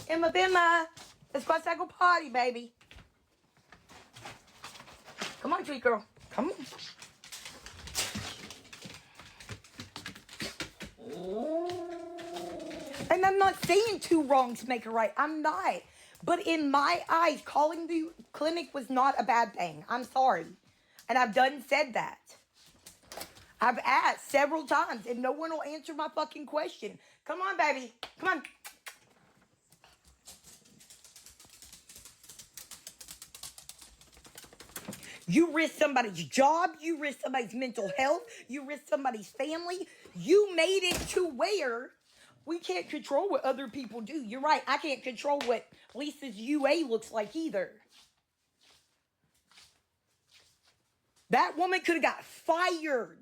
Emma Bimma, let's go outside, go potty, baby. Come on, sweet girl. Come on. And I'm not saying two wrongs make a right. I'm not. But in my eyes, calling the clinic was not a bad thing. I'm sorry. And I've done said that. I've asked several times and no one will answer my fucking question. Come on, baby. Come on. You risk somebody's job. You risk somebody's mental health. You risk somebody's family. You made it to where we can't control what other people do. You're right. I can't control what Lisa's UA looks like either. That woman could have got fired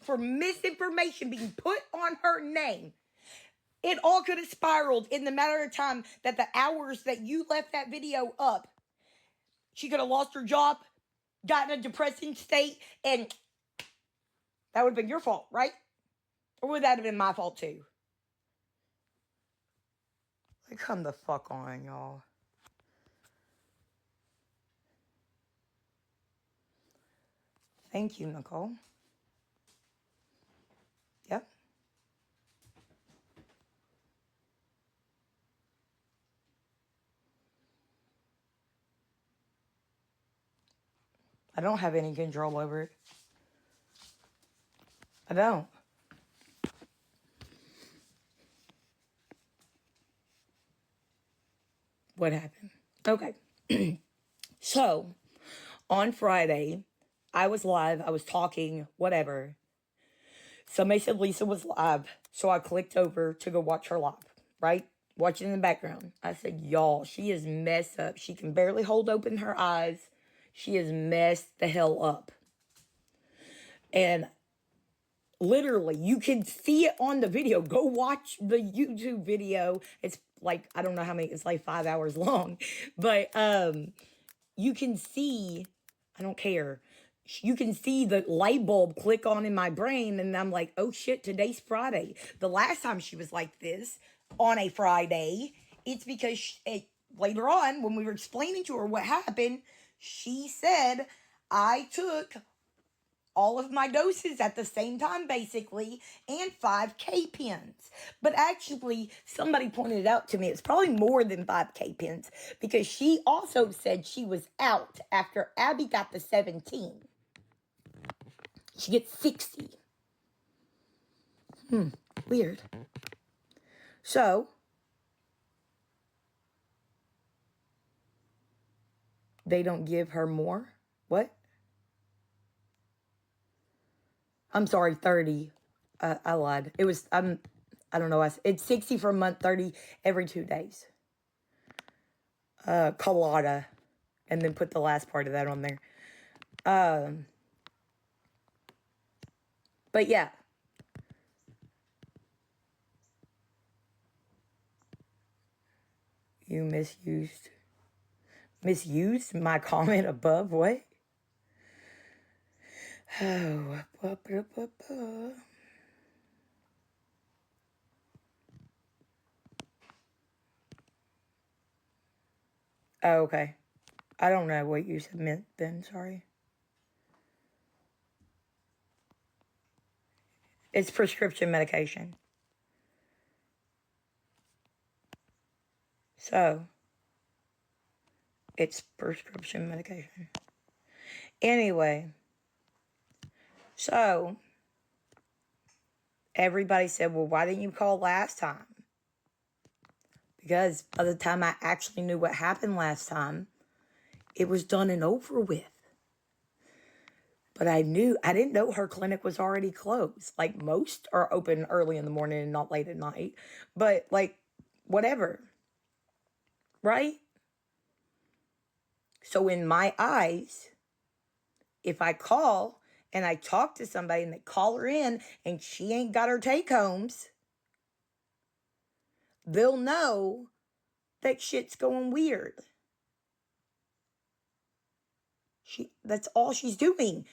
for misinformation being put on her name. It all could have spiraled in the matter of time that the hours that you left that video up. She could have lost her job, got in a depressing state, and that would have been your fault, right? Or would that have been my fault too? Like, come the fuck on, y'all. Thank you, Nicole. Yep. I don't have any control over it. I don't. What happened? Okay. So, on Friday, I was live. I was talking, whatever. Somebody said Lisa was live. So I clicked over to go watch her live, right? Watching in the background. I said, y'all, she is messed up. She can barely hold open her eyes. She is messed the hell up. And literally, you can see it on the video. Go watch the YouTube video. It's like, I don't know how many, it's like 5 hours long. But you can see, I don't care. You can see the light bulb click on in my brain. And I'm like, oh shit, today's Friday. The last time she was like this on a Friday, it's because later on, when we were explaining to her what happened, she said, I took all of my doses at the same time, basically, and 5 K-pens. But actually, somebody pointed out to me, it's probably more than 5 K-pens, because she also said she was out after Abby got the 17. She gets 60. Weird. So, they don't give her more? What? I'm sorry, 30. I lied. It was, I don't know. It's 60 for a month, 30 every 2 days. Colada. And then put the last part of that on there. But yeah. You misused my comment above, what? Oh, oh, okay. I don't know what you said meant then, sorry. It's prescription medication. So, it's prescription medication. Anyway, so, everybody said, well, why didn't you call last time? Because by the time I actually knew what happened last time, it was done and over with. But I didn't know her clinic was already closed. Like, most are open early in the morning and not late at night. But, like, whatever. Right? So in my eyes, if I call and I talk to somebody and they call her in and she ain't got her take-homes, they'll know that shit's going weird. That's all she's doing.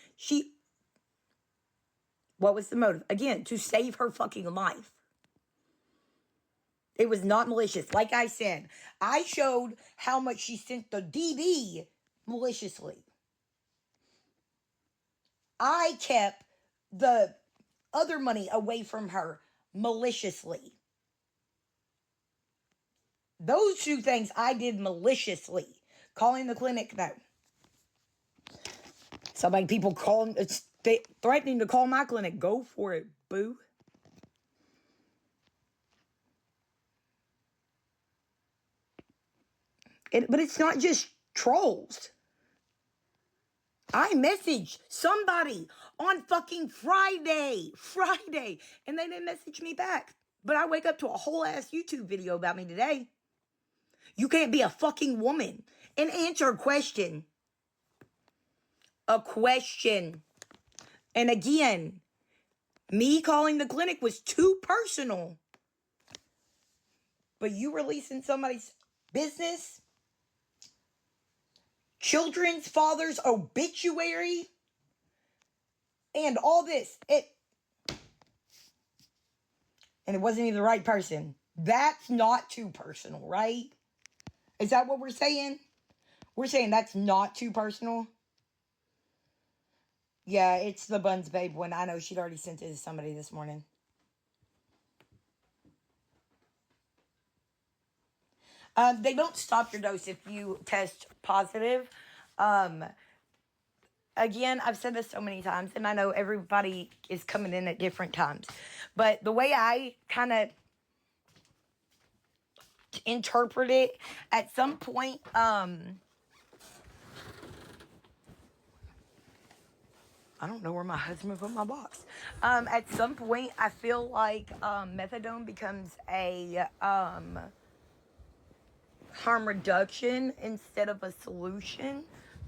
What was the motive? Again, to save her fucking life. It was not malicious. Like I said, I showed how much she sent the DB maliciously. I kept the other money away from her maliciously. Those two things I did maliciously. Calling the clinic, no. So many people threatening to call my clinic. Go for it, boo. But it's not just trolls. I messaged somebody on fucking Friday, and they didn't message me back. But I wake up to a whole ass YouTube video about me today. You can't be a fucking woman and answer a question. A question. And again, me calling the clinic was too personal. But you releasing somebody's business, children's father's obituary, and all this, and it wasn't even the right person. That's not too personal, right? Is that what we're saying? We're saying that's not too personal? Yeah, it's the Buns Babe one. I know she'd already sent it to somebody this morning. They don't stop your dose if you test positive. Again, I've said this so many times, and I know everybody is coming in at different times. But the way I kind of interpret it, at some point, I don't know where my husband put my box. At some point, I feel like methadone becomes a harm reduction instead of a solution.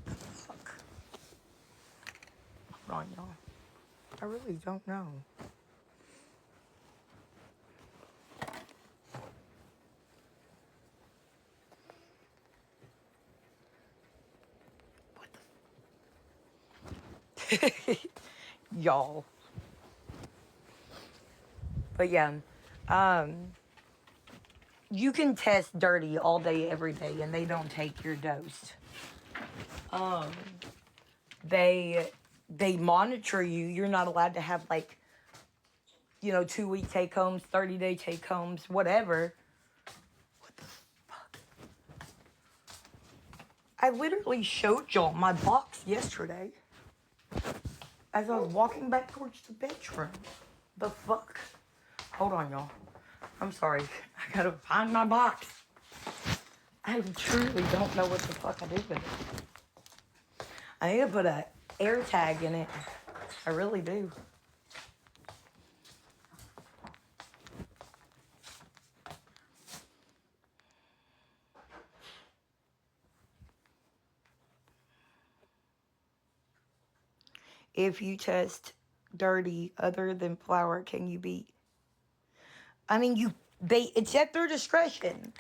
Fuck. Hold on, y'all. I really don't know. What the... Y'all. But yeah, you can test dirty all day, every day, and they don't take your dose. They monitor you. You're not allowed to have 2-week take homes, 30-day take homes, whatever. What the fuck? I literally showed y'all my box yesterday as I was walking back towards the bedroom. The fuck? Hold on, y'all. I'm sorry. I gotta find my box. I truly don't know what the fuck I did with it. I need to put an air tag in it. I really do. If you test dirty other than flour, can you be... I mean, it's at their discretion.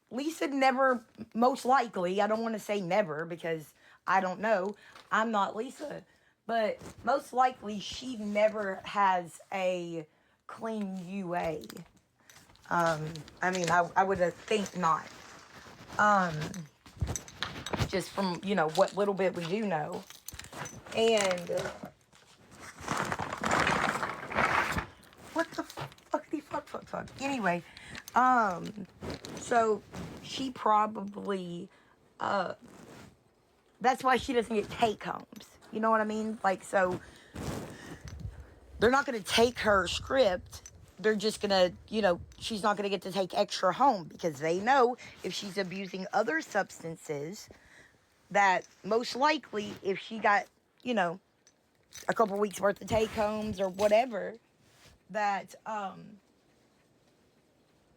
Lisa never, most likely, I don't want to say never because I don't know. I'm not Lisa. But most likely, she never has a clean UA. I mean, I would think not. Just from, what little bit we do know. And... what the fuckity fuck. Anyway, so she probably, that's why she doesn't get take homes. You know what I mean? So they're not going to take her script. They're just going to, she's not going to get to take extra home because they know if she's abusing other substances that most likely if she got, a couple weeks worth of take homes or whatever, that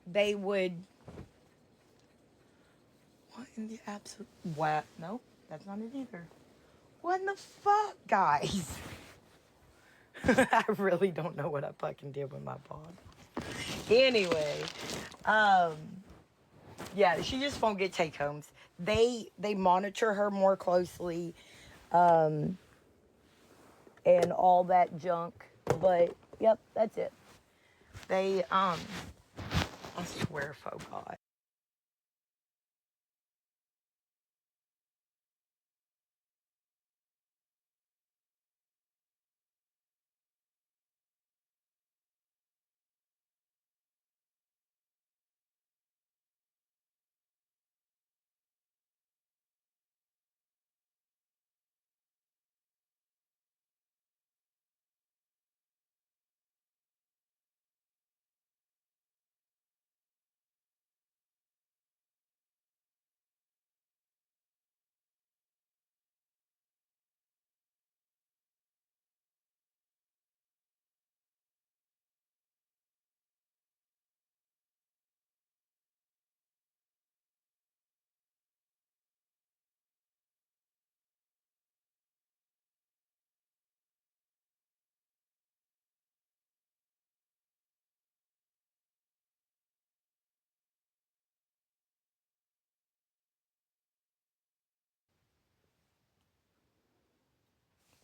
they would... What in the absolute... What? No, that's not it either. What in the fuck, guys? I really don't know what I fucking did with my pod. Anyway, yeah, she just won't get take homes. They monitor her more closely, and all that junk. But yep, that's it. They, I swear, faux God.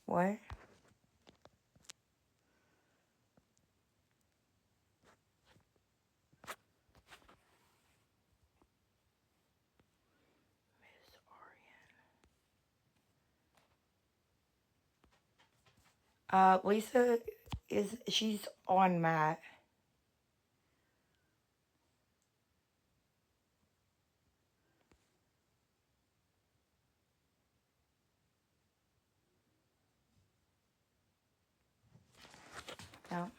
What? Miss Arian. Lisa she's on Matt. No,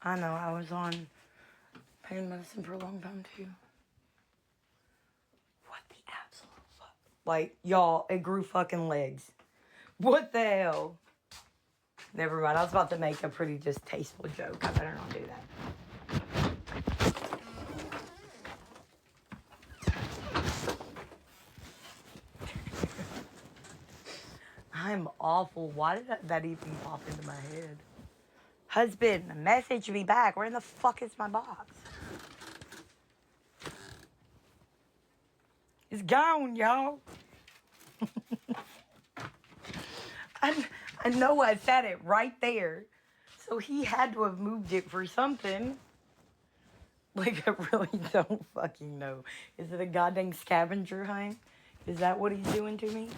I know. I was on pain medicine for a long time too. What the absolute fuck? Like, y'all, it grew fucking legs. What the hell? Never mind. I was about to make a pretty distasteful joke. I better not do that. I'm awful. Why did that even pop into my head? Husband, message me back. Where in the fuck is my box? It's gone, y'all. I know I said it right there. So he had to have moved it for something. Like, I really don't fucking know. Is it a goddamn scavenger hunt? Is that what he's doing to me?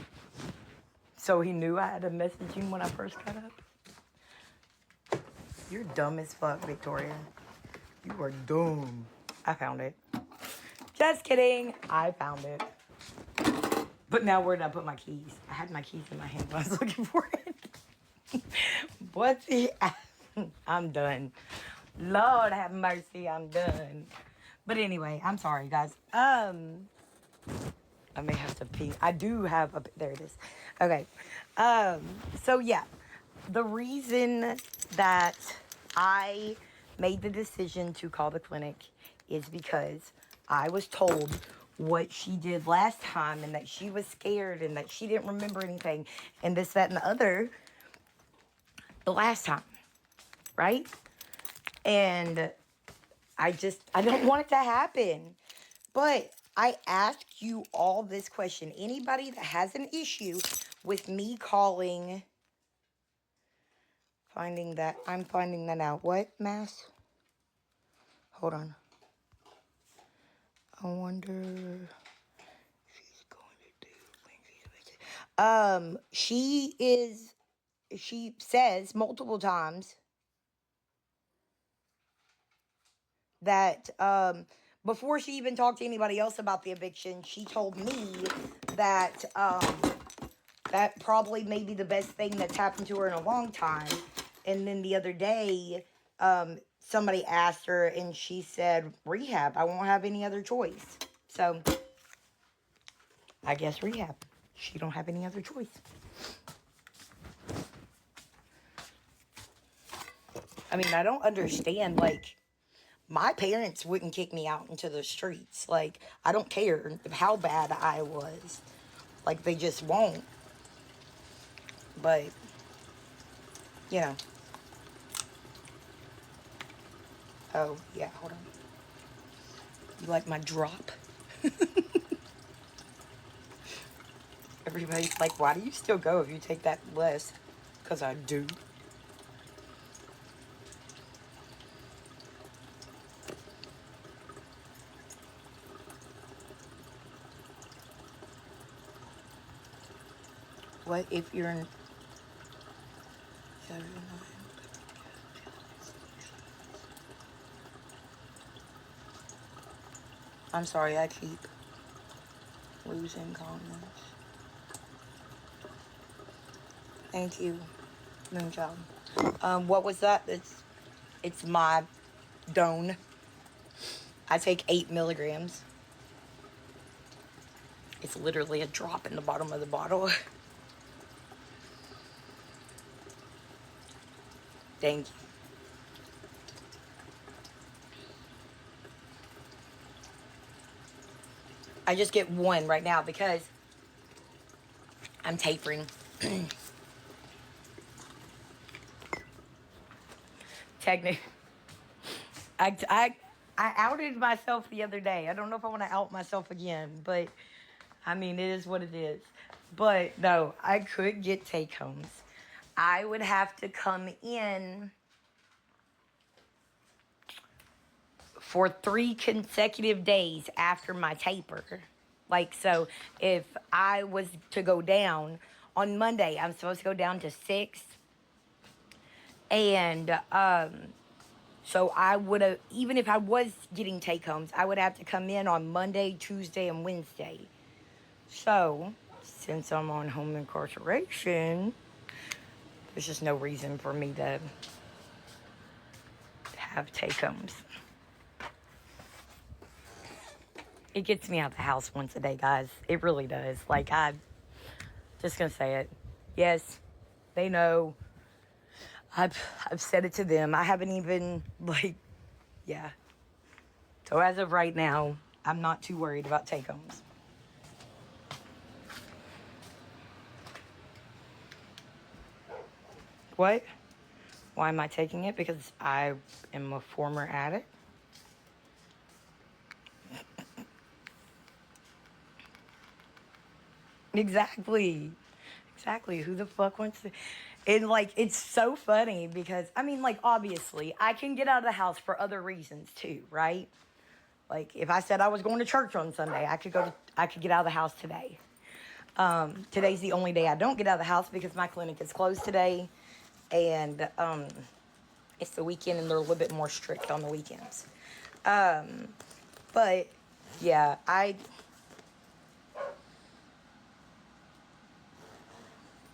So he knew I had to message him when I first got up? You're dumb as fuck, Victoria. You are dumb. I found it. Just kidding. I found it. But now where did I put my keys? I had my keys in my hand when I was looking for it. What the... I'm done. Lord have mercy, I'm done. But anyway, I'm sorry, guys. I may have to pee. I do have a... There it is. Okay. So, yeah. The reason that I made the decision to call the clinic is because I was told what she did last time and that she was scared and that she didn't remember anything and this, that, and the other the last time, right? And I don't want it to happen. But I ask you all this question. Anybody that has an issue with me calling, I'm finding that out. What, Mass? Hold on. I wonder if she's going to do when she's she says multiple times that before she even talked to anybody else about the eviction, she told me that that probably may be the best thing that's happened to her in a long time. And then the other day, somebody asked her and she said, rehab. I won't have any other choice. So, I guess rehab. She don't have any other choice. I mean, I don't understand, like, my parents wouldn't kick me out into the streets. Like, I don't care how bad I was. Like, they just won't. But, you know. Oh, yeah, hold on. You like my drop? Everybody's like, why do you still go if you take that less? Because I do. What if you're in... I'm sorry, I keep losing comments. Thank you, Moonchild. What was that? It's my Doan. I take 8 milligrams. It's literally a drop in the bottom of the bottle. Thank you. I just get one right now because I'm tapering. Technically, I outed myself the other day. I don't know if I want to out myself again, but I mean, it is what it is. But no, I could get take homes. I would have to come in for 3 consecutive days after my taper. Like, so if I was to go down on Monday, I'm supposed to go down to 6. And so I would have, even if I was getting take homes, I would have to come in on Monday, Tuesday, and Wednesday. So since I'm on home incarceration, there's just no reason for me to have take homes. It gets me out of the house once a day, guys. It really does. Like, I'm just gonna say it. Yes, they know. I've said it to them. I haven't even, like, yeah. So as of right now, I'm not too worried about take homes. What? Why am I taking it? Because I am a former addict. Exactly. Exactly. Who the fuck wants to? And like, it's so funny because, I mean, like, obviously, I can get out of the house for other reasons too, right? Like, if I said I was going to church on Sunday, I could get out of the house today. Today's the only day I don't get out of the house because my clinic is closed today, and it's the weekend, and they're a little bit more strict on the weekends. But yeah, I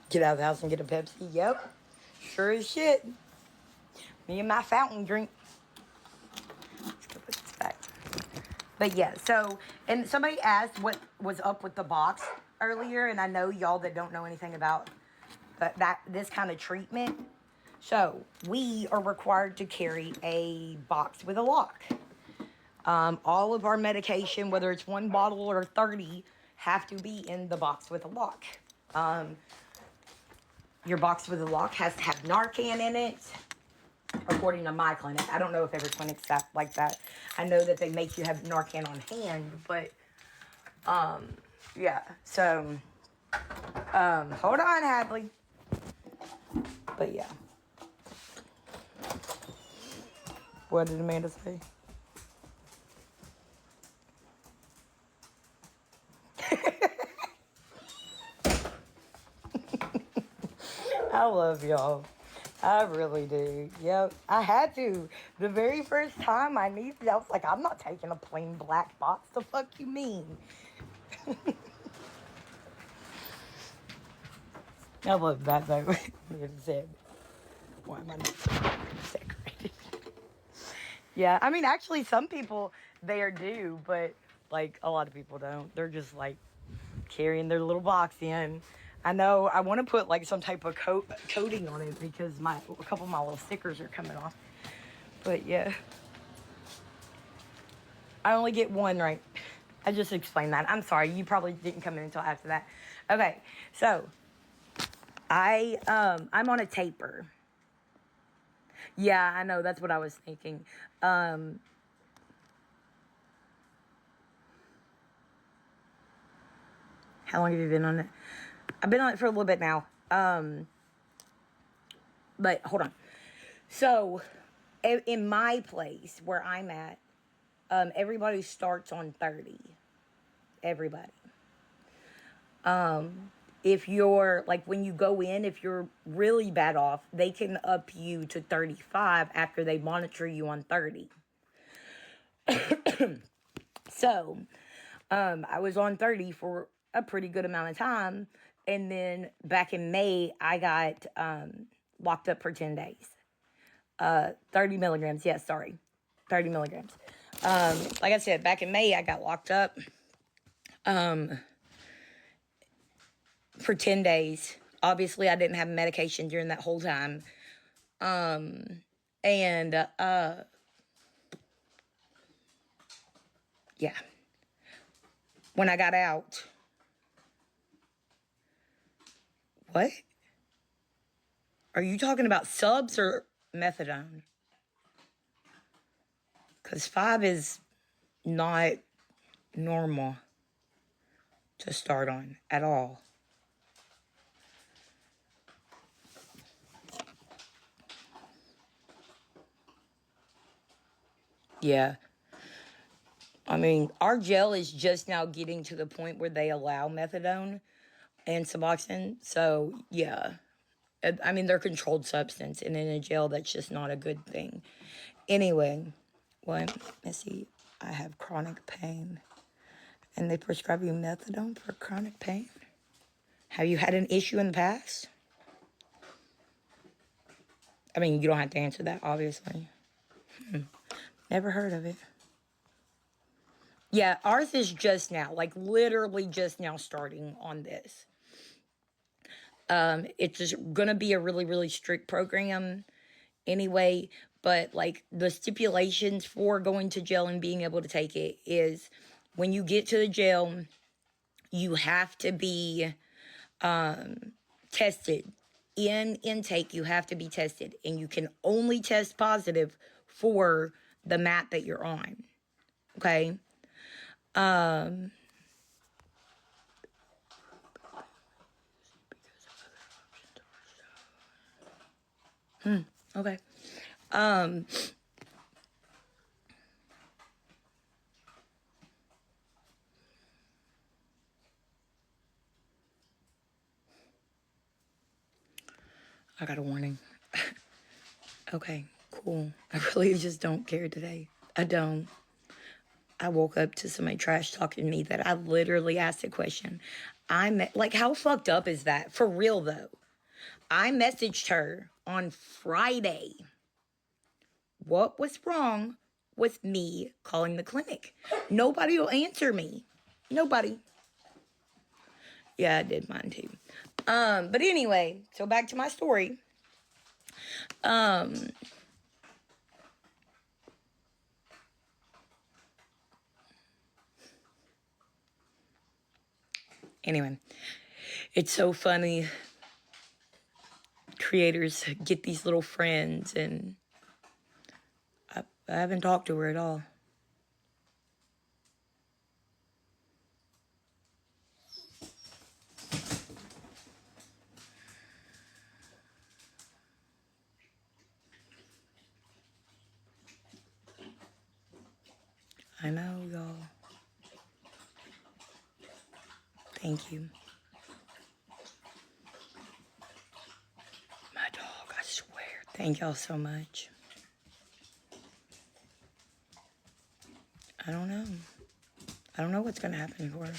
get out of the house and get a Pepsi. Yep, sure as shit. Me and my fountain drink. Let's go put this back. But yeah, so, and somebody asked what was up with the box earlier, and I know y'all that don't know anything about this kind of treatment. So we are required to carry a box with a lock. All of our medication, whether it's 1 bottle or 30, have to be in the box with a lock. Your box with a lock has to have Narcan in it, according to my clinic. I don't know if every clinic's like that. I know that they make you have Narcan on hand, but yeah. So hold on, Hadley. But yeah. What did Amanda say? I love y'all. I really do. Yep. I had to. The very first time I needed it, I was like, I'm not taking a plain black box. The fuck you mean? I love that though. It said, why am I not decorated? Yeah, I mean, actually, some people, they are due, but like a lot of people don't. They're just like carrying their little box in. I know I want to put like some type of coating on it because a couple of my little stickers are coming off. But yeah, I only get one, right? I just explained that. I'm sorry, you probably didn't come in until after that. Okay, so I'm on a taper. Yeah, I know, that's what I was thinking. How long have you been on it? I've been on it for a little bit now. But hold on. So, in my place where I'm at, everybody starts on 30. Everybody. if you're like when you go in, if you're really bad off, they can up you to 35 after they monitor you on 30. So I was on 30 for a pretty good amount of time. And then back in May, I got locked up for 10 days. 30 milligrams. Yes, sorry. 30 milligrams. Like I said, back in May, I got locked up for 10 days. Obviously, I didn't have medication during that whole time. And yeah. When I got out. What? Are you talking about subs or methadone? Because 5 is not normal to start on at all. Yeah. I mean, our jail is just now getting to the point where they allow methadone and Suboxone. So, yeah. I mean, they're controlled substance. And in a jail, that's just not a good thing. Anyway, let's see. I have chronic pain. And they prescribe you methadone for chronic pain? Have you had an issue in the past? I mean, you don't have to answer that, obviously. Never heard of it. Yeah, ours is just now, like literally just now starting on this. It's just gonna be a really, really strict program anyway, but like the stipulations for going to jail and being able to take it is when you get to the jail, you have to be tested. In intake, you have to be tested, and you can only test positive for the mat that you're on. Okay? Okay. I got a warning. Okay, cool. I really just don't care today. I don't. I woke up to somebody trash talking to me that I literally asked a question. Like, how fucked up is that? For real, though. I messaged her on Friday. What was wrong with me calling the clinic? Nobody will answer me. Nobody. Yeah, I did mine too. But anyway, so back to my story. Anyway, it's so funny. Creators get these little friends, and I haven't talked to her at all. I know, y'all. Thank you. My dog, I swear. Thank y'all so much. I don't know. I don't know what's going to happen for her.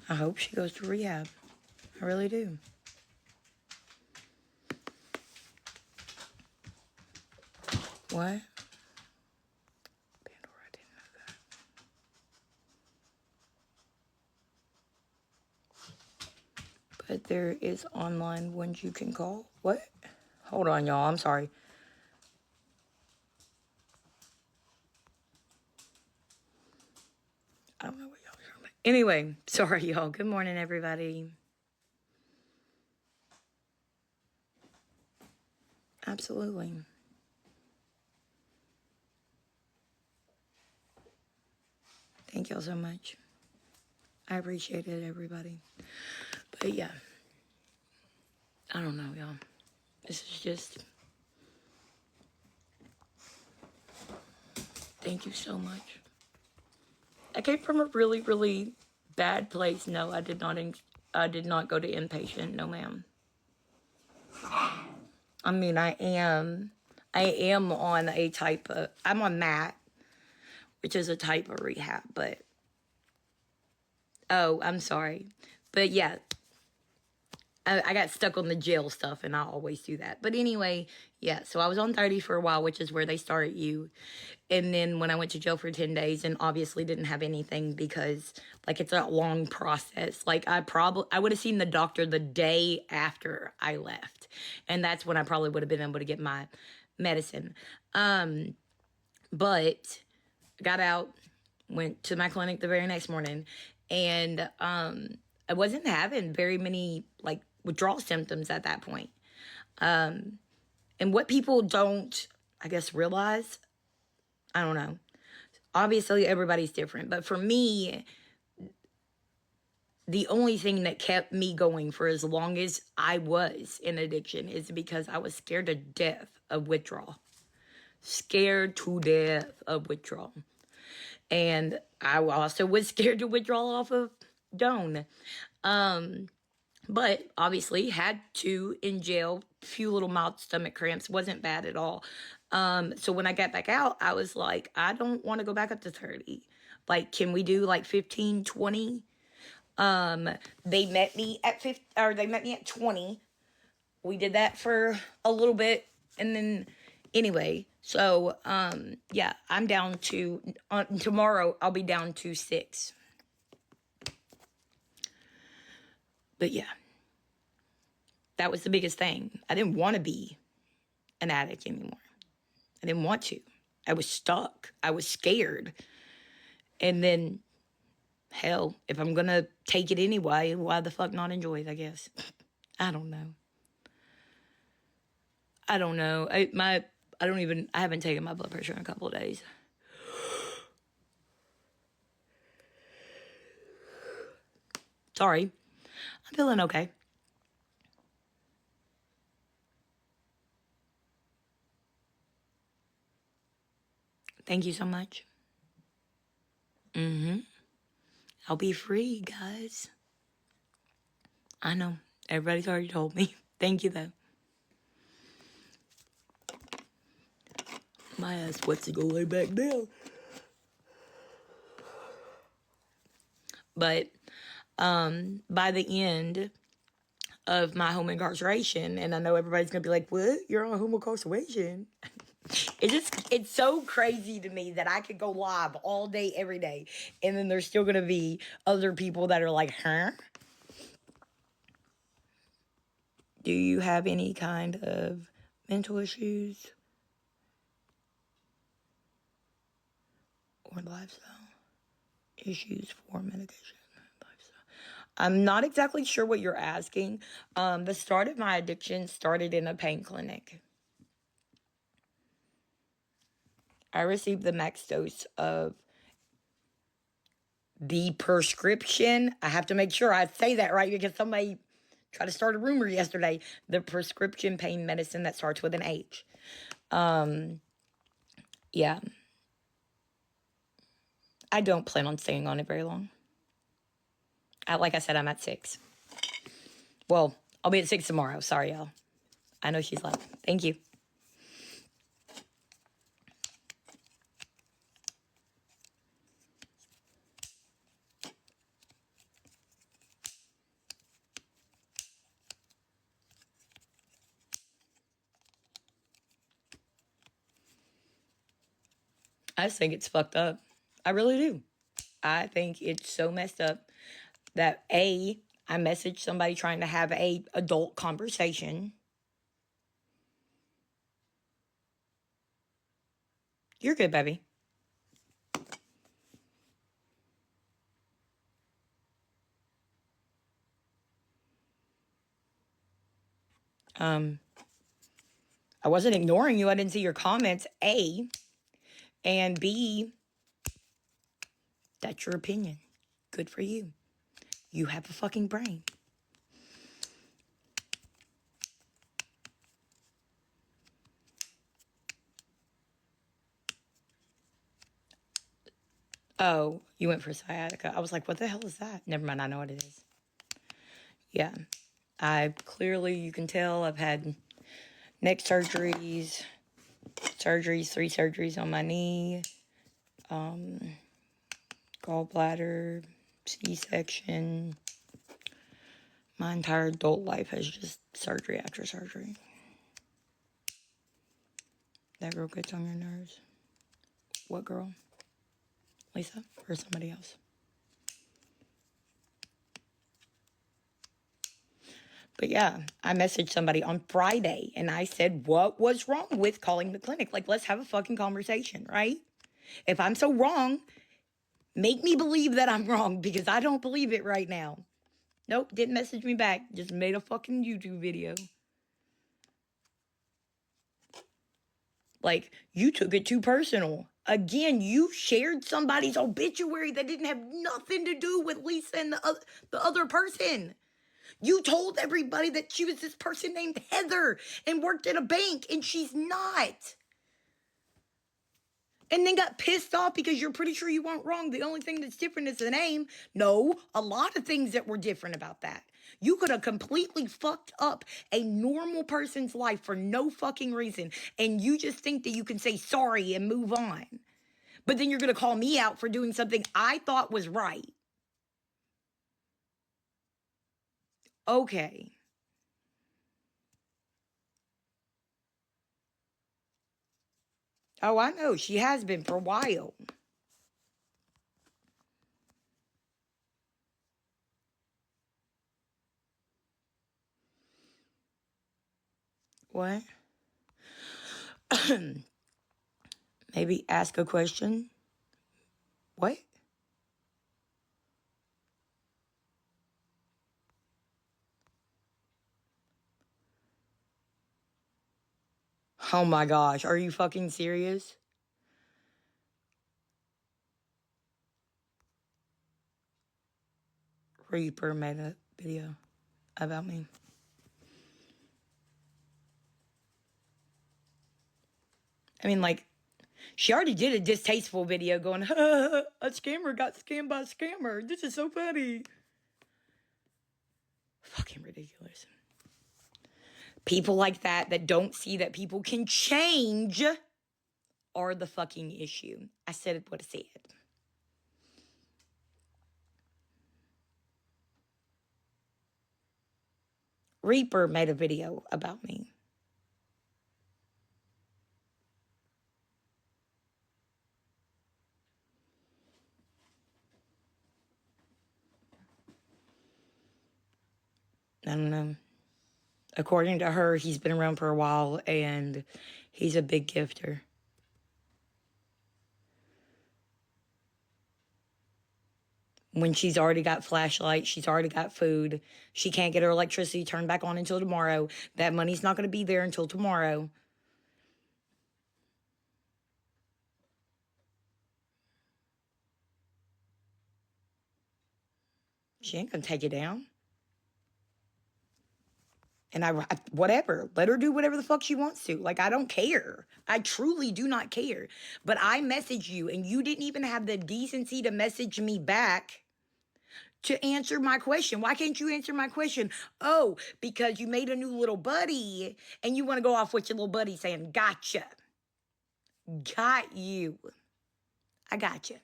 I hope she goes to rehab. I really do. What? Pandora, I didn't know that. But there is online ones you can call. What? Hold on, y'all. I'm sorry. I don't know what y'all are talking about. Anyway, sorry, y'all. Good morning, everybody. Absolutely. Thank y'all so much. I appreciate it, everybody. But yeah. I don't know, y'all. This is just... Thank you so much. I came from a really, really bad place. No, I did not I did not go to inpatient. No, ma'am. I mean, I am on a type of, I'm on MAT, which is a type of rehab, but, oh, I'm sorry. But yeah, I got stuck on the jail stuff, and I always do that. But anyway, yeah, so I was on 30 for a while, which is where they start you. And then when I went to jail for 10 days and obviously didn't have anything because, like, it's a long process. Like, I would have seen the doctor the day after I left. And that's when I probably would have been able to get my medicine. But got out, went to my clinic the very next morning, and I wasn't having very many, like, withdrawal symptoms at that point. And what people don't, I guess, realize, I don't know. Obviously, everybody's different. But for me, the only thing that kept me going for as long as I was in addiction is because I was scared to death of withdrawal. Scared to death of withdrawal. And I also was scared to withdraw off of Doan. But obviously had to in jail, few little mild stomach cramps, wasn't bad at all. So when I got back out, I was like, I don't want to go back up to 30. Like, can we do like 15, 20? They met me at 50, or they met me at 20. We did that for a little bit. And then anyway, so, yeah, I'm down to, tomorrow I'll be down to 6. But yeah, that was the biggest thing. I didn't want to be an addict anymore. I didn't want to. I was stuck. I was scared. And then, hell, if I'm going to take it anyway, why the fuck not enjoy it, I guess. I don't know. I don't know. I haven't taken my blood pressure in a couple of days. Sorry. I'm feeling okay. Thank you so much. I'll be free, guys. I know. Everybody's already told me. Thank you, though. My ass wants to go lay back down. But by the end of my home incarceration, and I know everybody's going to be like, what? You're on home incarceration? It's so crazy to me that I could go live all day, every day, and then there's still going to be other people that are like, huh? Do you have any kind of mental issues or lifestyle issues for medication? I'm not exactly sure what you're asking. The start of my addiction started in a pain clinic. I received the max dose of the prescription. I have to make sure I say that right because somebody tried to start a rumor yesterday. The prescription pain medicine that starts with an H. Yeah. I don't plan on staying on it very long. Like I said, I'm at 6. Well, I'll be at 6 tomorrow. Sorry, y'all. I know she's laughing. Thank you. I just think it's fucked up. I really do. I think it's so messed up that I messaged somebody trying to have a adult conversation. You're good, baby. I wasn't ignoring you. I didn't see your comments, A. And B, that's your opinion. Good for you. You have a fucking brain. Oh, you went for sciatica. I was like, what the hell is that? Never mind, I know what it is. yeah, I clearly, you can tell, I've had neck surgeries, 3 surgeries on my knee, gallbladder, C-section. My entire adult life has just surgery after surgery. That girl gets on your nerves. What girl? Lisa? Or somebody else? But yeah, I messaged somebody on Friday and I said, what was wrong with calling the clinic? Like, let's have a fucking conversation, right? If I'm so wrong, make me believe that I'm wrong, because I don't believe it right now. Nope, didn't message me back. Just made a fucking YouTube video. Like, you took it too personal. Again, you shared somebody's obituary that didn't have nothing to do with Lisa and the other person. You told everybody that she was this person named Heather and worked at a bank, and she's not. And then got pissed off because you're pretty sure you weren't wrong. The only thing that's different is the name. No, a lot of things that were different about that. You could have completely fucked up a normal person's life for no fucking reason. And you just think that you can say sorry and move on. But then you're going to call me out for doing something I thought was right. Okay. Oh, I know. She has been for a while. What? Maybe ask a question. What? Oh my gosh. Are you fucking serious? Reaper made a video about me. I mean, like, she already did a distasteful video going, a scammer got scammed by a scammer. This is so funny. Fucking ridiculous. People like that don't see that people can change are the fucking issue. I said what I said. Reaper made a video about me. I don't know. According to her, he's been around for a while and he's a big gifter. When she's already got flashlights, she's already got food. She can't get her electricity turned back on until tomorrow. That money's not going to be there until tomorrow. She ain't going to take it down. And whatever, let her do whatever the fuck she wants to. Like, I don't care. I truly do not care. But I messaged you and you didn't even have the decency to message me back to answer my question. Why can't you answer my question? Oh, because you made a new little buddy and you want to go off with your little buddy saying, gotcha. Got you. I got you.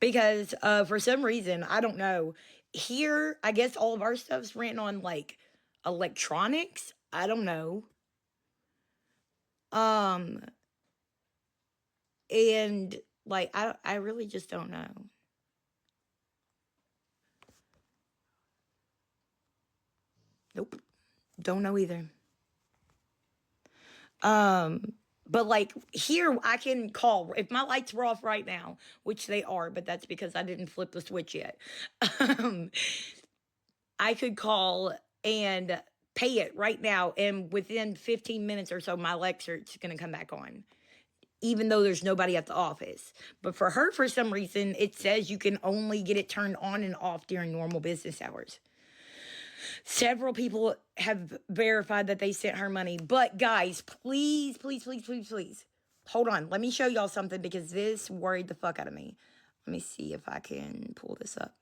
Because for some reason, I don't know. Here, I guess all of our stuff's ran on like electronics. I don't know. And like I really just don't know. Nope. Don't know either. But like here I can call if my lights were off right now, which they are, but that's because I didn't flip the switch yet. I could call and pay it right now, and within 15 minutes or so my electric's going to come back on, even though there's nobody at the office. But for her, for some reason, it says you can only get it turned on and off during normal business hours. Several people have verified that they sent her money. But guys, please, please, please, please, please. Hold on. Let me show y'all something because this worried the fuck out of me. Let me see if I can pull this up.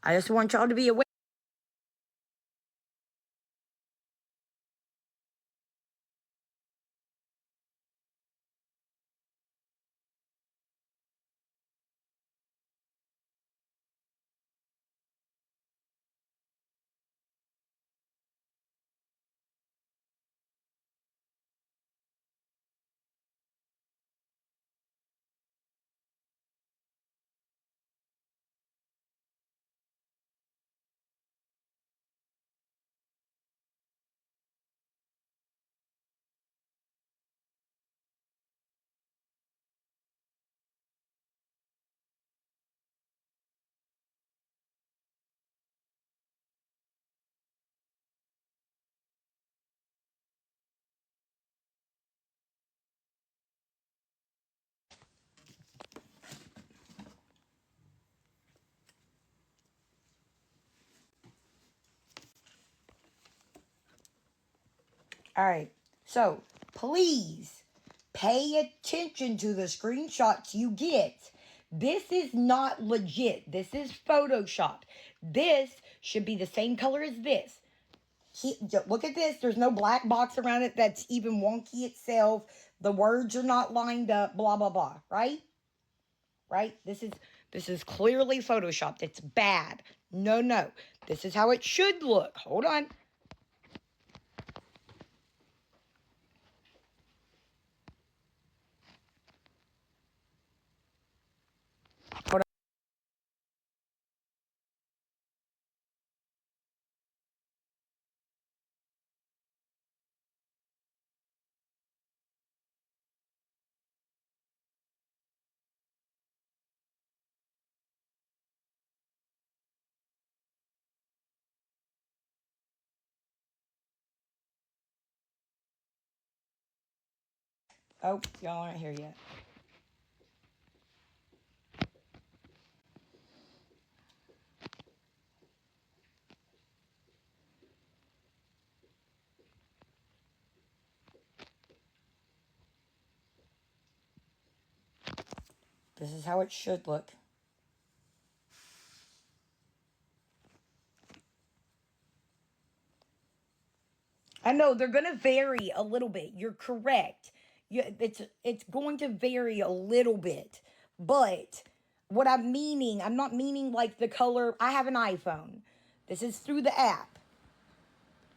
I just want y'all to be aware. All right. So please pay attention to the screenshots you get. This is not legit. This is Photoshop. This should be the same color as this. Look at this. There's no black box around it that's even wonky itself. The words are not lined up. Blah blah blah. Right? Right? This is clearly photoshopped. It's bad. No, no. This is how it should look. Hold on. Hold on. Oh, y'all aren't here yet. This is how it should look. I know they're going to vary a little bit. You're correct. It's going to vary a little bit. But what I'm not meaning like the color. I have an iPhone. This is through the app.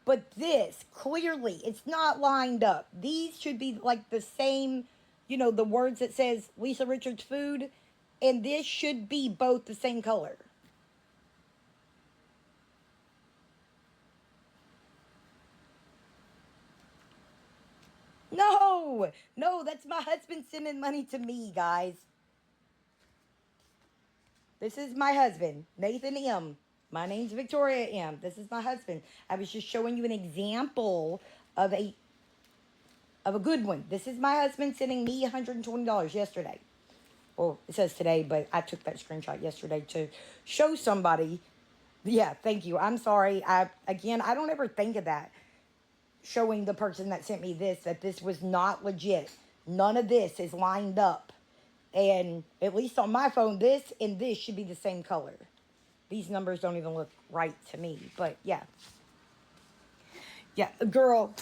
But this, clearly, it's not lined up. These should be like the same, the words that says Lisa Richards food. And this should be both the same color. No, no, that's my husband sending money to me, guys. This is my husband, Nathan M. My name's Victoria M. This is my husband. I was just showing you an example of a good one. This is my husband sending me $120 yesterday. Well, it says today, but I took that screenshot yesterday to show somebody. Yeah, thank you. I'm sorry. I don't ever think of that. Showing the person that sent me this that this was not legit. None of this is lined up. And at least on my phone, this and this should be the same color. These numbers don't even look right to me. But yeah. Yeah, girl,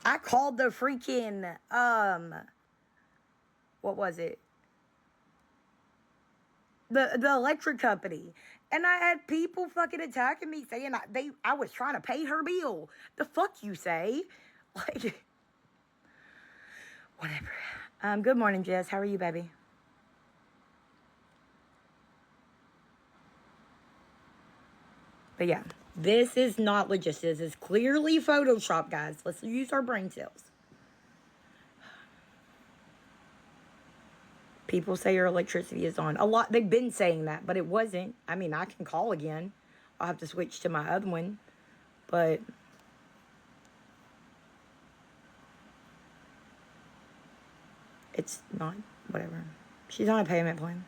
I called the freaking what was it? The electric company. And I had people fucking attacking me saying I was trying to pay her bill. The fuck you say? Like whatever. Good morning, Jess. How are you, baby? But yeah, this is not legit. This is clearly Photoshop, guys. Let's use our brain cells. People say your electricity is on. A lot, they've been saying that, but it wasn't. I mean, I can call again. I'll have to switch to my other one. But it's not, whatever. She's on a payment plan.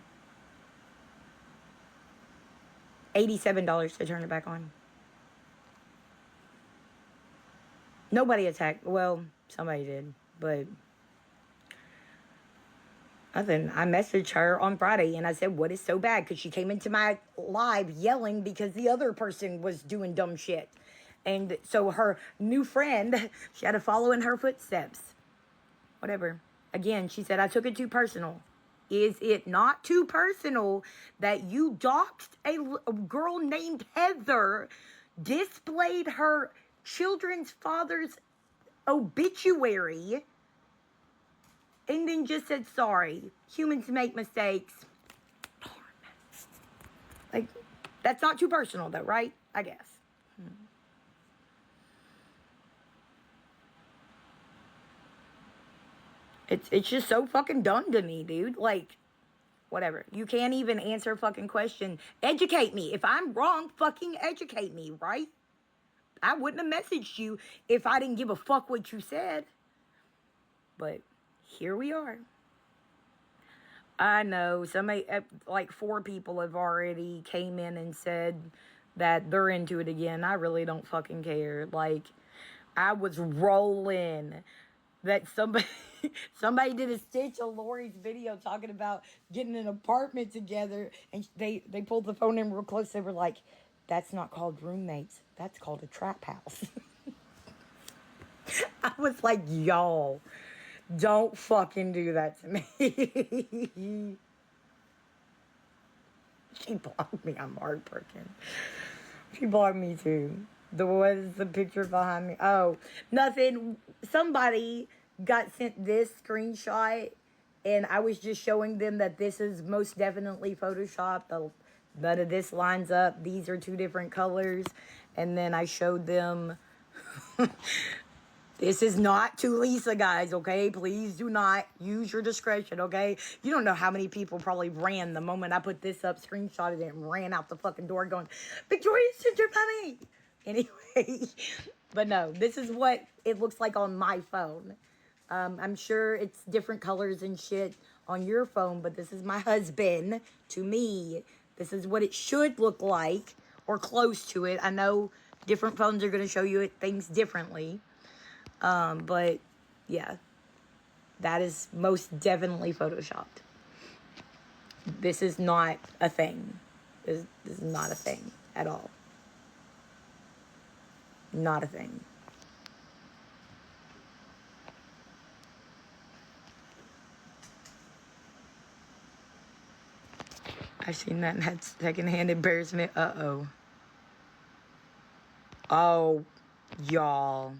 $87 to turn it back on. Nobody attacked. Well, somebody did, but Nothing. I messaged her on Friday and I said, what is so bad? Because she came into my live yelling because the other person was doing dumb shit. And so her new friend, she had to follow in her footsteps. Whatever. Again, she said, I took it too personal. Is it not too personal that you doxed a girl named Heather, displayed her children's father's obituary, and then just said sorry? Humans make mistakes. Like, that's not too personal though, right? I guess. It's just so fucking dumb to me, dude. Like, whatever. You can't even answer a fucking question. Educate me. If I'm wrong, fucking educate me, right? I wouldn't have messaged you if I didn't give a fuck what you said. But here we are. I know somebody, like 4 people have already came in and said that they're into it again. I really don't fucking care. Like, I was rolling that somebody somebody did a stitch of Lori's video talking about getting an apartment together, and they pulled the phone in real close. They were like, that's not called roommates, that's called a trap house. I was like, y'all, don't fucking do that to me. She blocked me. I'm heartbroken. She blocked me too. What is the picture behind me? Oh, nothing. Somebody got sent this screenshot, and I was just showing them that this is most definitely Photoshopped. None of this lines up. These are 2 different colors. And then I showed them this is not to Lisa, guys, okay? Please do not use your discretion, okay? You don't know how many people probably ran the moment I put this up, screenshotted it, and ran out the fucking door going, Victoria's Ginger Mommy! Anyway, but no, this is what it looks like on my phone. I'm sure it's different colors and shit on your phone, but this is my husband. To me, this is what it should look like, or close to it. I know different phones are going to show you things differently. But yeah, that is most definitely Photoshopped. This is not a thing. This is not a thing at all. Not a thing. I've seen that and had secondhand embarrassment. Uh-oh. Oh, y'all.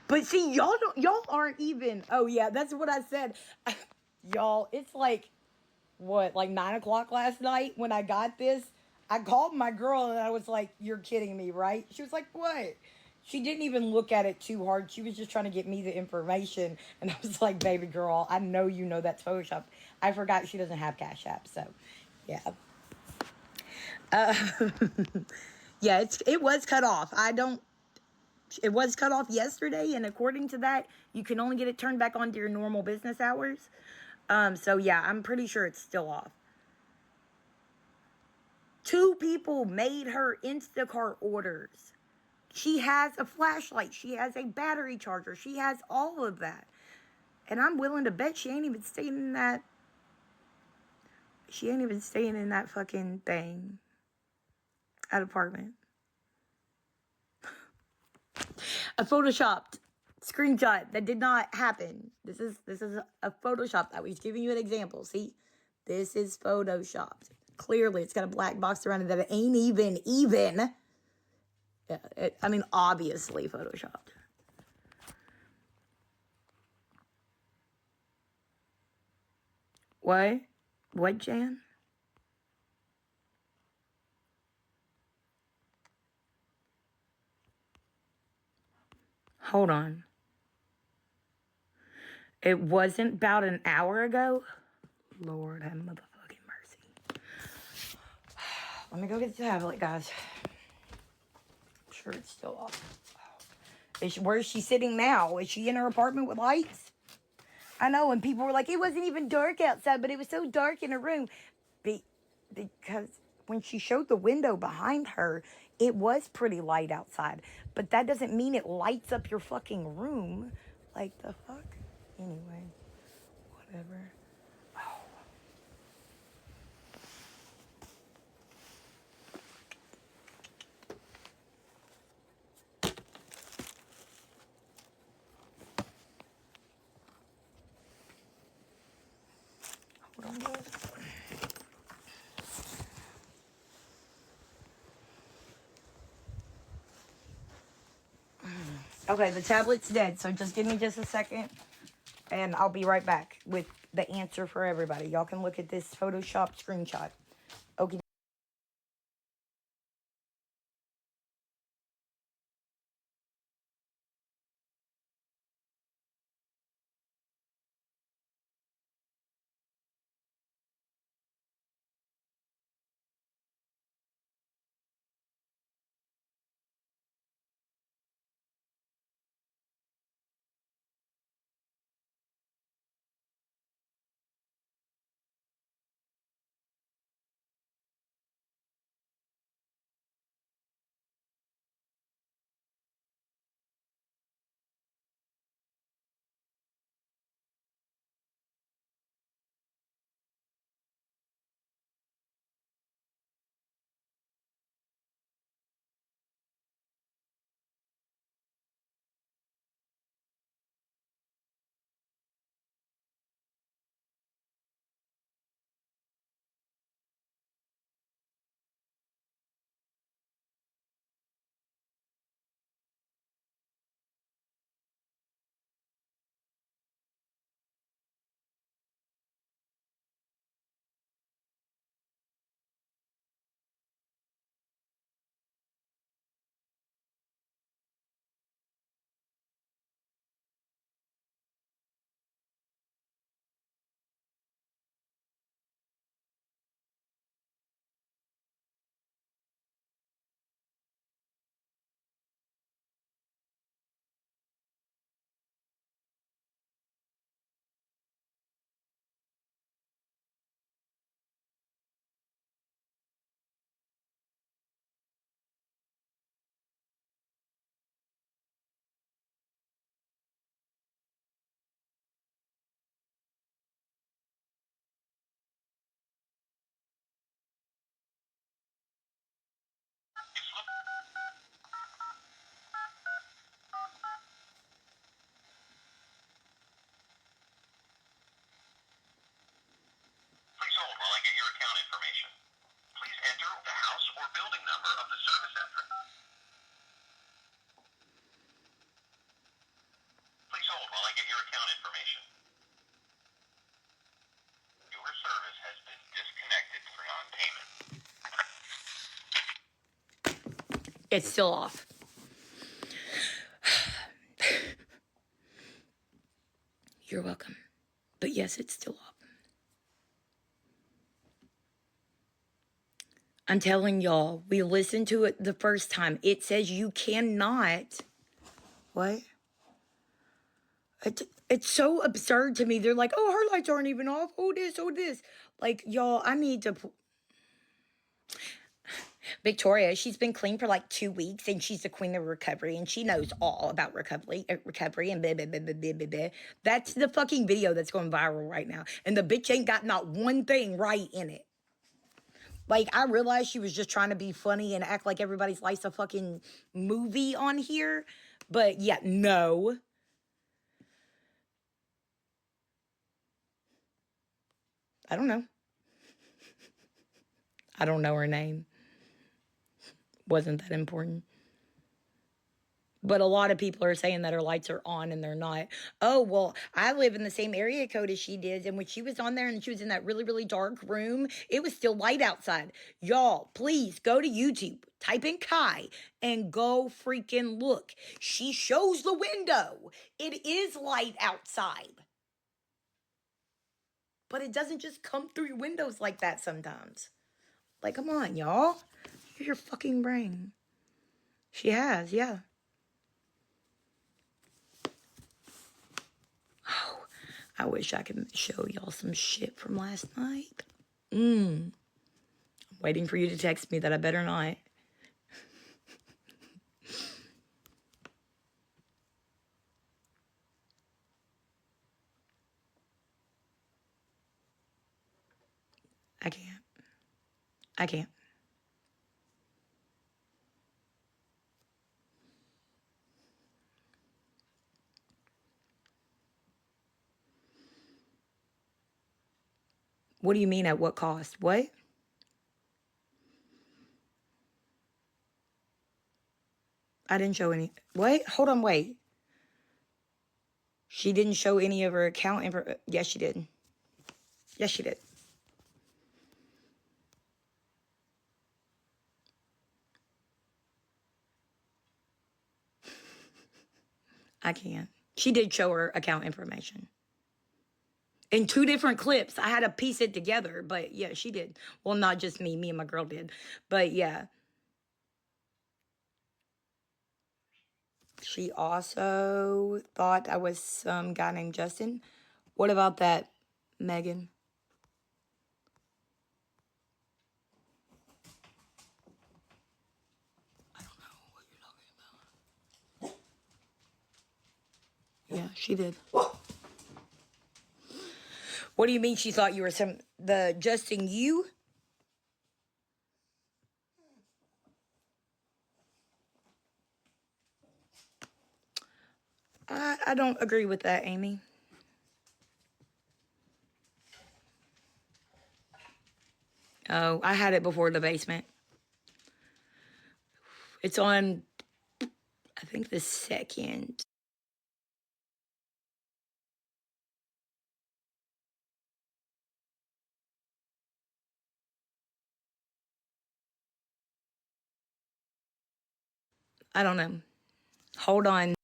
But see, y'all aren't even, oh yeah, that's what I said. Y'all, it's like, what, like 9 o'clock last night when I got this? I called my girl and I was like, you're kidding me, right? She was like, what? She didn't even look at it too hard. She was just trying to get me the information. And I was like, baby girl, I know you know that's Photoshop. I forgot she doesn't have Cash App. So, yeah. Yeah, it was cut off. It was cut off yesterday. And according to that, you can only get it turned back on to your normal business hours. So yeah, I'm pretty sure it's still off. 2 people made her Instacart orders. She has a flashlight. She has a battery charger. She has all of that. And I'm willing to bet she ain't even staying in that. She ain't even staying in that fucking thing. That apartment. A photoshopped screenshot that did not happen. This is a Photoshop. I was giving you an example. See? This is Photoshopped. Clearly, it's got a black box around it that it ain't even. Yeah, I mean, obviously Photoshopped. What? What, Jan? Hold on. It wasn't about an hour ago? Lord have motherfucking mercy. Let me go get the tablet, guys. I'm sure it's still off. Where is she sitting now? Is she in her apartment with lights? I know, and people were like, it wasn't even dark outside, but it was so dark in her room. Because when she showed the window behind her, it was pretty light outside. But that doesn't mean it lights up your fucking room. Like, the fuck? Anyway, whatever. Hold on, guys. Okay, the tablet's dead, so just give me just a second, and I'll be right back with the answer for everybody. Y'all can look at this Photoshop screenshot. Okay. Please hold while I get your account information. Please enter the house or building number of the service entrance. Please hold while I get your account information. Your service has been disconnected for non-payment. It's still off. You're welcome. But yes, it's still off. I'm telling y'all, we listened to it the first time. It says you cannot. What? It's so absurd to me. They're like, oh, her lights aren't even off. Oh, this, oh, this. Like, y'all, I need to. Victoria, she's been clean for like 2 weeks, and she's the queen of recovery, and she knows all about recovery and blah, blah, blah, blah, blah, blah, blah. That's the fucking video that's going viral right now. And the bitch ain't got not one thing right in it. Like, I realized she was just trying to be funny and act like everybody's life's a fucking movie on here. But yeah, no. I don't know. I don't know her name. Wasn't that important. But a lot of people are saying that her lights are on and they're not. Oh, well, I live in the same area code as she did. And when she was on there and she was in that really, really dark room, it was still light outside. Y'all, please go to YouTube, type in Kai, and go freaking look. She shows the window. It is light outside. But it doesn't just come through your windows like that sometimes. Like, come on, y'all. Use your fucking brain. She has, yeah. Oh, I wish I could show y'all some shit from last night. I'm waiting for you to text me that I better not. I can't. What do you mean at what cost? What? I didn't show any. What? Hold on, wait. She didn't show any of her account info. Yes, she did. Yes, she did. I can't. She did show her account information. In 2 different clips. I had to piece it together, but yeah, she did. Well, not just me. Me and my girl did. But yeah. She also thought I was some guy named Justin. What about that, Megan? I don't know what you're talking about. Yeah, she did. What do you mean she thought you were the Justin you? I don't agree with that, Amy. Oh, I had it before the basement. It's on, I think, the 2nd. I don't know. Hold on.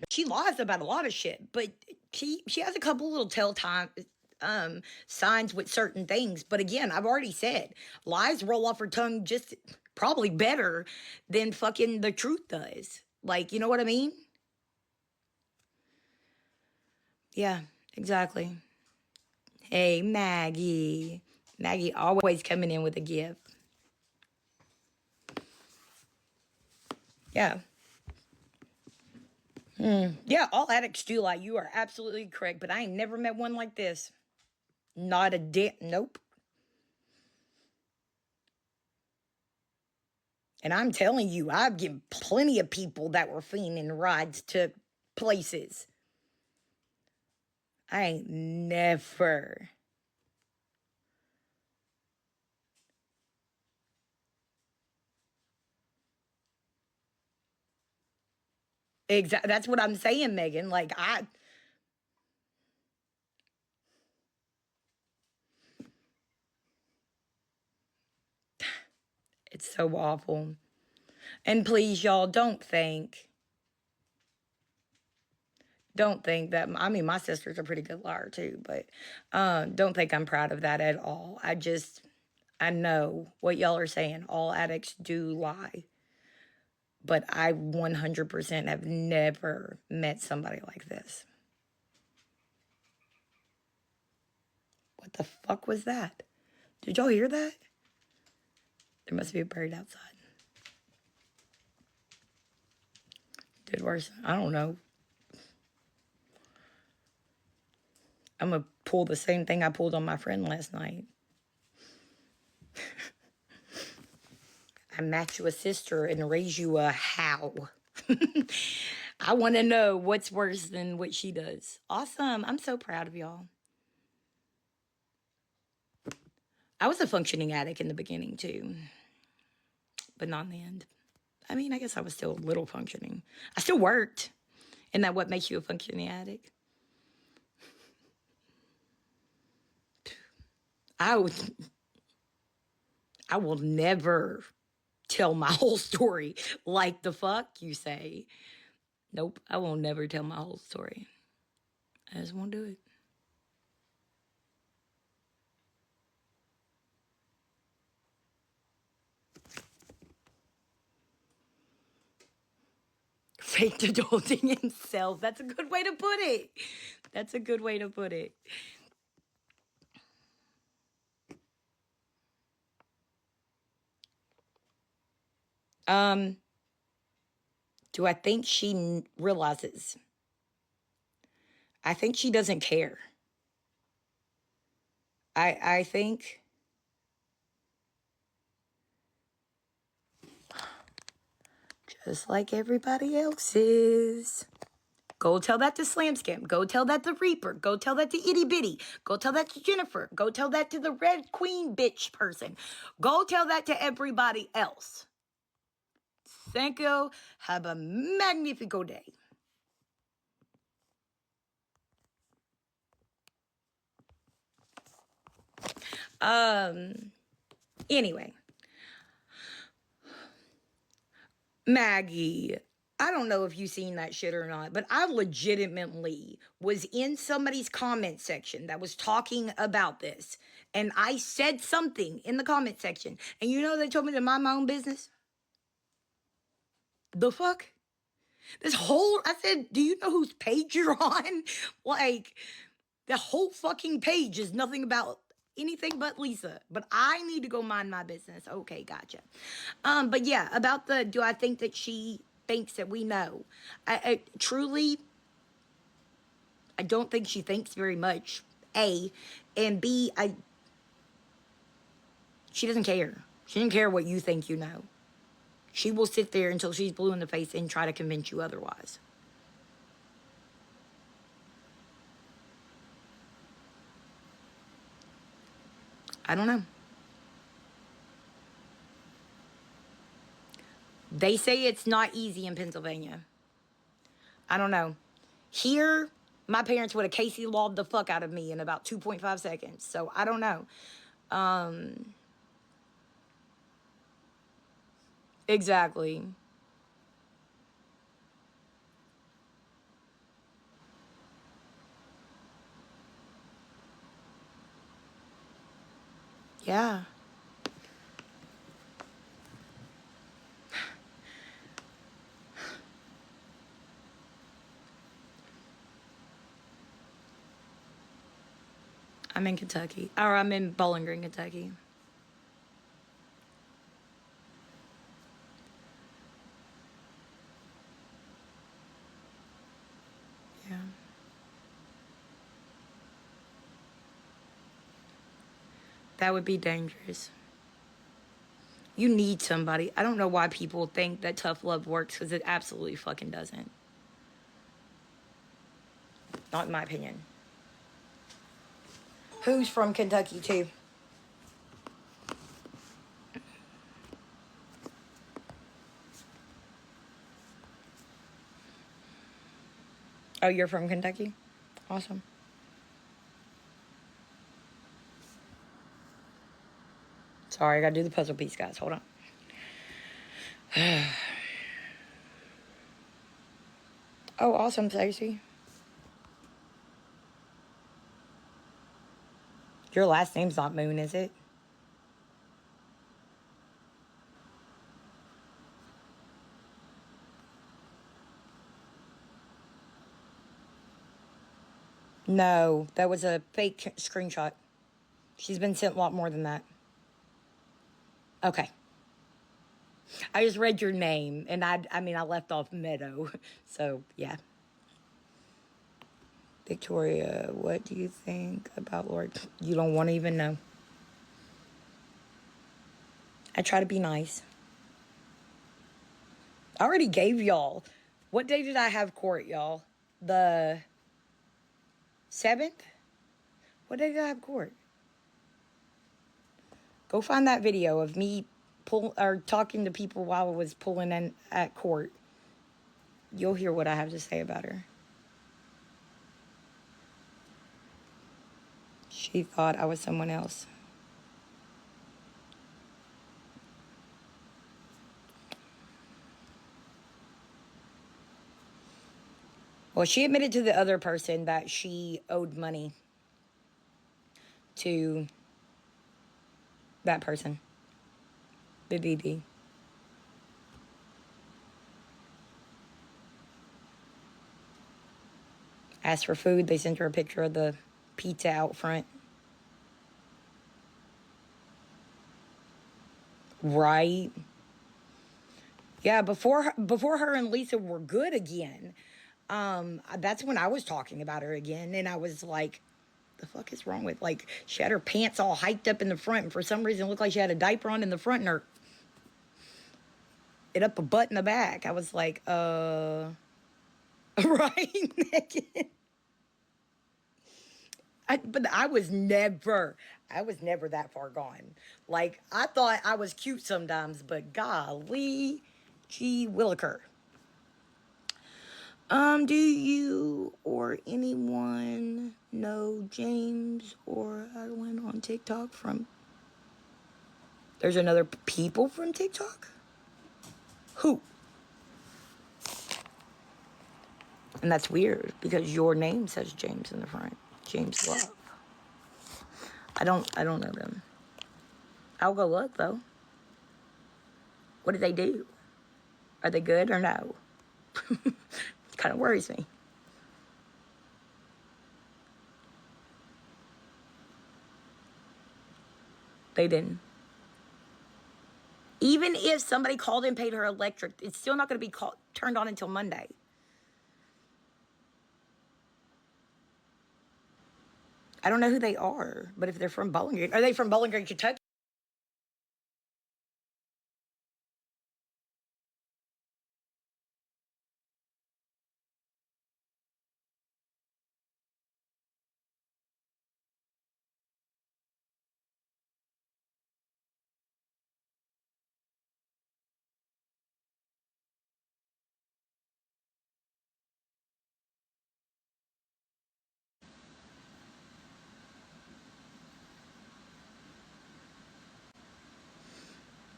She lies about a lot of shit, but she has a couple little telltime signs with certain things. But again, I've already said lies roll off her tongue just probably better than fucking the truth does. Like, you know what I mean? Yeah, exactly. Hey, Maggie. Maggie always coming in with a gift. Yeah. Yeah, all addicts do lie. You are absolutely correct, but I ain't never met one like this. Not a nope. And I'm telling you, I've given plenty of people that were fiending rides to places. I ain't never. Exactly. That's what I'm saying, Megan. Like, it's so awful. And please, y'all, don't think Don't think that, I mean, my sister's a pretty good liar too, but don't think I'm proud of that at all. I know what y'all are saying. All addicts do lie. But I 100% have never met somebody like this. What the fuck was that? Did y'all hear that? There must be a bird outside. Did worse. I don't know. I'm going to pull the same thing I pulled on my friend last night. I match you a sister and raise you a how. I want to know what's worse than what she does. Awesome. I'm so proud of y'all. I was a functioning addict in the beginning too, but not in the end. I mean, I guess I was still a little functioning. I still worked. Isn't that what makes you a functioning addict? I will never tell my whole story like the fuck you say. Nope, I will never tell my whole story. I just won't do it. Faked adulting himself. That's a good way to put it. That's a good way to put it. Do I think she realizes? I think she doesn't care. I think just like everybody else is. Go tell that to Slam Scam. Go tell that to Reaper. Go tell that to Itty Bitty. Go tell that to Jennifer. Go tell that to the Red Queen bitch person. Go tell that to everybody else. Thank you. Have a magnifico day. Anyway. Maggie, I don't know if you've seen that shit or not, but I legitimately was in somebody's comment section that was talking about this. And I said something in the comment section. And you know they told me to mind my own business? The fuck? I said, do you know whose page you're on? Like, the whole fucking page is nothing about anything but Lisa. But I need to go mind my business. Okay, gotcha. But yeah, about do I think that she thinks that we know? I truly, I don't think she thinks very much. A, and B, she doesn't care. She doesn't care what you think you know. She will sit there until she's blue in the face and try to convince you otherwise. I don't know. They say it's not easy in Pennsylvania. I don't know. Here, my parents would have Casey lawed the fuck out of me in about 2.5 seconds. So I don't know. Exactly. Yeah. I'm in Kentucky. Or I'm in Bowling Green, Kentucky. Yeah. That would be dangerous. You need somebody. I don't know why people think that tough love works because it absolutely fucking doesn't. Not in my opinion. Who's from Kentucky too? Oh, you're from Kentucky? Awesome. Sorry, I gotta do the puzzle piece, guys. Hold on. Oh, awesome, Stacey. Your last name's not Moon, is it? No, that was a fake screenshot. She's been sent a lot more than that. Okay. I just read your name, and I mean, I left off Meadow. So, yeah. Victoria, what do you think about Lord? You don't want to even know. I try to be nice. I already gave y'all. What day did I have court, y'all? The 7th? What day did I have court? Go find that video of me talking to people while I was pulling in at court. You'll hear what I have to say about her. She thought I was someone else. Well, she admitted to the other person that she owed money to that person, the DD. Asked for food. They sent her a picture of the pizza out front. Right? Yeah, before her and Lisa were good again, that's when I was talking about her again, and I was like, the fuck is wrong with, like, she had her pants all hiked up in the front, and for some reason it looked like she had a diaper on in the front, and it up a butt in the back. I was like, right? But I was never that far gone. Like, I thought I was cute sometimes, but golly, gee williker. Do you or anyone know James or Edwin on TikTok from... There's another people from TikTok? Who? And that's weird because your name says James in the front. James Love. I don't know them. I'll go look though. What do they do? Are they good or no? Kind of worries me. They didn't. Even if somebody called and paid her electric, it's still not going to be turned on until Monday. I don't know who they are, but if they're from Bowling Green, are they from Bowling Green, Kentucky?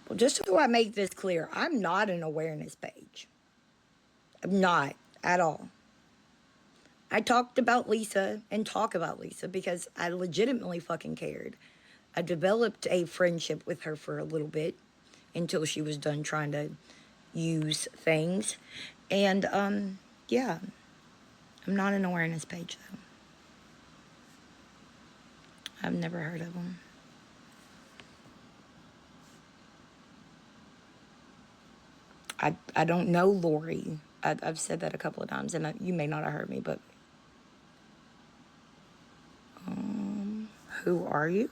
Well, just so I make this clear, I'm not an awareness page. I'm not at all. I talked about Lisa and talk about Lisa because I legitimately fucking cared. I developed a friendship with her for a little bit until she was done trying to use things. And, yeah, I'm not an awareness page, though. I've never heard of them. I don't know Lori. I've said that a couple of times, and you may not have heard me, but who are you?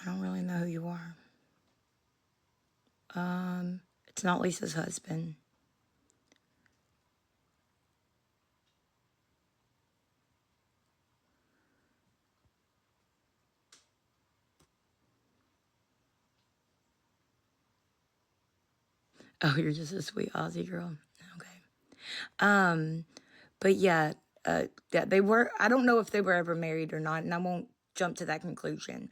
I don't really know who you are. It's not Lisa's husband. Oh, you're just a sweet Aussie girl. Okay. But yeah, they were, I don't know if they were ever married or not, and I won't jump to that conclusion.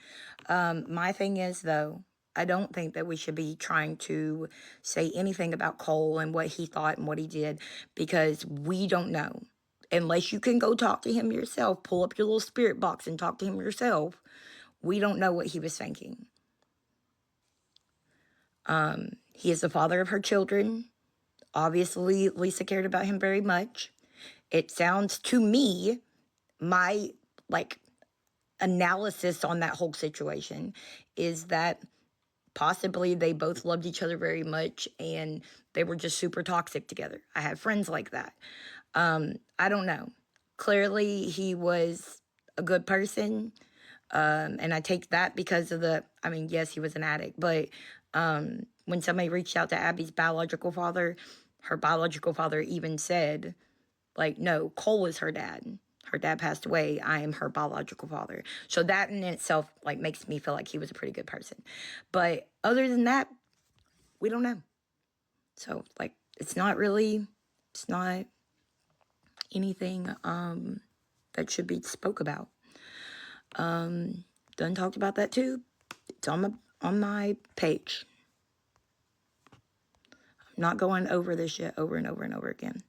My thing is, though, I don't think that we should be trying to say anything about Cole and what he thought and what he did, because we don't know. Unless you can go talk to him yourself, pull up your little spirit box and talk to him yourself, we don't know what he was thinking. He is the father of her children. Obviously, Lisa cared about him very much. It sounds to me, my analysis on that whole situation is that possibly they both loved each other very much and they were just super toxic together. I have friends like that. I don't know. Clearly, he was a good person. And I take that because of yes, he was an addict, but when somebody reached out to Abby's biological father, her biological father even said, no, Cole is her dad. Her dad passed away. I am her biological father. So that in itself, makes me feel like he was a pretty good person. But other than that, we don't know. So, it's not anything that should be spoke about. Done talked about that too. It's on my page. I'm not going over this shit over and over and over again.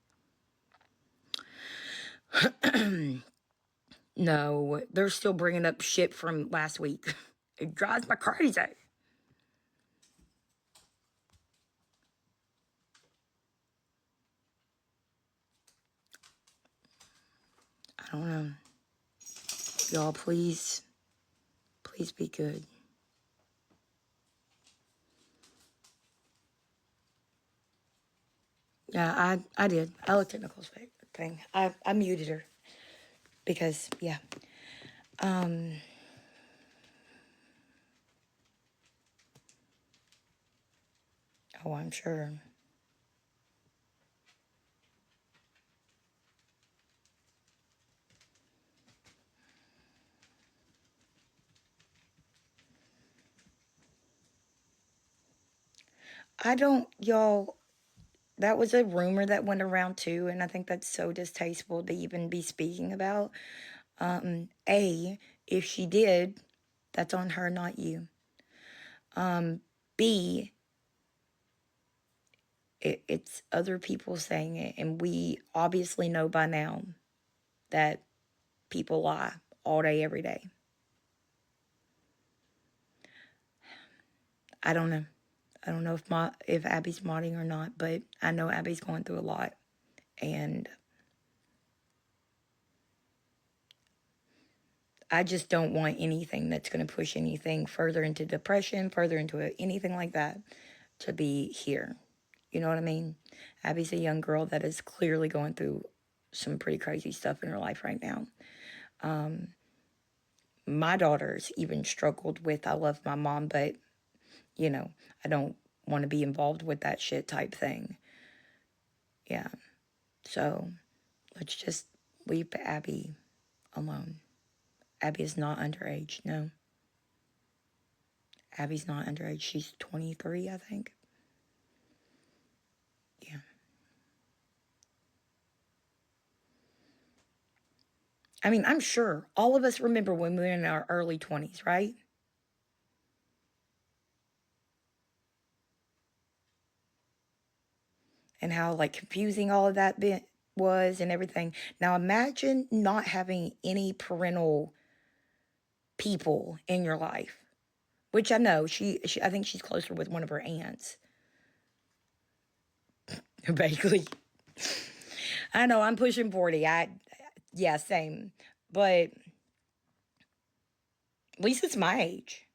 No, they're still bringing up shit from last week. It drives me crazy. I don't know. Y'all, please be good. Yeah, I did. I looked at Nicole's thing. I muted her because, yeah. Oh, I'm sure. Y'all, that was a rumor that went around too, and I think that's so distasteful to even be speaking about. If she did, that's on her, not you. B, it's other people saying it, and we obviously know by now that people lie all day, every day. I don't know. I don't know if Abby's modding or not, but I know Abby's going through a lot, and I just don't want anything that's going to push anything further into depression, further into anything like that, to be here. You know what I mean? Abby's a young girl that is clearly going through some pretty crazy stuff in her life right now. My daughters even struggled with, I love my mom, but, I don't want to be involved with that shit type thing. Yeah. So let's just leave Abby alone. Abby is not underage, no. Abby's not underage. She's 23, I think. Yeah. I'm sure all of us remember when we were in our early 20s, right? And how, confusing all of that bit was and everything. Now, imagine not having any parental people in your life, which I know I think she's closer with one of her aunts. Vaguely. I know, I'm pushing 40. Yeah, same. But Lisa's my age.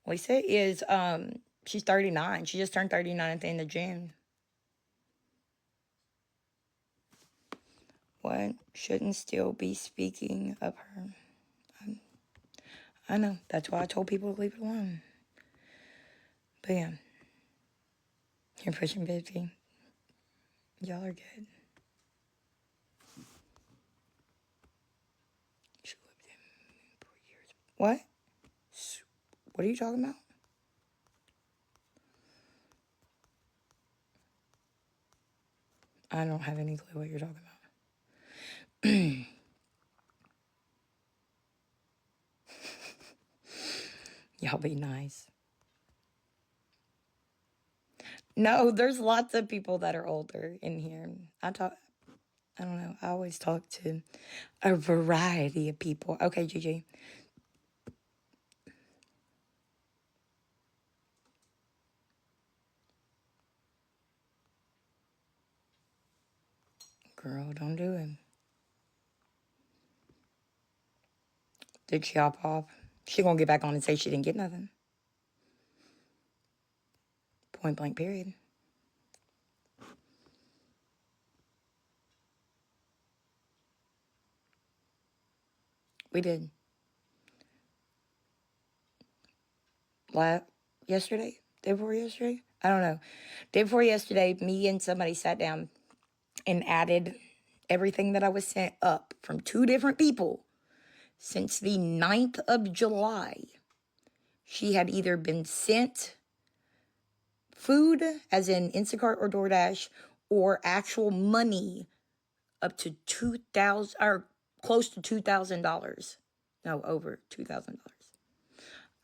Lisa is, she's 39. She just turned 39 at the end of June. What? Shouldn't still be speaking of her. I know. That's why I told people to leave it alone. But yeah. You're pushing 50. Y'all are good. She lived in 4 years. What? What are you talking about? I don't have any clue what you're talking about. Y'all be nice. No, there's lots of people that are older in here. I don't know. I always talk to a variety of people. Okay, Gigi. Girl, don't do it. Did she hop off? She gonna get back on and say she didn't get nothing. Point blank, period. We did. Yesterday? Day before yesterday? I don't know. Day before yesterday, me and somebody sat down and added everything that I was sent up from 2 different people since the 9th of July. She had either been sent food, as in Instacart or DoorDash, or actual money up to $2,000 or close to $2,000. No, over $2,000.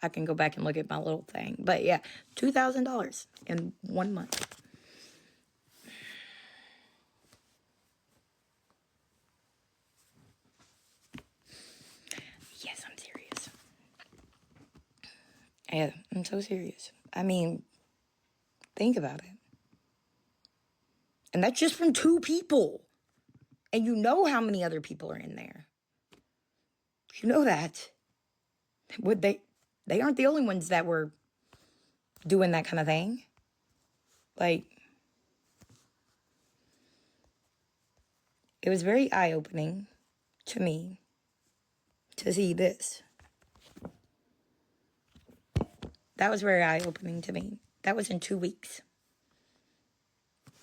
I can go back and look at my little thing. But yeah, $2,000 in 1 month. Yes, I'm serious. Yeah, I'm so serious. I mean, think about it. And that's just from 2 people. And you know how many other people are in there. You know that. Would they aren't the only ones that were doing that kind of thing. Like, it was very eye-opening to me to see this. That was very eye-opening to me. That was in 2 weeks.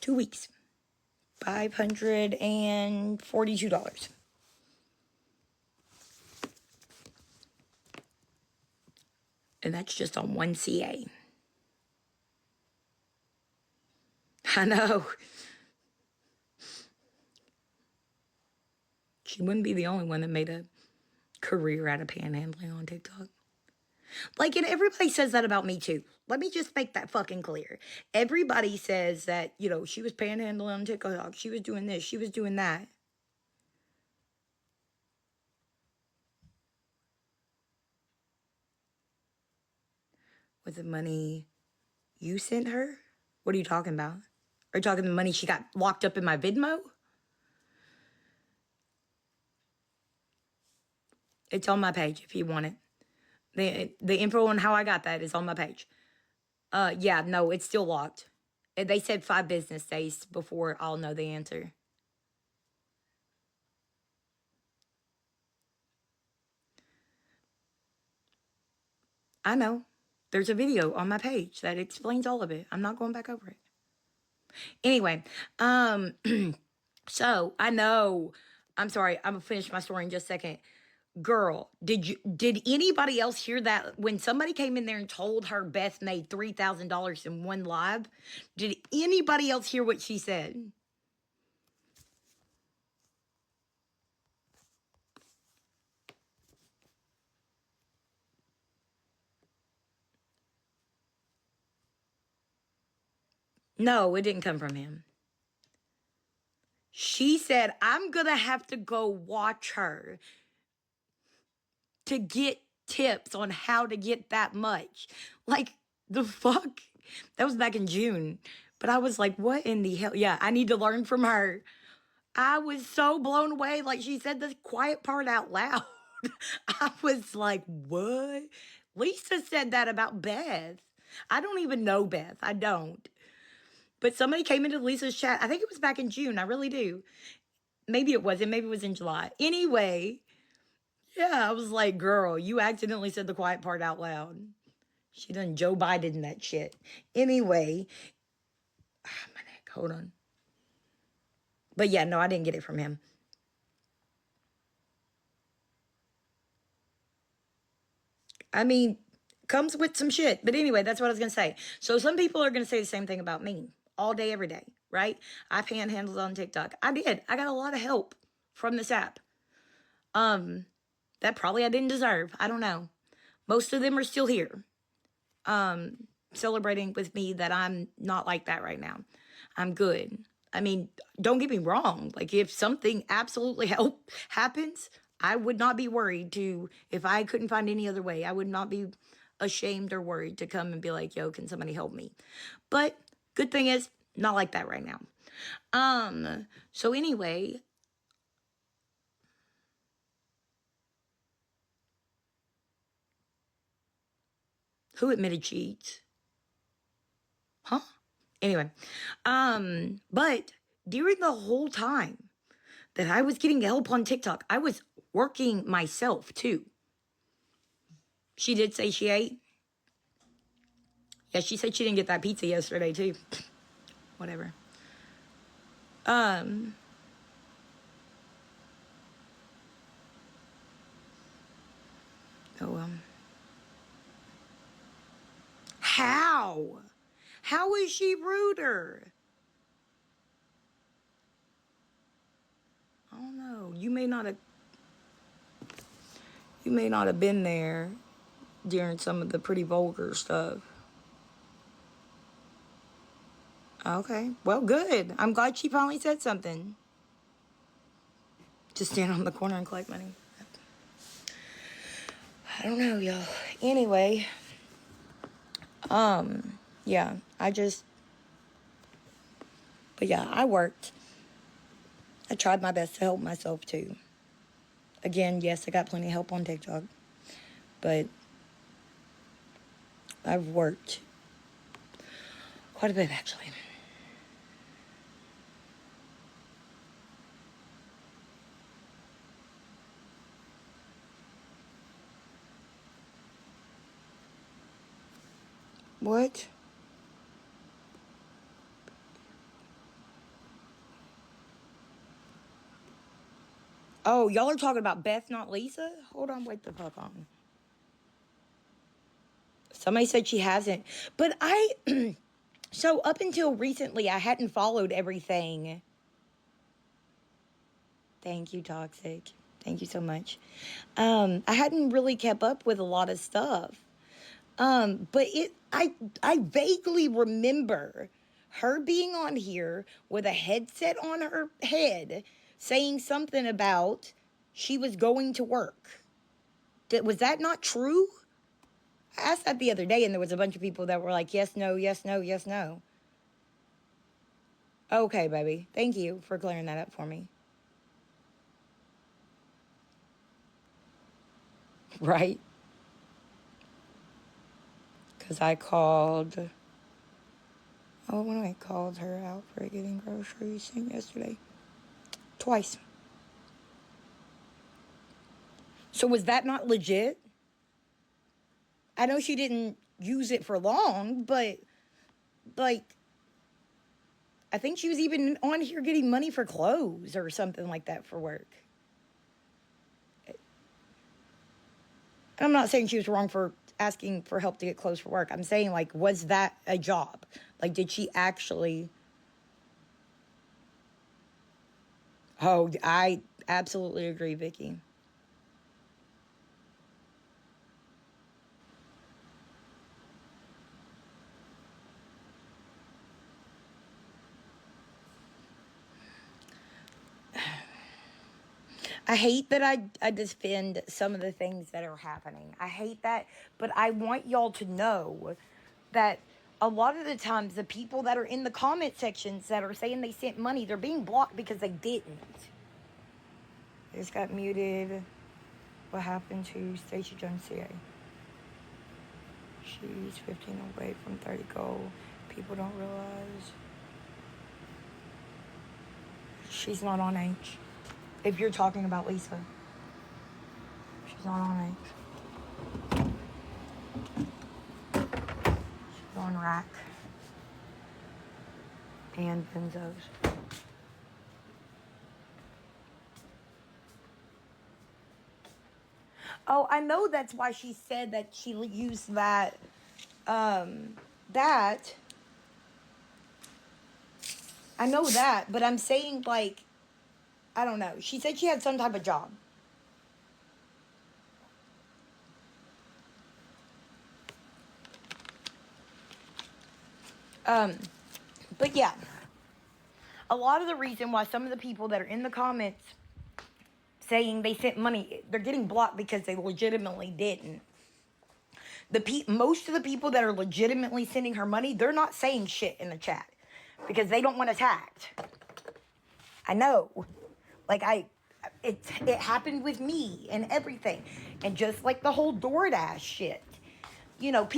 2 weeks. $542. And that's just on one CA. I know. She wouldn't be the only one that made a career out of panhandling on TikTok. Like, and everybody says that about me too. Let me just make that fucking clear. Everybody says that, she was panhandling on TikTok. She was doing this. She was doing that. With the money you sent her? What are you talking about? Are you talking the money she got locked up in my Venmo? It's on my page if you want it. The info on how I got that is on my page. Yeah, no, it's still locked. They said 5 business days before I'll know the answer. I know. There's a video on my page that explains all of it. I'm not going back over it. Anyway, so I know. I'm sorry. I'm gonna finish my story in just a second. Girl, did anybody else hear that when somebody came in there and told her Beth made $3,000 in one live? Did anybody else hear what she said? No, it didn't come from him. She said, I'm gonna have to go watch her to get tips on how to get that much. Like, the fuck? That was back in June. But I was like, what in the hell? Yeah, I need to learn from her. I was so blown away. Like, she said the quiet part out loud. I was like, what? Lisa said that about Beth. I don't even know Beth. I don't. But somebody came into Lisa's chat. I think it was back in June. I really do. Maybe it wasn't. Maybe it was in July. Anyway, yeah, I was like, girl, you accidentally said the quiet part out loud. She done Joe Biden that shit. Anyway, my neck, hold on. But yeah, no, I didn't get it from him. I mean, comes with some shit. But anyway, that's what I was going to say. So some people are going to say the same thing about me all day, every day, right? I panhandled on TikTok. I did. I got a lot of help from this app. That probably I didn't deserve. I don't know. Most of them are still here. celebrating with me that I'm not like that right now. I'm good. I mean, don't get me wrong. Like, if something absolutely happens, I would not be worried to, if I couldn't find any other way, I would not be ashamed or worried to come and be like, yo, can somebody help me? But good thing is, not like that right now. So anyway, who admitted cheats? Huh? Anyway, but during the whole time that I was getting help on TikTok, I was working myself too. She did say she ate. Yeah, she said she didn't get that pizza yesterday too. Whatever. Oh, how? How is she ruder? I don't know. You may not have been there during some of the pretty vulgar stuff. Okay. Well, good. I'm glad she finally said something. Just stand on the corner and collect money. I don't know, y'all. Anyway, yeah, but yeah, I worked. I tried my best to help myself too. Again, yes, I got plenty of help on TikTok, but I've worked quite a bit actually. What? Oh, y'all are talking about Beth, not Lisa? Hold on, wait the fuck on. Somebody said she hasn't. But so up until recently, I hadn't followed everything. Thank you, Toxic. Thank you so much. I hadn't really kept up with a lot of stuff. I vaguely remember her being on here with a headset on her head saying something about she was going to work. Was that not true? I asked that the other day, and there was a bunch of people that were like, yes, no, yes, no, yes, no. Okay, baby. Thank you for clearing that up for me. Right? Because I called. Oh, when I called her out for getting groceries yesterday. Twice. So was that not legit? I know she didn't use it for long, but like, I think she was even on here getting money for clothes or something like that for work. And I'm not saying she was wrong for asking for help to get clothes for work. I'm saying, like, was that a job? Like, did she actually? Oh, I absolutely agree, Vicky. I hate that I defend some of the things that are happening. I hate that, but I want y'all to know that a lot of the times the people that are in the comment sections that are saying they sent money, they're being blocked because they didn't. They just got muted. What happened to Stacey Jones CA? She's 15 away from 30 goal. People don't realize she's not on H. If you're talking about Lisa, she's not on H. She's on Rack and Benzos. Oh, I know that's why she said that she used that. That. I know that, but I'm saying, like, I don't know. She said she had some type of job. But yeah, a lot of the reason why some of the people that are in the comments saying they sent money, they're getting blocked because they legitimately didn't. Most of the people that are legitimately sending her money, they're not saying shit in the chat because they don't want attacked. I know. Like it happened with me and everything. And just like the whole DoorDash shit. You know,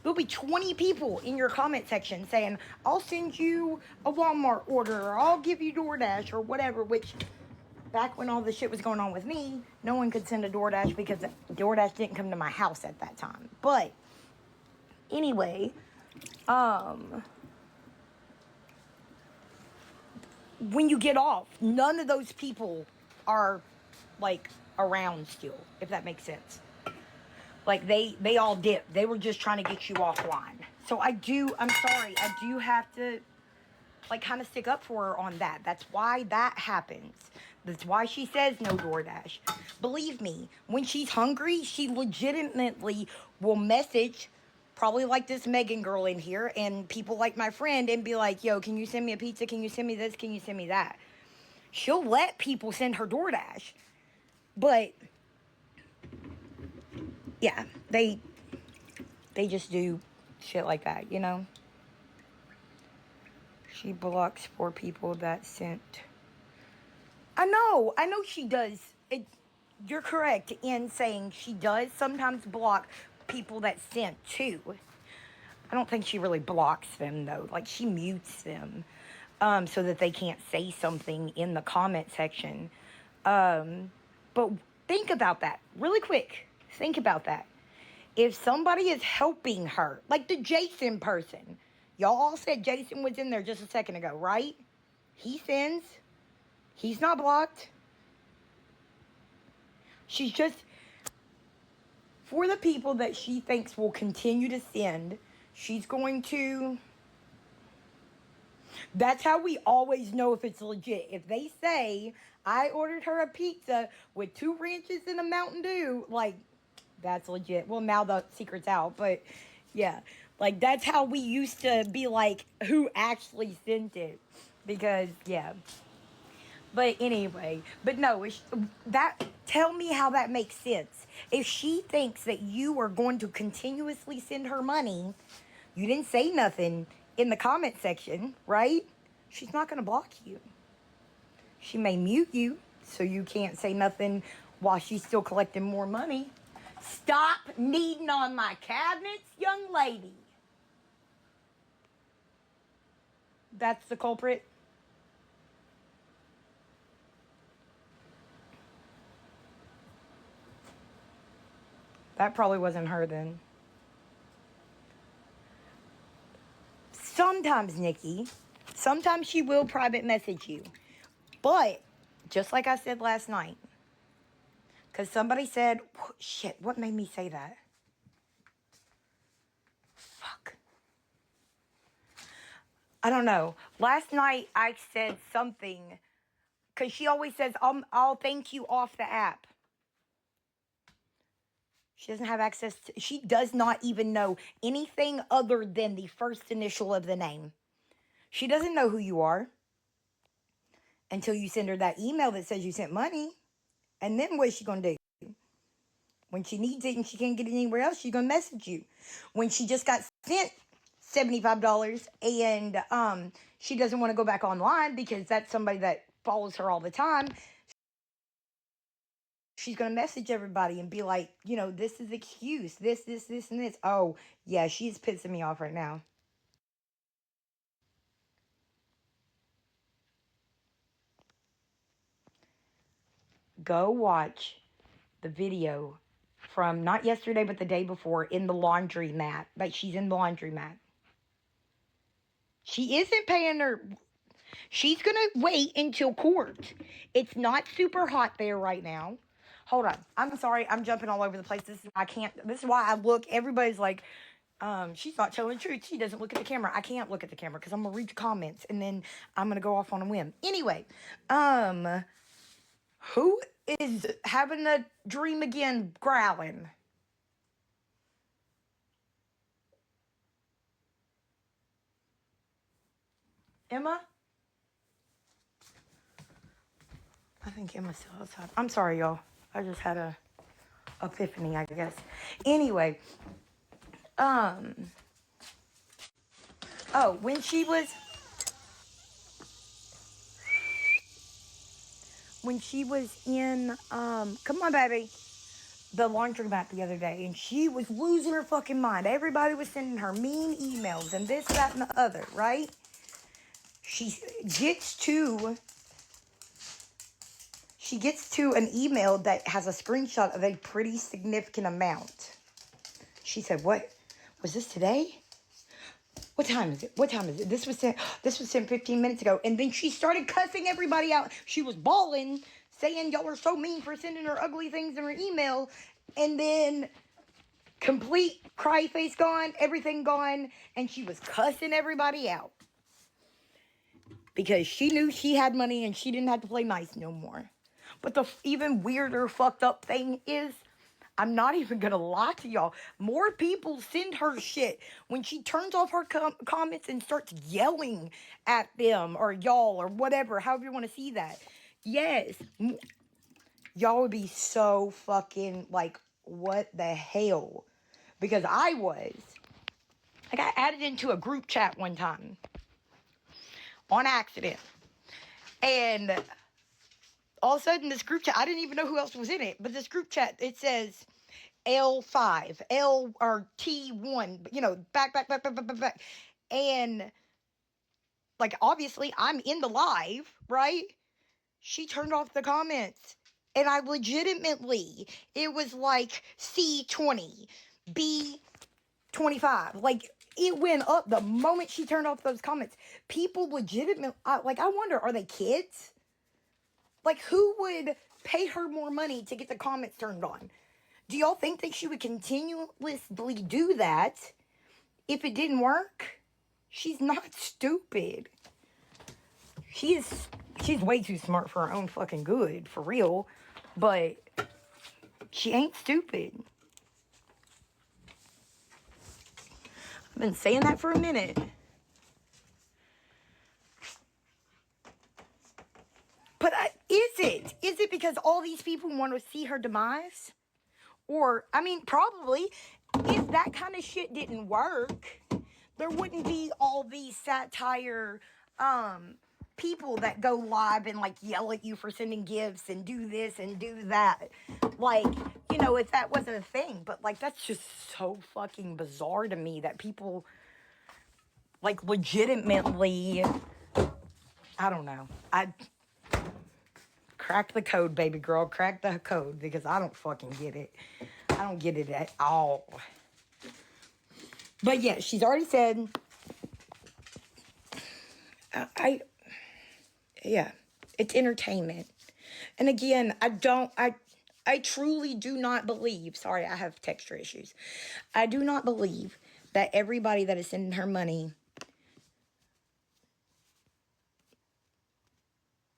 there'll be 20 people in your comment section saying, I'll send you a Walmart order, or I'll give you DoorDash, or whatever, which, back when all this shit was going on with me, no one could send a DoorDash because DoorDash didn't come to my house at that time. But, anyway, when you get off, none of those people are, like, around still, if that makes sense. Like, they all dipped. They were just trying to get you offline. So I'm sorry, I do have to, like, kind of stick up for her on that. That's why that happens. That's why she says no DoorDash. Believe me, when she's hungry, she legitimately will message, probably like this Megan girl in here, and people like my friend, and be like, yo, can you send me a pizza? Can you send me this? Can you send me that? She'll let people send her DoorDash. But yeah, they just do shit like that, you know? She blocks for people that sent. I know she does. You're correct in saying she does sometimes block people that sent too. I don't think she really blocks them though. Like, she mutes them so that they can't say something in the comment section. But think about that really quick. Think about that. If somebody is helping her, like the Jason person, y'all all said Jason was in there just a second ago, right? He sends. He's not blocked. She's just, for the people that she thinks will continue to send, she's going to, that's how we always know if it's legit. If they say, I ordered her a pizza with 2 ranches and a Mountain Dew, like, that's legit. Well, now the secret's out, but yeah. Like, that's how we used to be like, who actually sent it? Because, yeah. But anyway, but no, tell me how that makes sense. If she thinks that you are going to continuously send her money, you didn't say nothing in the comment section, right? She's not going to block you. She may mute you so you can't say nothing while she's still collecting more money. Stop kneading on my cabinets, young lady. That's the culprit. That probably wasn't her then. Sometimes, Nikki, sometimes she will private message you. But, just like I said last night, because somebody said, shit, what made me say that? Fuck. I don't know. Last night I said something, because she always says, I'll thank you off the app. She doesn't have access to, she does not even know anything other than the first initial of the name. She doesn't know who you are until you send her that email that says you sent money. And then what is she going to do? When she needs it and she can't get it anywhere else, she's going to message you. When she just got sent $75 and she doesn't want to go back online because that's somebody that follows her all the time, she's going to message everybody and be like, you know, this is excuse, this, and this. Oh, yeah, she's pissing me off right now. Go watch the video from not yesterday, but the day before in the laundromat. Like, she's in the laundromat. She isn't paying her. She's going to wait until court. It's not super hot there right now. Hold on. I'm sorry. I'm jumping all over the place. This is why I look. Everybody's like, she's not telling the truth. She doesn't look at the camera. I can't look at the camera because I'm going to read the comments and then I'm going to go off on a whim. Anyway, who is having a dream again growling? Emma? I think Emma's still outside. I'm sorry, y'all. I just had a epiphany, I guess. Anyway, oh, when she was in come on, baby, the laundromat the other day, and she was losing her fucking mind. Everybody was sending her mean emails and this, that, and the other, right? She gets to an email that has a screenshot of a pretty significant amount. She said, "What was this today? What time is it? What time is it? This was sent 15 minutes ago." And then she started cussing everybody out. She was bawling, saying y'all are so mean for sending her ugly things in her email. And then complete cry face gone, everything gone, and she was cussing everybody out. Because she knew she had money and she didn't have to play nice no more. But the even weirder fucked up thing is, I'm not even gonna lie to y'all, more people send her shit when she turns off her comments and starts yelling at them or y'all or whatever, however you want to see that. Yes, y'all would be so fucking like, what the hell? Because I got added into a group chat one time on accident, and all of a sudden this group chat, I didn't even know who else was in it, but this group chat, it says L5, L or T1, you know, back. And like, obviously I'm in the live, right? She turned off the comments. And I legitimately, it was like C20, B25. Like, it went up the moment she turned off those comments. People legitimately, like, I wonder, are they kids? Like, who would pay her more money to get the comments turned on? Do y'all think that she would continuously do that if it didn't work? She's not stupid. She's way too smart for her own fucking good, for real. But she ain't stupid. I've been saying that for a minute. But is it? Is it because all these people want to see her demise? Or, I mean, probably, if that kind of shit didn't work, there wouldn't be all these satire, people that go live and, like, yell at you for sending gifts and do this and do that. Like, you know, if that wasn't a thing. But, like, that's just so fucking bizarre to me that people, like, legitimately, I don't know. Crack the code, baby girl. Crack the code, because I don't fucking get it. I don't get it at all. But yeah, she's already said, yeah, it's entertainment. And again, I truly do not believe, sorry, I have texture issues. I do not believe that everybody that is sending her money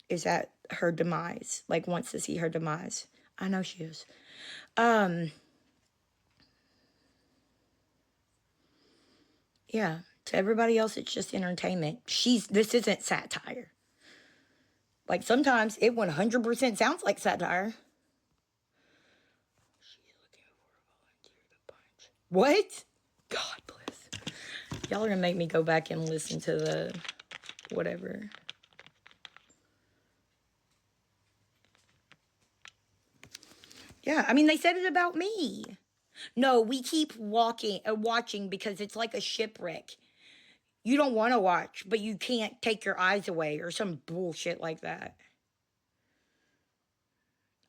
is at her demise, like wants to see her demise. I know she is. Yeah, to everybody else, it's just entertainment. This isn't satire. Like, sometimes it 100% sounds like satire. She's looking for a volunteer to punch. What? God bless. Y'all are gonna make me go back and listen to the whatever. Yeah, I mean, they said it about me. No, we keep watching because it's like a shipwreck. You don't want to watch, but you can't take your eyes away, or some bullshit like that.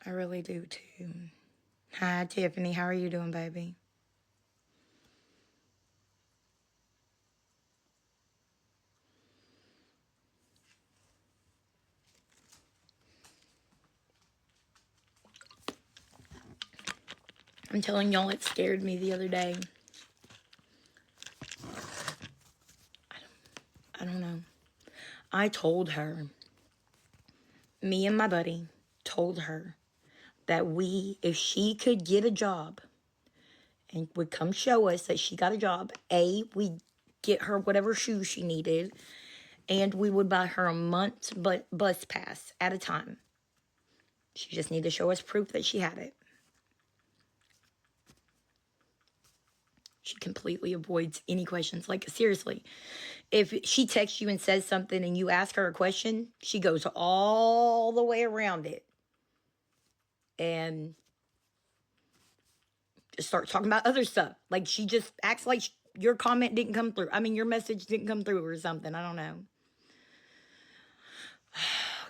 I really do too. Hi, Tiffany. How are you doing, baby? I'm telling y'all, it scared me the other day. I don't know. I told her, me and my buddy told her that if she could get a job and would come show us that she got a job, we'd get her whatever shoes she needed, And we would buy her a month's bus pass at a time. She just needed to show us proof that she had it. She completely avoids any questions. Like, seriously, if she texts you and says something and you ask her a question, she goes all the way around it and just starts talking about other stuff. Like, she just acts like your comment didn't come through. I mean, your message didn't come through or something. I don't know.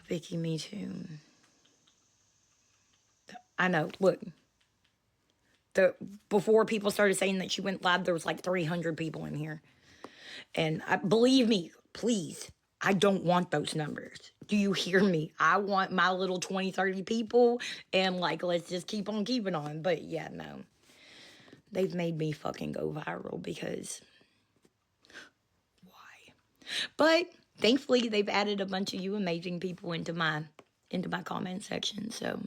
Vicky, me too. I know. Look. Before people started saying that she went live, there was like 300 people in here. And believe me, please, I don't want those numbers. Do you hear me? I want my little 20, 30 people, and like, let's just keep on keeping on. But yeah, no. They've made me fucking go viral because why? But thankfully, they've added a bunch of you amazing people into my comment section. So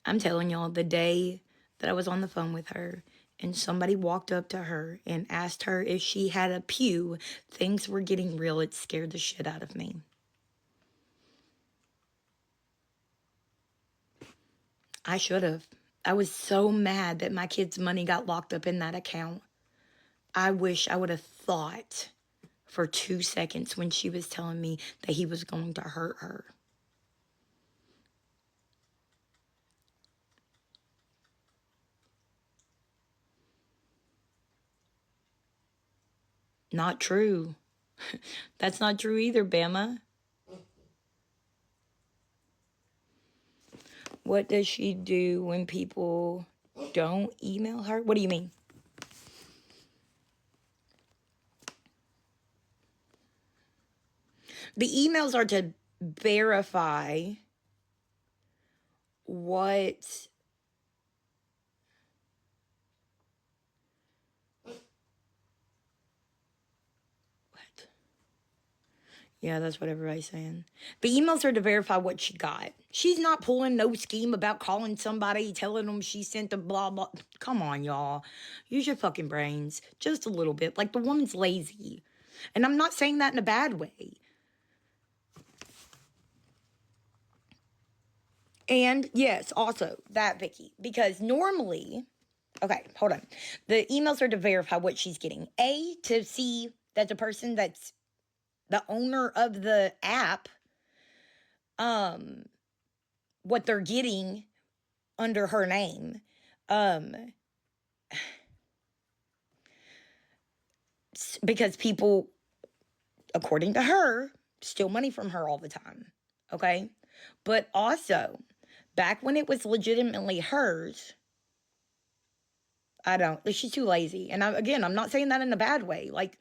I'm telling y'all, the day that I was on the phone with her and somebody walked up to her and asked her if she had a pew, things were getting real. It scared the shit out of me. I should have. I was so mad that my kid's money got locked up in that account. I wish I would have thought for 2 seconds when she was telling me that he was going to hurt her. Not true. That's not true either, Bama. What does she do when people don't email her? What do you mean? The emails are to verify what yeah, that's what everybody's saying. The emails are to verify what she got. She's not pulling no scheme about calling somebody, telling them she sent a blah, blah. Come on, y'all. Use your fucking brains. Just a little bit. Like, the woman's lazy. And I'm not saying that in a bad way. And, yes, also, that, Vicky. Because normally... Okay, hold on. The emails are to verify what she's getting. A, to see that the person that's the owner of the app, what they're getting under her name. Because people, according to her, steal money from her all the time. Okay? But also, back when it was legitimately hers, she's too lazy. And I'm not saying that in a bad way. Like,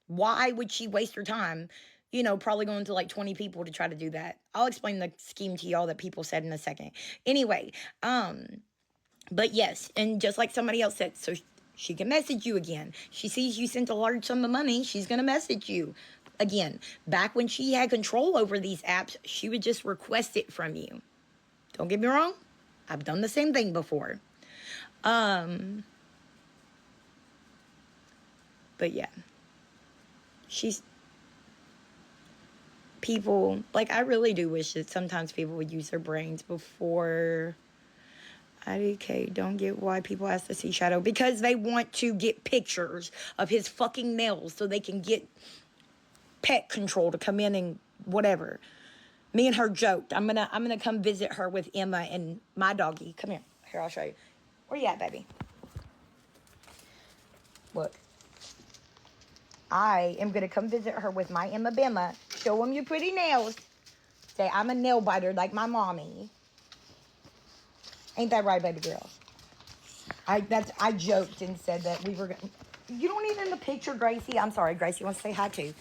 why would she waste her time, probably going to like 20 people to try to do that? I'll explain the scheme to y'all that people said in a second. Anyway, but yes, and just like somebody else said, so she can message you again. She sees you sent a large sum of money, she's going to message you again. Back when she had control over these apps, she would just request it from you. Don't get me wrong. I've done the same thing before. But yeah. I really do wish that sometimes people would use their brains before. IDK, don't get why people ask to see Shadow. Because they want to get pictures of his fucking nails so they can get pet control to come in and whatever. Me and her joked. I'm gonna come visit her with Emma and my doggy. Come here. Here, I'll show you. Where you at, baby? Look. I am gonna come visit her with my Emma Bimma. Show them your pretty nails. Say I'm a nail biter like my mommy. Ain't that right, baby girl? I joked and said that we were gonna. You don't need in the picture, Gracie. I'm sorry, Gracie wants to say hi too.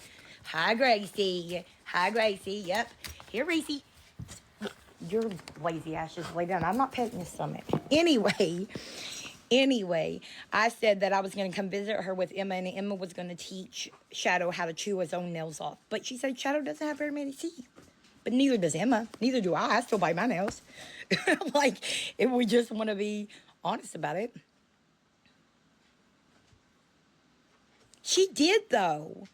Hi, Gracie. Hi, Gracie. Yep. Here, Reese. Your lazy ass just lay down. I'm not petting your stomach. Anyway, I said that I was going to come visit her with Emma, and Emma was going to teach Shadow how to chew his own nails off. But she said Shadow doesn't have very many teeth. But neither does Emma. Neither do I. I still bite my nails. Like, if we just want to be honest about it. She did, though.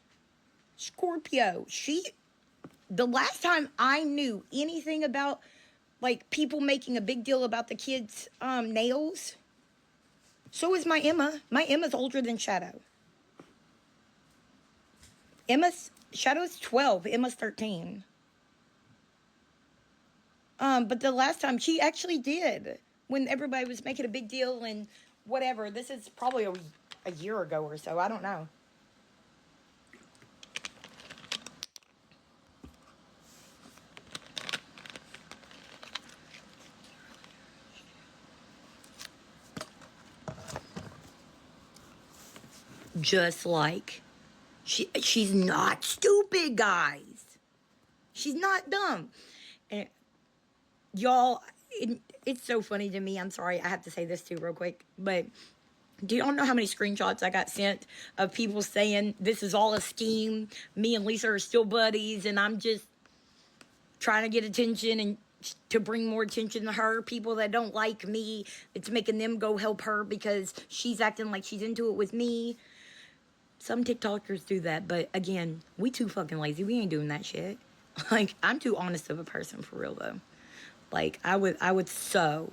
Scorpio. The last time I knew anything about, like, people making a big deal about the kids' nails, so is my Emma. My Emma's older than Shadow. Shadow's 12. Emma's 13. But the last time she actually did, when everybody was making a big deal and whatever. This is probably a year ago or so. I don't know. Just like she's not stupid, guys. She's not dumb. And y'all, it's so funny to me. I'm sorry, I have to say this too real quick, but do y'all know how many screenshots I got sent of people saying this is all a scheme? Me and Lisa are still buddies, and I'm just trying to get attention and to bring more attention to her. People that don't like me, it's making them go help her because she's acting like she's into it with me. Some TikTokers do that, but again, we too fucking lazy. We ain't doing that shit. Like, I'm too honest of a person for real though. Like, I would so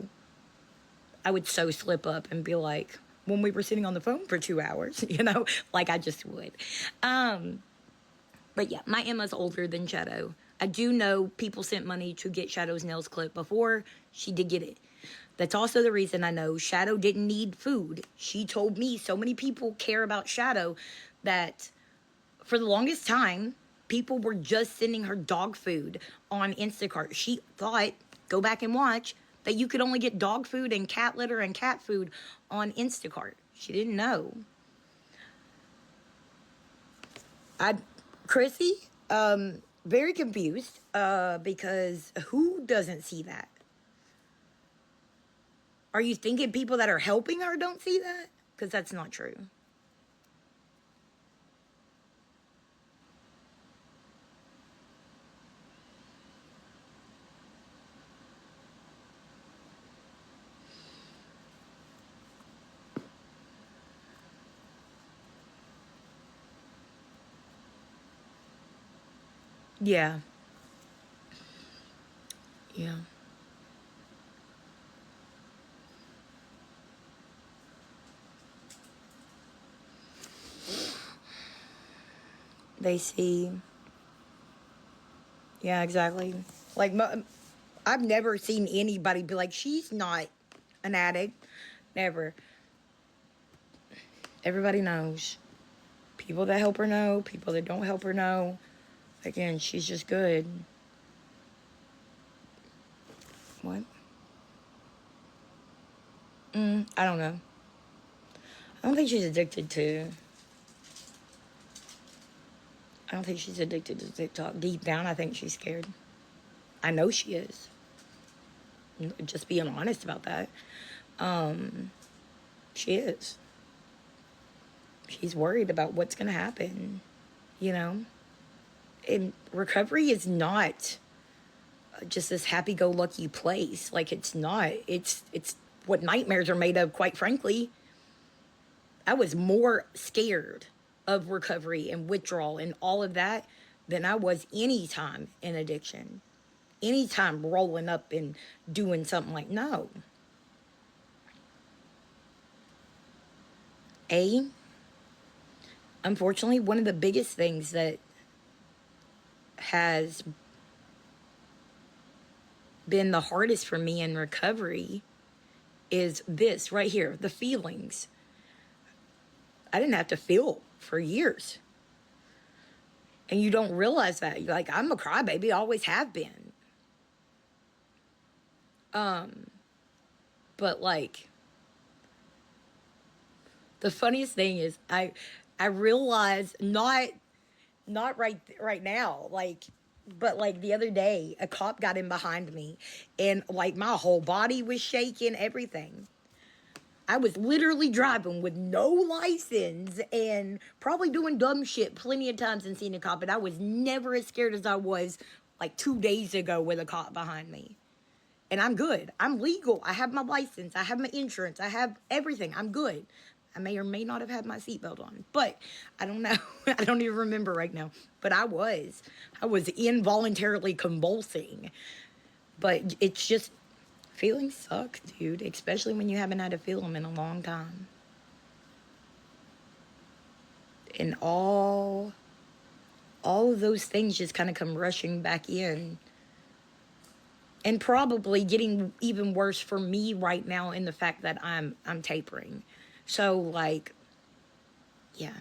slip up and be like, when we were sitting on the phone for 2 hours, you know, like I just would. But yeah, my Emma's older than Shadow. I do know people sent money to get Shadow's nails clipped before she did get it. That's also the reason I know Shadow didn't need food. She told me so many people care about Shadow that for the longest time, people were just sending her dog food on Instacart. She thought, go back and watch, that you could only get dog food and cat litter and cat food on Instacart. She didn't know. Chrissy, very confused, because who doesn't see that? Are you thinking people that are helping her don't see that? Because that's not true. Yeah. Yeah. They see. Yeah, exactly. Like, I've never seen anybody be like, she's not an addict. Never. Everybody knows. People that help her know. People that don't help her know. Again, she's just good. What? I don't know. I don't think she's addicted to. I don't think she's addicted to TikTok. Deep down, I think she's scared. I know she is. Just being honest about that. She is. She's worried about what's going to happen, you know? And recovery is not just this happy-go-lucky place. Like, it's not. It's what nightmares are made of, quite frankly. I was more scared of recovery and withdrawal and all of that than I was any time in addiction. Anytime rolling up and doing something like, no. Unfortunately, one of the biggest things that has been the hardest for me in recovery is this right here, the feelings. I didn't have to feel for years. And you don't realize that. You're like, I'm a crybaby, always have been. But like, the funniest thing is I realized not right now, like, but like the other day, a cop got in behind me and like my whole body was shaking, everything. I was literally driving with no license and probably doing dumb shit plenty of times and seeing a cop, and I was never as scared as I was like 2 days ago with a cop behind me. And I'm good. I'm legal. I have my license. I have my insurance. I have everything. I'm good. I may or may not have had my seatbelt on, but I don't know. I don't even remember right now. But I was involuntarily convulsing. But it's just, feelings suck, dude, especially when you haven't had to feel them in a long time. And all of those things just kind of come rushing back in. And probably getting even worse for me right now in the fact that I'm tapering. So like, yeah.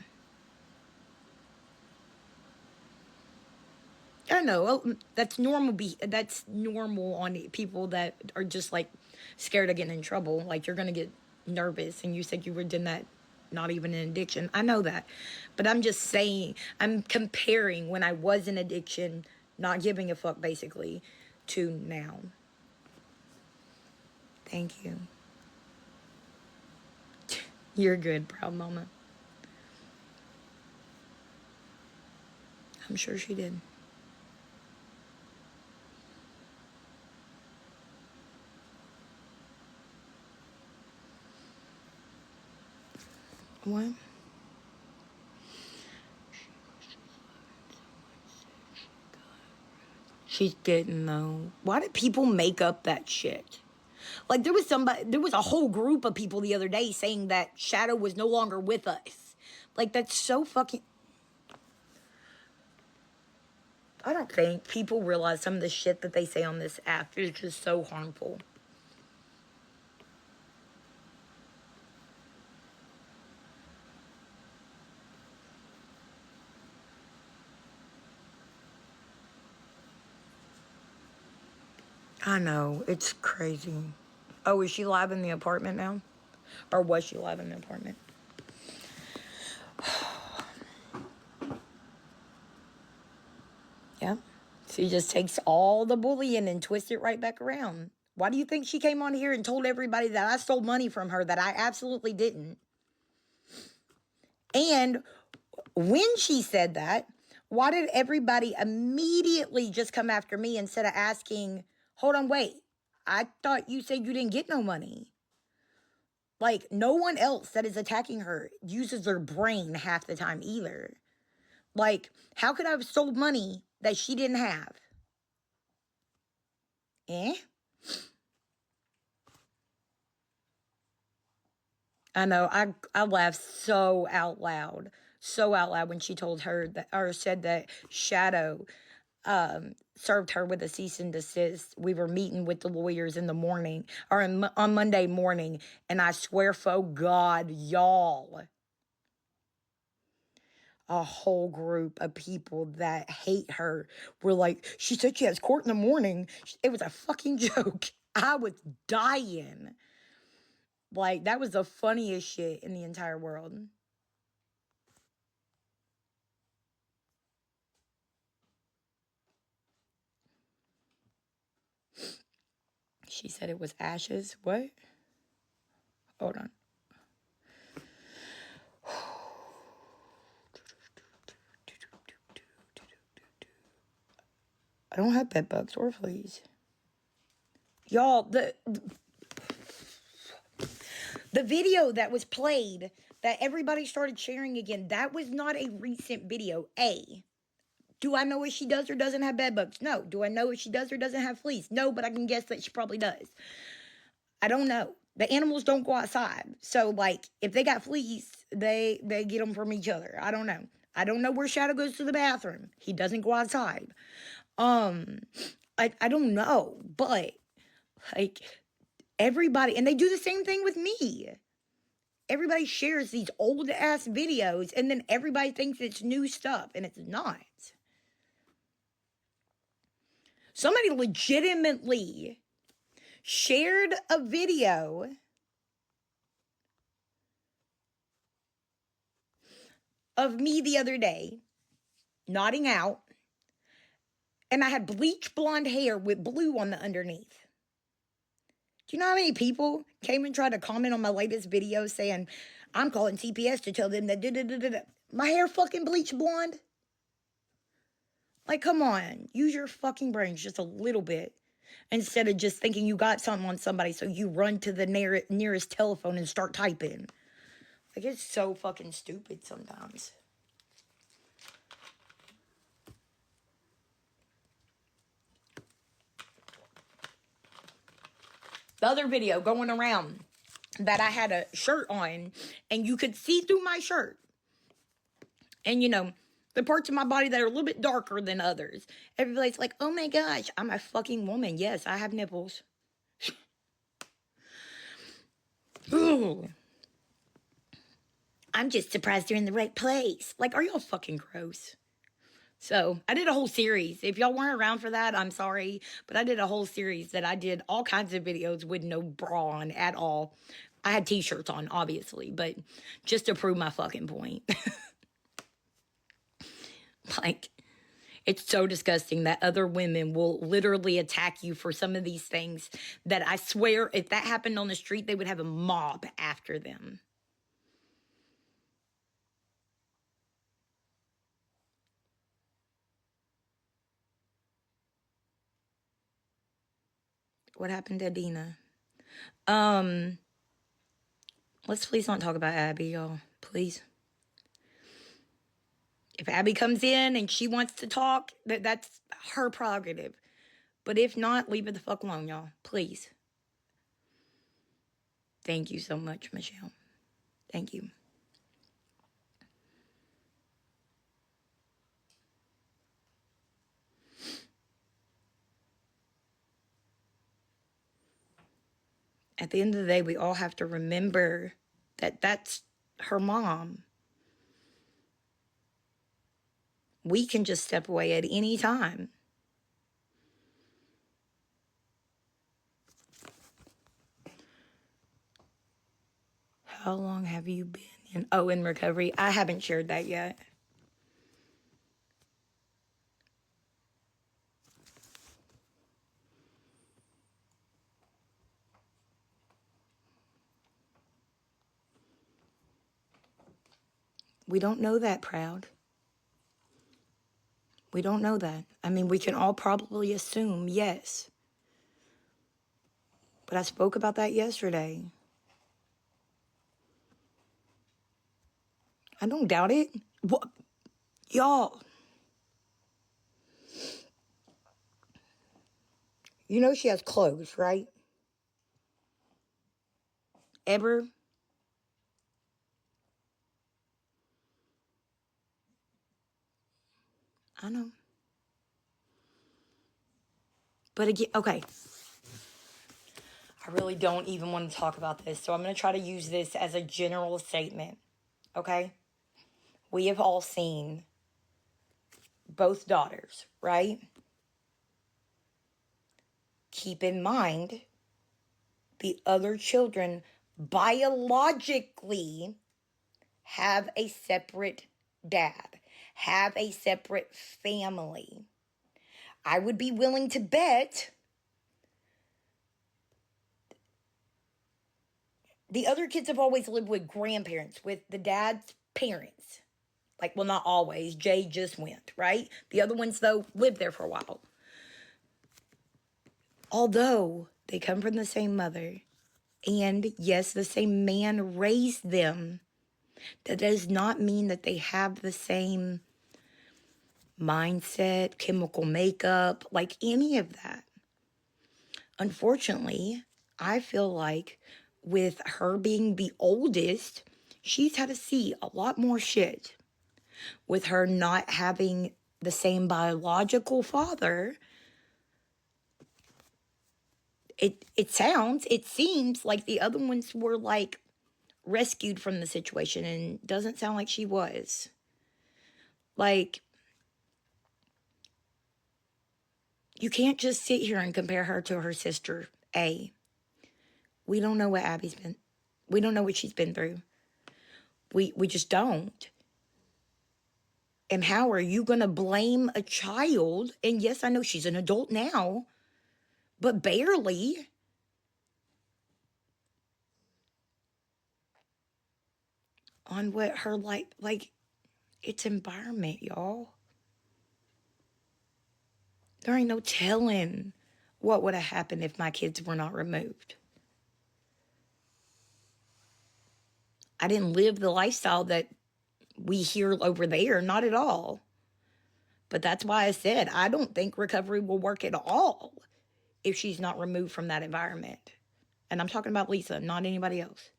I don't know. That's normal. That's normal on people that are just like scared of getting in trouble. Like you're gonna get nervous, and you said you were doing that, not even an addiction. I know that, but I'm just saying. I'm comparing when I was in addiction, not giving a fuck, basically, to now. Thank you. You're good, proud mama. I'm sure she did. What? She didn't know. Why did people make up that shit? Like there was a whole group of people the other day saying that Shadow was no longer with us. Like that's so fucking. I don't think people realize some of the shit that they say on this app is just so harmful. I know, it's crazy. Oh, is she live in the apartment now? Or was she live in the apartment? Yeah. She just takes all the bullying and twists it right back around. Why do you think she came on here and told everybody that I stole money from her that I absolutely didn't? And when she said that, why did everybody immediately just come after me instead of asking, hold on, wait, I thought you said you didn't get no money? Like, no one else that is attacking her uses their brain half the time either. Like, how could I have stole money that she didn't have? Eh? I know, I laughed so out loud when she told her that, or said that Shadow served her with a cease and desist. We were meeting with the lawyers in the morning, or on Monday morning, and I swear for God, y'all, a whole group of people that hate her were like, she said she has court in the morning. It was a fucking joke. I was dying. Like, that was the funniest shit in the entire world. She said it was ashes. What? Hold on. I don't have bed bugs or fleas. Y'all, the video that was played that everybody started sharing again, that was not a recent video. Do I know if she does or doesn't have bed bugs? No. Do I know if she does or doesn't have fleas? No, but I can guess that she probably does. I don't know. The animals don't go outside. So, like, if they got fleas, they get them from each other. I don't know. I don't know where Shadow goes to the bathroom. He doesn't go outside. I don't know. But, like, everybody, and they do the same thing with me. Everybody shares these old ass videos, and then everybody thinks it's new stuff, and it's not. Somebody legitimately shared a video of me the other day, nodding out, and I had bleach blonde hair with blue on the underneath. Do you know how many people came and tried to comment on my latest video saying, I'm calling CPS to tell them that my hair fucking bleach blonde? Like, come on, use your fucking brains just a little bit instead of just thinking you got something on somebody, so you run to the nearest telephone and start typing. Like, it's so fucking stupid sometimes. The other video going around that I had a shirt on and you could see through my shirt. And, you know, the parts of my body that are a little bit darker than others. Everybody's like, oh my gosh, I'm a fucking woman. Yes, I have nipples. Ooh. I'm just surprised they're in the right place. Like, are y'all fucking gross? So I did a whole series. If y'all weren't around for that, I'm sorry. But I did a whole series that I did all kinds of videos with no bra on at all. I had t-shirts on, obviously, but just to prove my fucking point. Like, it's so disgusting that other women will literally attack you for some of these things that I swear if that happened on the street, they would have a mob after them. What happened to Dina? Let's please not talk about Abby, y'all. Please. If Abby comes in and she wants to talk, that's her prerogative. But if not, leave it the fuck alone, y'all. Please. Thank you so much, Michelle. Thank you. At the end of the day, we all have to remember that that's her mom. We can just step away at any time. How long have you been in recovery? I haven't shared that yet. We don't know that, Proud. We don't know that. I mean, we can all probably assume yes. But I spoke about that yesterday. I don't doubt it. What? Y'all. You know she has clothes, right? Ever? I know. But again, okay. I really don't even want to talk about this. So I'm going to try to use this as a general statement. Okay? We have all seen both daughters, right? Keep in mind, the other children biologically have a separate dad, have a separate family. I would be willing to bet the other kids have always lived with grandparents, with the dad's parents. Like, well, not always. Jay just went, right? The other ones, though, lived there for a while. Although they come from the same mother, and yes, the same man raised them, that does not mean that they have the same mindset, chemical makeup, like any of that. Unfortunately, I feel like with her being the oldest, she's had to see a lot more shit. With her not having the same biological father, it seems like the other ones were like rescued from the situation, and doesn't sound like she was. Like, you can't just sit here and compare her to her sister, A. We don't know what Abby's been. We don't know what she's been through. We just don't. And how are you going to blame a child? And yes, I know she's an adult now, but barely. On what her like it's environment, y'all. There ain't no telling what would have happened if my kids were not removed. I didn't live the lifestyle that we hear over there, not at all. But that's why I said I don't think recovery will work at all if she's not removed from that environment. And I'm talking about Lisa, not anybody else.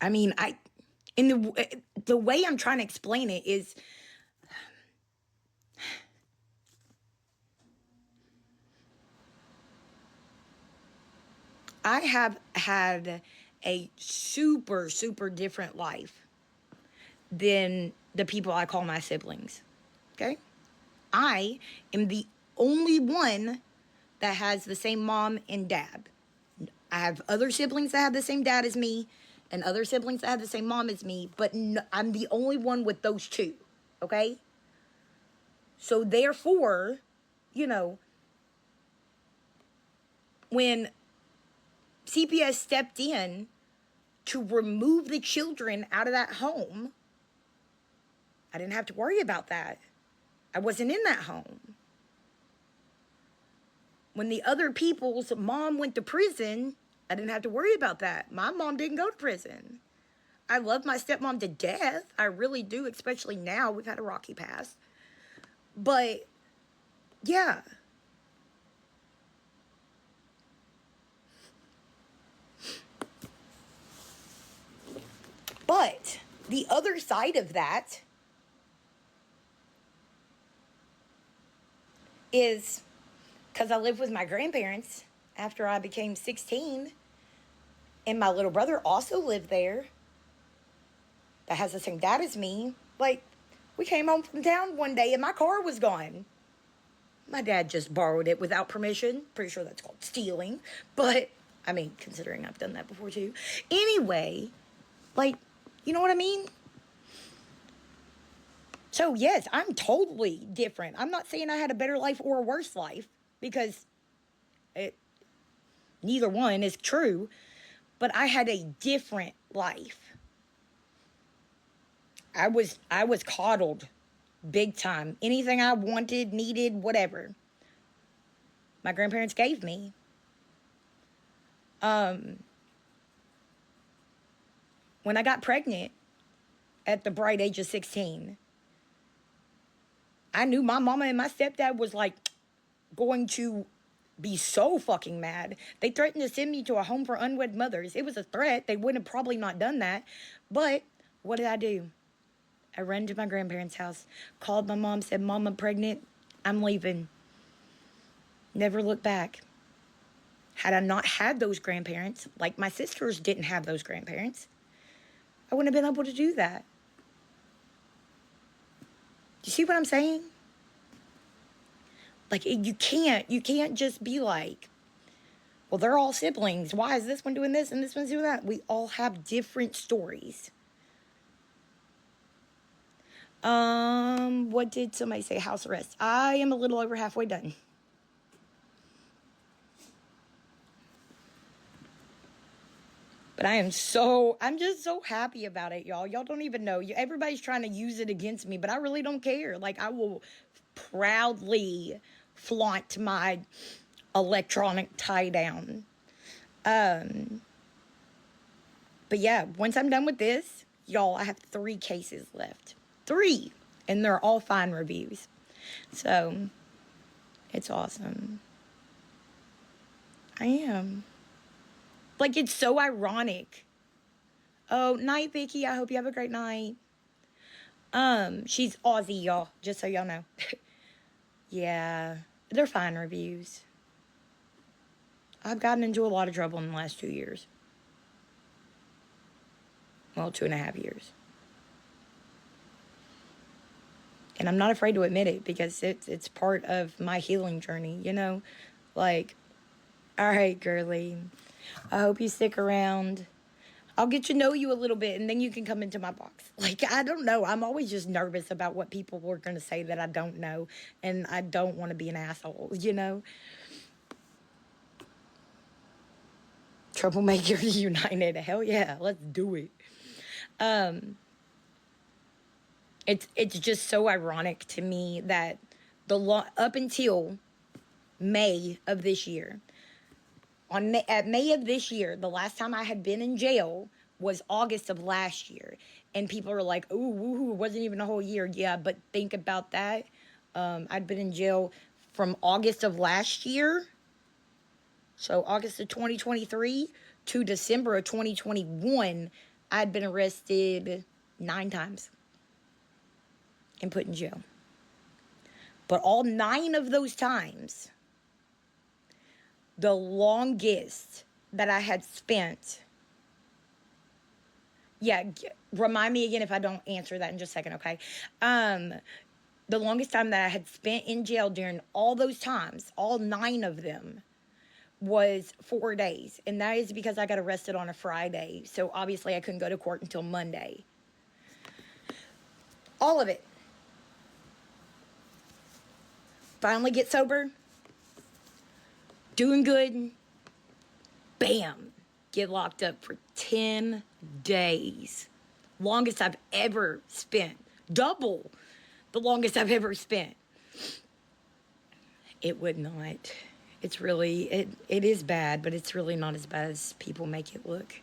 I mean, in the way I'm trying to explain it is, I have had a super, super different life than the people I call my siblings. Okay? I am the only one that has the same mom and dad. I have other siblings that have the same dad as me and other siblings that have the same mom as me, but I'm the only one with those two. Okay? So therefore, you know, when CPS stepped in to remove the children out of that home, I didn't have to worry about that. I wasn't in that home. When the other people's mom went to prison, I didn't have to worry about that. My mom didn't go to prison. I love my stepmom to death. I really do, especially now. We've had a rocky past. But, yeah. But the other side of that is because I lived with my grandparents after I became 16, and my little brother also lived there that has the same dad as me. Like, we came home from town one day and my car was gone. My dad just borrowed it without permission. Pretty sure that's called stealing. But, I mean, considering I've done that before too. Anyway, like, you know what I mean? So, yes, I'm totally different. I'm not saying I had a better life or a worse life, because neither one is true. But I had a different life. I was coddled big time. Anything I wanted, needed, whatever, my grandparents gave me. When I got pregnant at the bright age of 16, I knew my mama and my stepdad was like going to be so fucking mad. They threatened to send me to a home for unwed mothers. It was a threat. They would have probably not done that. But what did I do? I ran to my grandparents' house, called my mom, said, "Mom, I'm pregnant. I'm leaving." Never looked back. Had I not had those grandparents, like my sisters didn't have those grandparents, I wouldn't have been able to do that. You see what I'm saying? Like, you can't just be like, well, they're all siblings. Why is this one doing this and this one's doing that? We all have different stories. What did somebody say? House arrest. I am a little over halfway done. But I'm just so happy about it, y'all. Y'all don't even know. Everybody's trying to use it against me, but I really don't care. Like, I will proudly flaunt my electronic tie down. But yeah, once I'm done with this, y'all, I have 3 cases left. 3. And they're all fine reviews. So, it's awesome. I am. Like, it's so ironic. Oh, night, Vicky. I hope you have a great night. She's Aussie, y'all. Just so y'all know. Yeah. They're fine reviews. I've gotten into a lot of trouble in the last 2 years. Well, 2.5 years. And I'm not afraid to admit it, because it's part of my healing journey, you know? Like, all right, girly. I hope you stick around. I'll get to know you a little bit, and then you can come into my box. Like, I don't know. I'm always just nervous about what people are going to say that I don't know, and I don't want to be an asshole, you know? Troublemaker United. Hell yeah, let's do it. It's just so ironic to me that up until May of this year. At May of this year, the last time I had been in jail was August of last year. And people are like, ooh, woohoo, it wasn't even a whole year. Yeah, but think about that. I'd been in jail from August of last year, so August of 2023 to December of 2021, I'd been arrested 9 times and put in jail. But all 9 of those times, the longest that I had spent, remind me again if I don't answer that in just a second, okay? The longest time that I had spent in jail during all those times, all 9 of them, was 4 days. And that is because I got arrested on a Friday. So obviously I couldn't go to court until Monday. All of it. Finally get sober. Doing good. Bam. Get locked up for 10 days. Longest I've ever spent. Double the longest I've ever spent. It would not. It's really, it is bad, but it's really not as bad as people make it look.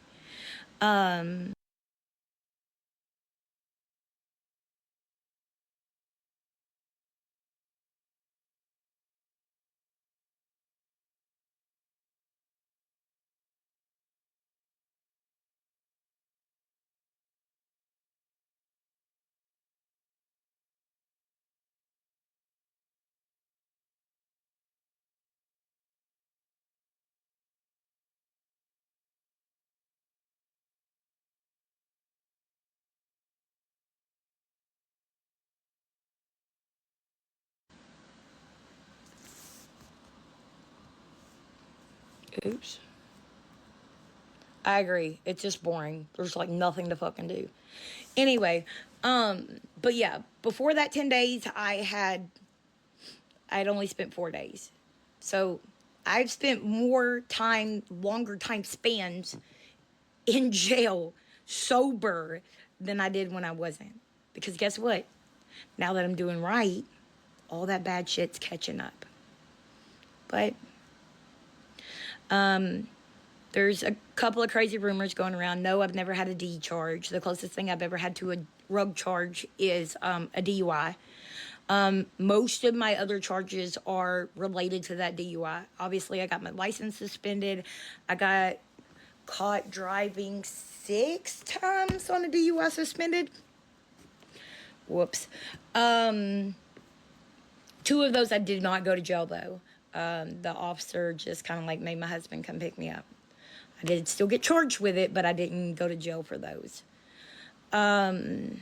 Oops. I agree. It's just boring. There's like nothing to fucking do. Anyway, but yeah, before that 10 days, I'd only spent 4 days. So I've spent more time, longer time spans in jail sober than I did when I wasn't. Because guess what? Now that I'm doing right, all that bad shit's catching up. But there's a couple of crazy rumors going around. No, I've never had a D charge. The closest thing I've ever had to a drug charge is a DUI. Most of my other charges are related to that DUI. Obviously, I got my license suspended. I got caught driving 6 times on a DUI suspended. Whoops. 2 of those I did not go to jail, though. The officer just kind of like made my husband come pick me up. I did still get charged with it, but I didn't go to jail for those. The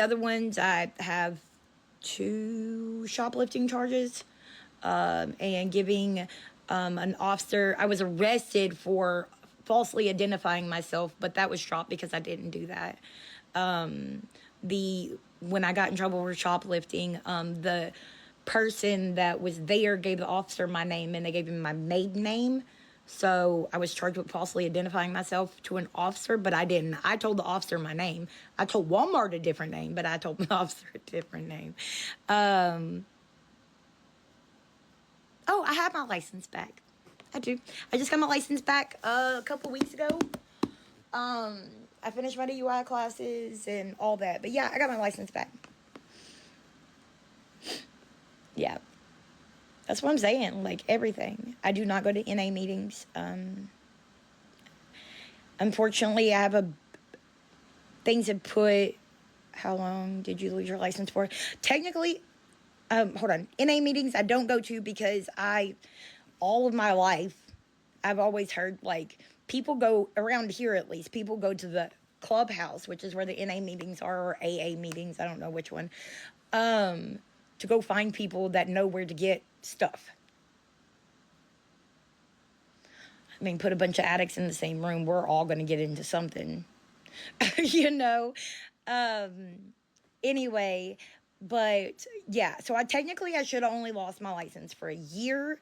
other ones, I have 2 shoplifting charges, and giving an officer. I was arrested for falsely identifying myself, but that was dropped because I didn't do that. When I got in trouble for shoplifting, the person that was there gave the officer my name, and they gave him my maiden name. So I was charged with falsely identifying myself to an officer, but I didn't. I told the officer my name. I told Walmart a different name, but I told the officer a different name. Oh, I have my license back. I do. I just got my license back a couple weeks ago. I finished my DUI classes and all that. But yeah, I got my license back. Yeah. That's what I'm saying. Like, everything. I do not go to NA meetings. Unfortunately, I have things have put, how long did you lose your license for? Technically, hold on. NA meetings I don't go to because all of my life, I've always heard, like, people go, around here at least, people go to the clubhouse, which is where the NA meetings are, or AA meetings, I don't know which one, to go find people that know where to get stuff. I mean, put a bunch of addicts in the same room, we're all going to get into something, you know? Anyway, but yeah, so I should have only lost my license for a year.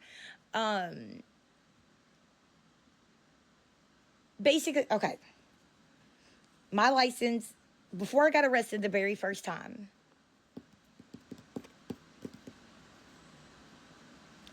Basically, okay. My license, before I got arrested the very first time,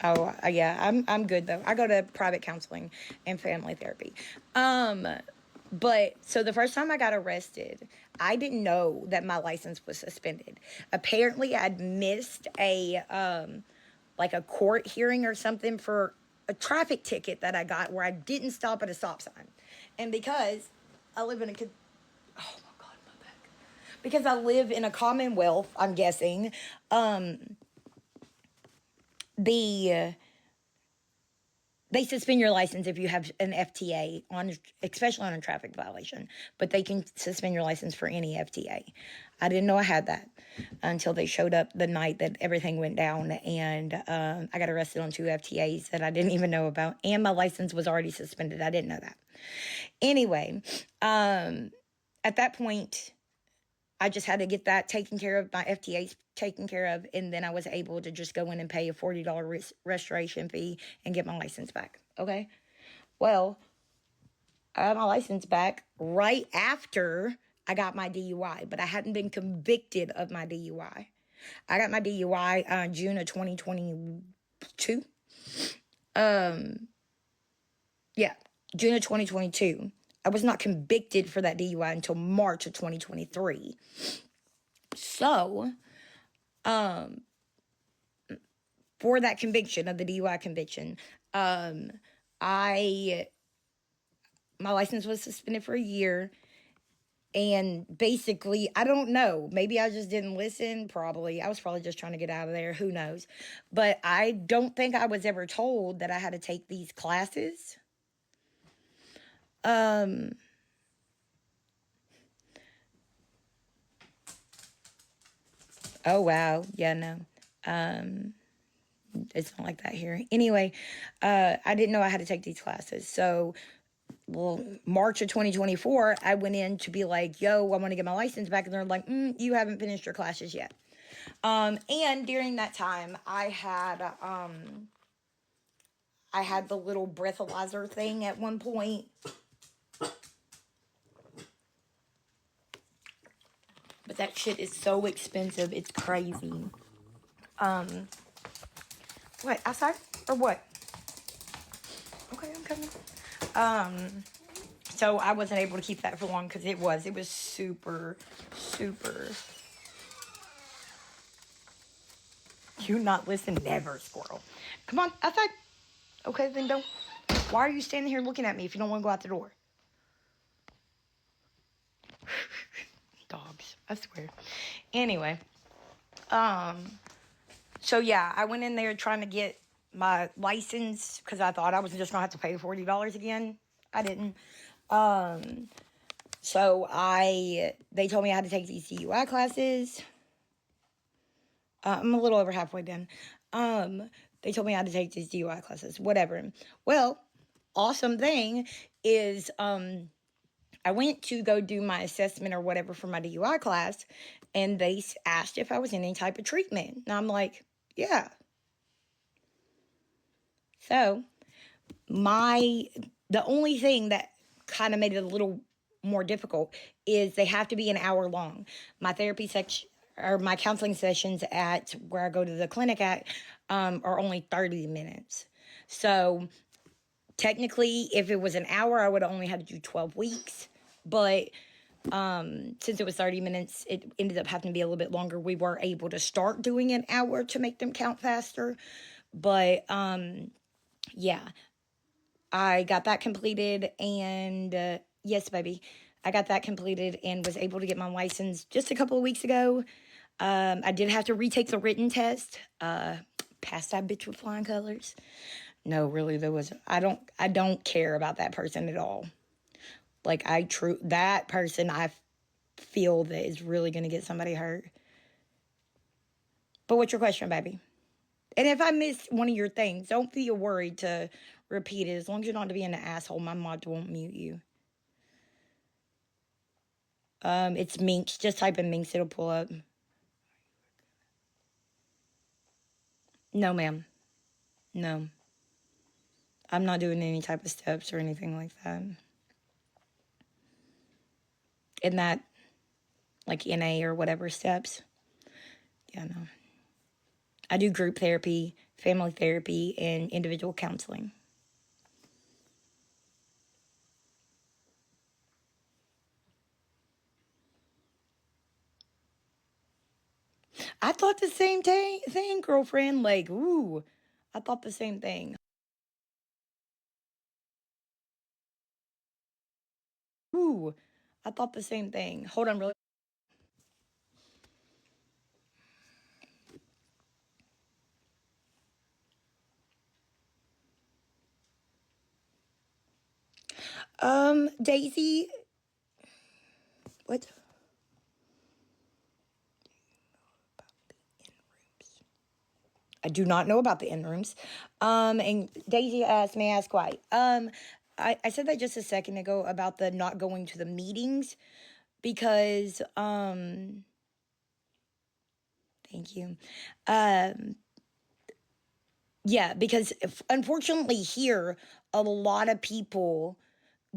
Oh, yeah, I'm good though. I go to private counseling and family therapy. But so the first time I got arrested, I didn't know that my license was suspended. Apparently, I'd missed like a court hearing or something for a traffic ticket that I got where I didn't stop at a stop sign, and because I live in a oh my god, my back. Because I live in a commonwealth, I'm guessing. The They suspend your license if you have an FTA on, especially on a traffic violation. But they can suspend your license for any FTA. I didn't know I had that until they showed up the night that everything went down, and I got arrested on 2 FTAs that I didn't even know about, and my license was already suspended. I didn't know that. Anyway, at that point, I just had to get that taken care of, my FTAs taken care of, and then I was able to just go in and pay a $40 restoration fee and get my license back. Okay? Well, I got my license back right after I got my DUI, but I hadn't been convicted of my DUI. I got my DUI June of 2022. Yeah, June of 2022. I was not convicted for that DUI until March of 2023. So, for that conviction of the DUI conviction, my license was suspended for a year. And basically, I don't know. Maybe I just didn't listen. Probably. I was probably just trying to get out of there. Who knows? But I don't think I was ever told that I had to take these classes. Oh, wow. Yeah, no. It's not like that here. Anyway, I didn't know I had to take these classes. So, well, March of 2024, I went in to be like, yo, I want to get my license back. And they're like, you haven't finished your classes yet. And during that time, I had the little breathalyzer thing at one point. But that shit is so expensive. It's crazy. What, outside? Or what? Okay, I'm coming. So I wasn't able to keep that for long because it was super, super. You not listen, never, squirrel. Come on, outside. Okay, then don't. Why are you standing here looking at me if you don't want to go out the door? Dogs, I swear. Anyway, so yeah, I went in there trying to get my license because I thought I was just gonna have to pay $40 again. I didn't. So they told me I had to take these DUI classes. I'm a little over halfway done. They told me I had to take these DUI classes, whatever. Well, awesome thing is, I went to go do my assessment or whatever for my DUI class, and they asked if I was in any type of treatment. And I'm like, yeah. So, the only thing that kind of made it a little more difficult is they have to be an hour long. My therapy section or my counseling sessions at where I go to the clinic at are only 30 minutes. So technically, if it was an hour, I would have only had to do 12 weeks. But since it was 30 minutes, it ended up having to be a little bit longer. We were able to start doing an hour to make them count faster. But yeah, I got that completed, and yes, baby, I got that completed and was able to get my license just a couple of weeks ago. I did have to retake the written test. Passed that bitch with flying colors. No, really, there was. I don't care about that person at all. Like that person, I feel that is really gonna get somebody hurt. But what's your question, baby? And if I missed one of your things, don't feel worried to repeat it. As long as you're not to be an asshole, my mod won't mute you. It's Minx. Just type in Minx, it'll pull up. No, ma'am. No. I'm not doing any type of steps or anything like that. In that, like NA or whatever steps. Yeah, no. I do group therapy, family therapy, and individual counseling. I thought the same thing, girlfriend. Like, ooh, I thought the same thing. Ooh, I thought the same thing. Hold on, really. Daisy, what? I do not know about the in rooms. And Daisy asked, may I ask why? I said that just a second ago about the not going to the meetings because, thank you. Yeah, because unfortunately here, a lot of people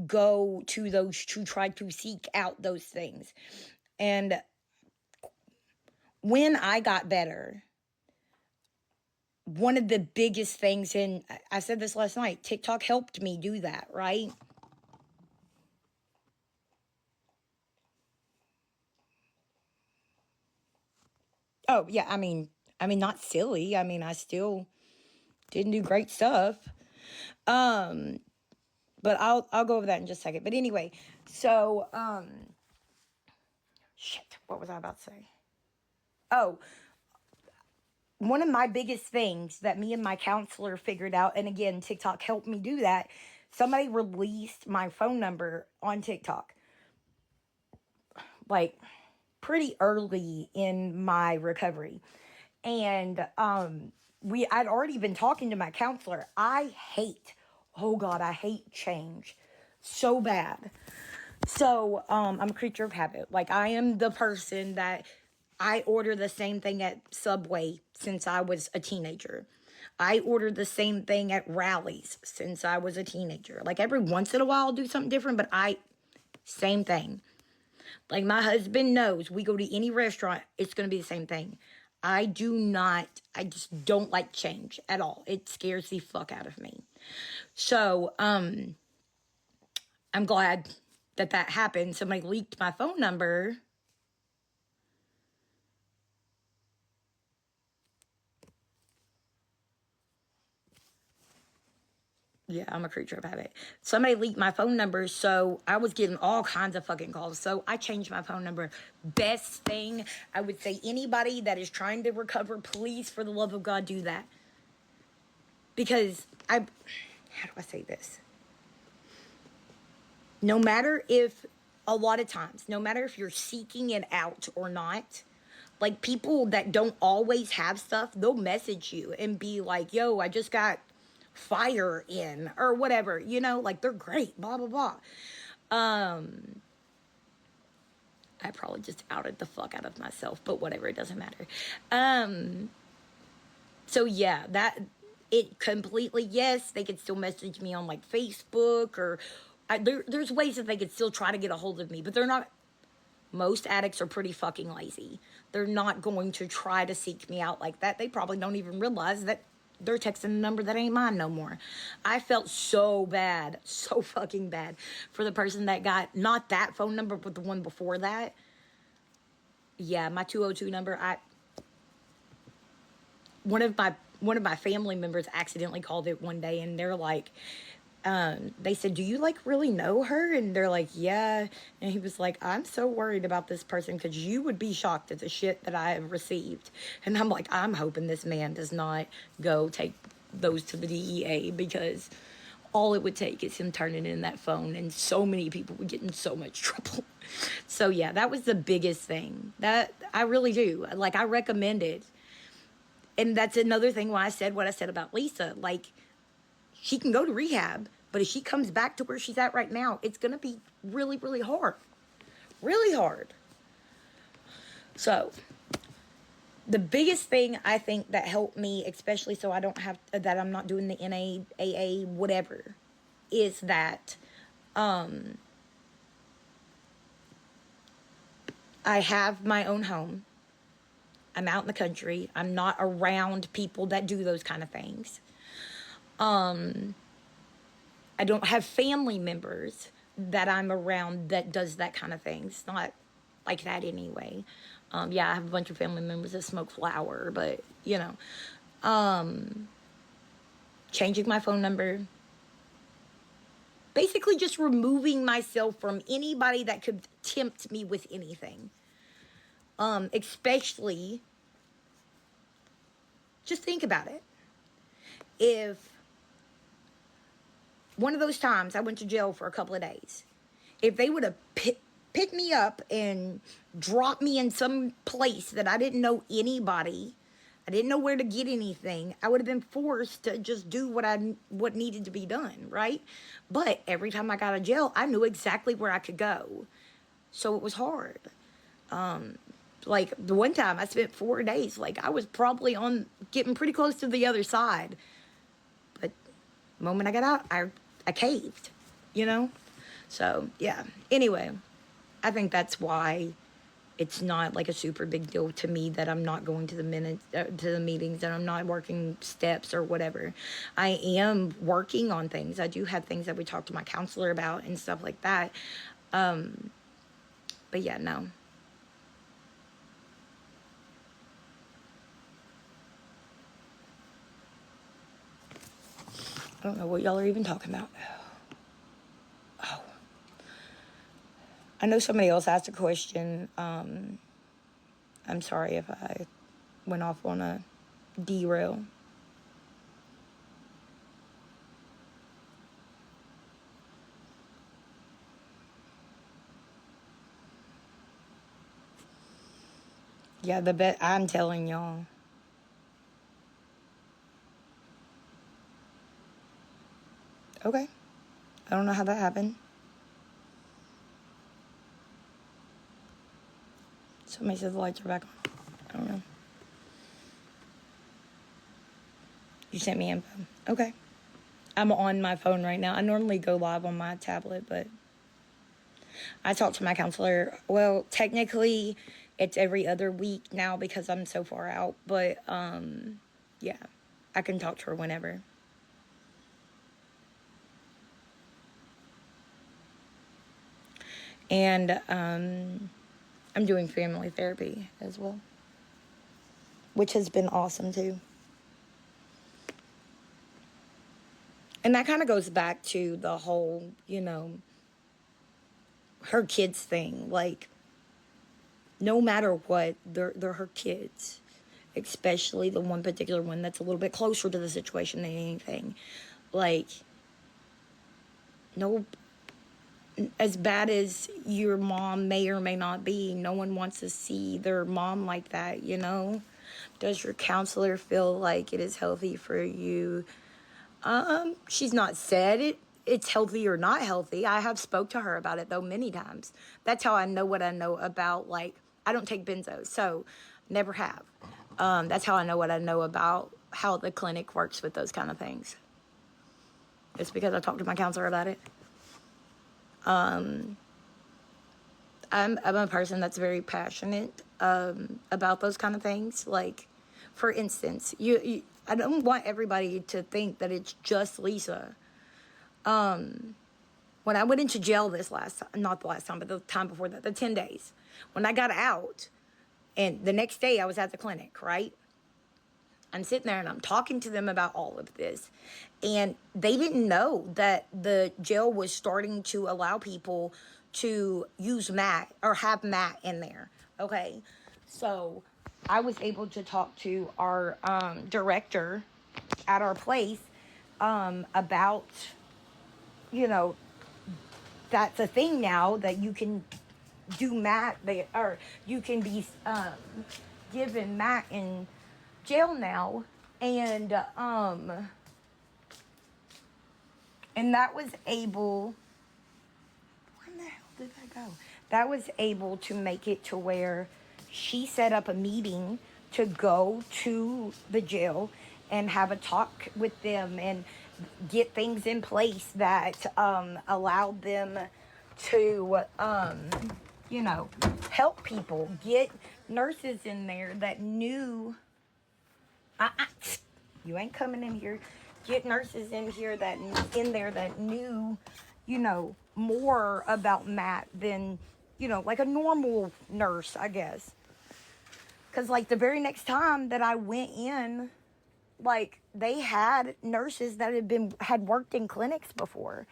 go to those to try to seek out those things. And when I got better, one of the biggest things, and I said this last night, TikTok helped me do that, right? Oh, yeah, not silly. I mean, I still didn't do great stuff. But I'll go over that in just a second. But anyway, so shit, what was I about to say? Oh, one of my biggest things that me and my counselor figured out, and again, TikTok helped me do that. Somebody released my phone number on TikTok, like pretty early in my recovery. And I'd already been talking to my counselor. Oh God, I hate change so bad. So I'm a creature of habit. Like, I am the person that I order the same thing at Subway since I was a teenager. I order the same thing at Rallies since I was a teenager. Like, every once in a while I'll do something different, but same thing. Like, my husband knows we go to any restaurant, it's going to be the same thing. I just don't like change at all. It scares the fuck out of me. So, I'm glad that happened. Somebody leaked my phone number. Yeah, I'm a creature of habit. Somebody leaked my phone number, so I was getting all kinds of fucking calls. So I changed my phone number. Best thing, I would say anybody that is trying to recover, please, for the love of God, do that. Because how do I say this? No matter if, a lot of times, no matter if you're seeking it out or not, like, people that don't always have stuff, they'll message you and be like, yo, I just got fire in, or whatever, like, they're great, blah, blah, blah. I probably just outed the fuck out of myself, but whatever, it doesn't matter. So yeah, it completely, yes, they could still message me on, like, Facebook, or there's ways that they could still try to get a hold of me, but they're not. Most addicts are pretty fucking lazy. They're not going to try to seek me out like that. They probably don't even realize that they're texting a number that ain't mine no more. I felt so bad, so fucking bad for the person that got not that phone number, but the one before that. Yeah, my 202 number. One of my family members accidentally called it one day, and they're like, they said, do you, like, really know her? And they're like, yeah. And he was like, I'm so worried about this person because you would be shocked at the shit that I have received. And I'm like, I'm hoping this man does not go take those to the DEA, because all it would take is him turning in that phone, and so many people would get in so much trouble. So yeah, that was the biggest thing. That I really do. Like, I recommend it. And that's another thing why I said what I said about Lisa. Like, she can go to rehab, but if she comes back to where she's at right now, it's going to be really, really hard. Really hard. So, the biggest thing I think that helped me, especially so I don't have, that I'm not doing the NAAA, whatever, is that I have my own home. I'm out in the country. I'm not around people that do those kind of things. I don't have family members that I'm around that does that kind of thing. It's not like that anyway. Yeah, I have a bunch of family members that smoke flower, but you know, changing my phone number, basically just removing myself from anybody that could tempt me with anything. Especially, just think about it. If one of those times I went to jail for a couple of days, if they would have picked me up and dropped me in some place that I didn't know anybody, I didn't know where to get anything, I would have been forced to just do what needed to be done, right? But every time I got out of jail, I knew exactly where I could go. So it was hard. Like the one time I spent 4 days, like I was probably getting pretty close to the other side. But the moment I got out, I caved, you know? So, yeah. Anyway, I think that's why it's not like a super big deal to me that I'm not going to the meetings, and I'm not working steps or whatever. I am working on things. I do have things that we talk to my counselor about and stuff like that. But yeah, no. I don't know what y'all are even talking about. Oh. I know somebody else asked a question. I'm sorry if I went off on a derail. Yeah, I'm telling y'all. Okay. I don't know how that happened. Somebody says the lights are back on. I don't know. You sent me info. Okay. I'm on my phone right now. I normally go live on my tablet, but I talked to my counselor. Well, technically, it's every other week now because I'm so far out. But, yeah, I can talk to her whenever. And I'm doing family therapy as well, which has been awesome too. And that kind of goes back to the whole, her kids thing. Like, no matter what, they're her kids. Especially the one particular one that's a little bit closer to the situation than anything. Like, no, as bad as your mom may or may not be, no one wants to see their mom like that, Does your counselor feel like it is healthy for you? She's not said it's healthy or not healthy. I have spoke to her about it though many times. That's how I know what I know about, like, I don't take benzos, so never have. That's how I know what I know about how the clinic works with those kind of things. It's because I talked to my counselor about it. I'm a person that's very passionate about those kind of things. Like, for instance, I don't want everybody to think that it's just Lisa. When I went into jail not the last time, but the time before that, the 10 days, when I got out, and the next day I was at the clinic, right? I'm sitting there and I'm talking to them about all of this. And they didn't know that the jail was starting to allow people to use MAT or have MAT in there. Okay. So I was able to talk to our director at our place about, that's a thing now that you can do MAT, or you can be given MAT in jail now, and that was able, where the hell did I go? That was able to make it to where she set up a meeting to go to the jail and have a talk with them and get things in place that allowed them to help people, get nurses in there that knew. You ain't coming in here. Get nurses in here that knew, more about Matt than, like a normal nurse, I guess. Because, like, the very next time that I went in, like, they had nurses that had worked in clinics before.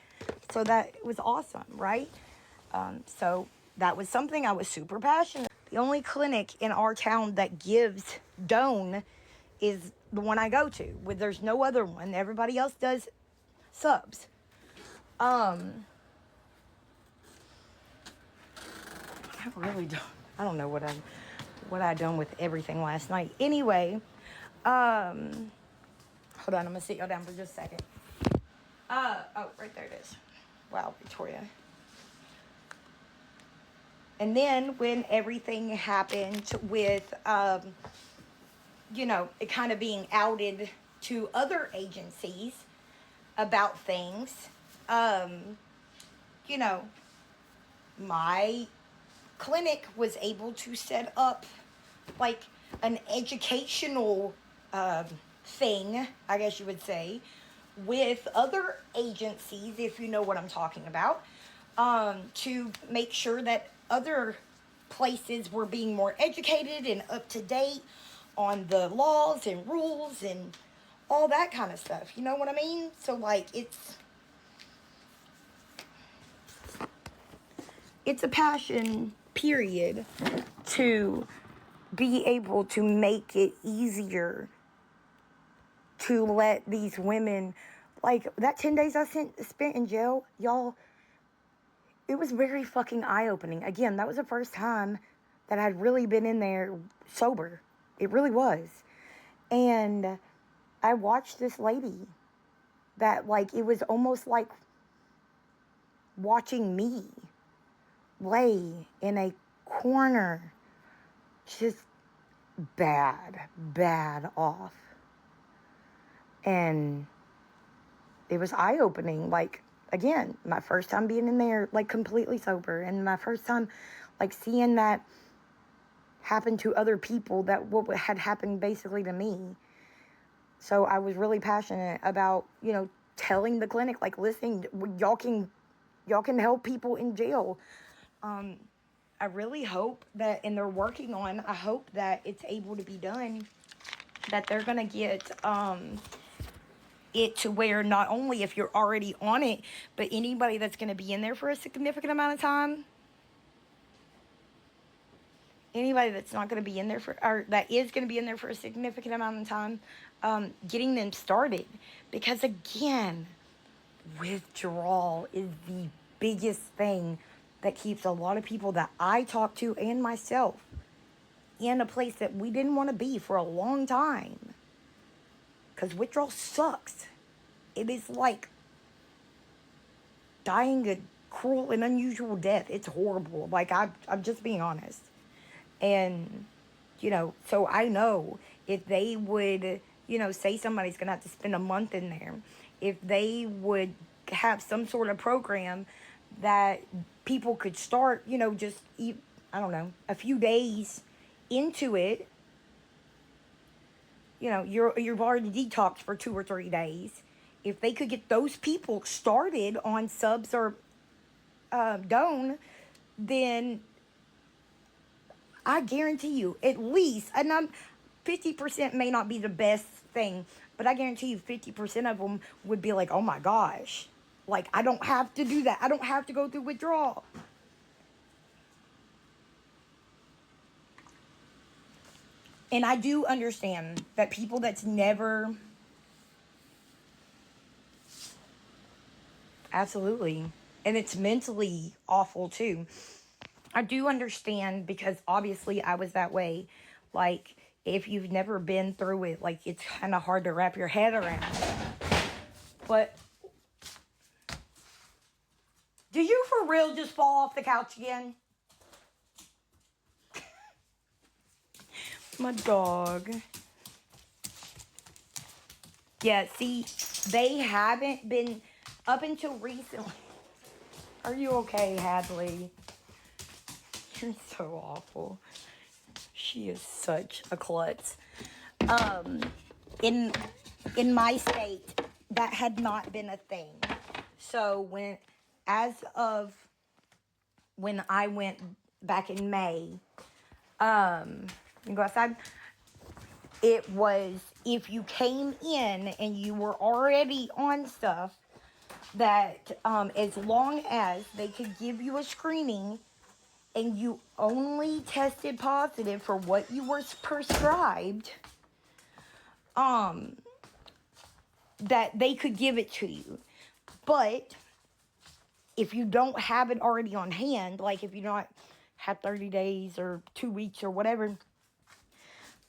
So that was awesome, right? So that was something I was super passionate. The only clinic in our town that gives Doan is the one I go to. There's no other one. Everybody else does subs. I really don't. I don't know what I done with everything last night. Anyway, hold on. I'm gonna sit y'all down for just a second. Oh, right there it is. Wow, Victoria. And then when everything happened with, it kind of being outed to other agencies about things, my clinic was able to set up like an educational thing, I guess you would say, with other agencies, if you know what I'm talking about, to make sure that other places were being more educated and up to date on the laws and rules and all that kind of stuff. You know what I mean? So, like, it's a passion, period, to be able to make it easier to let these women, like, that 10 days I spent in jail, y'all, it was very fucking eye-opening. Again, that was the first time that I'd really been in there sober. It really was. And I watched this lady that, like, it was almost like watching me lay in a corner, just bad off. And it was eye-opening. Like, again, my first time being in there, like, completely sober. And my first time, like, seeing that happen to other people, that what had happened basically to me. So I was really passionate about, telling the clinic, like, listening, y'all can help people in jail. I really hope that, and they're working on, I hope that it's able to be done, that they're going to get it to where not only if you're already on it, but anybody that's going to be in there for a significant amount of time, anybody that's not going to be in there or that is going to be in there for a significant amount of time, getting them started. Because again, withdrawal is the biggest thing that keeps a lot of people that I talk to and myself in a place that we didn't want to be for a long time. Because withdrawal sucks. It is like dying a cruel and unusual death. It's horrible. Like, I'm just being honest. And, so I know if they would, say somebody's going to have to spend a month in there, if they would have some sort of program that people could start, just, I don't know, a few days into it, you've already detoxed for 2 or 3 days. If they could get those people started on subs or Doan, then I guarantee you, at least, and 50% may not be the best thing, but I guarantee you 50% of them would be like, oh my gosh, like, I don't have to do that. I don't have to go through withdrawal. And I do understand that people that's never... Absolutely. And it's mentally awful too. I do understand, because obviously I was that way. Like, if you've never been through it, like, it's kind of hard to wrap your head around. But do you for real just fall off the couch again? My dog. Yeah, see, they haven't been up until recently. Are you okay, Hadley? You're so awful. She is such a klutz. In my state, that had not been a thing. So as of when I went back in May, you go outside. It was if you came in and you were already on stuff, that as long as they could give you a screening and you only tested positive for what you were prescribed, that they could give it to you. But if you don't have it already on hand, like if you don't have 30 days or 2 weeks or whatever,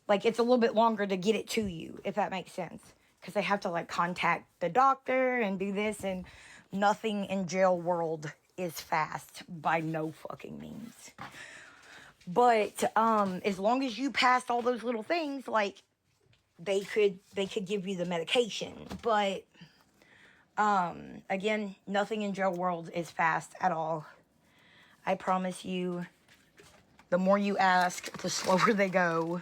like it's a little bit longer to get it to you, if that makes sense. Because they have to like contact the doctor and do this, and nothing in jail world is fast by no fucking means. But as long as you passed all those little things, like they could give you the medication. But again, nothing in jail world is fast at all. I promise you, the more you ask, the slower they go.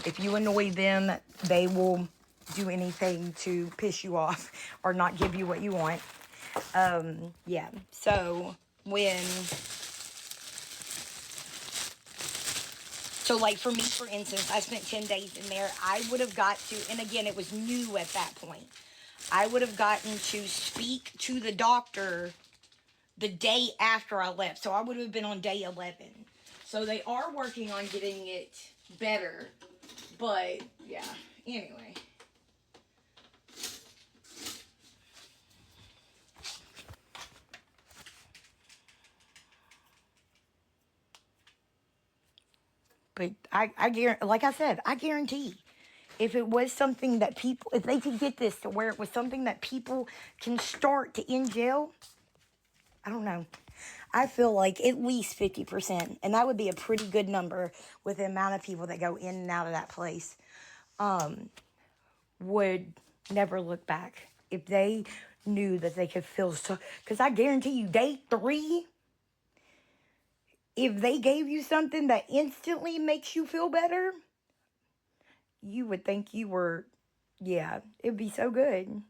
If you annoy them, they will do anything to piss you off or not give you what you want. Yeah. So like for me, for instance, I spent 10 days in there. I would have got to, and again, it was new at that point. I would have gotten to speak to the doctor the day after I left. So I would have been on day 11. So they are working on getting it better. But, yeah. Anyway. But I guarantee, like I said, I guarantee if it was something that people, if they could get this to where it was something that people can start to end jail, I don't know. I feel like at least 50%, and that would be a pretty good number with the amount of people that go in and out of that place, would never look back if they knew that they could feel so. Because I guarantee you, day 3, if they gave you something that instantly makes you feel better, you would think you were, yeah, it'd be so good.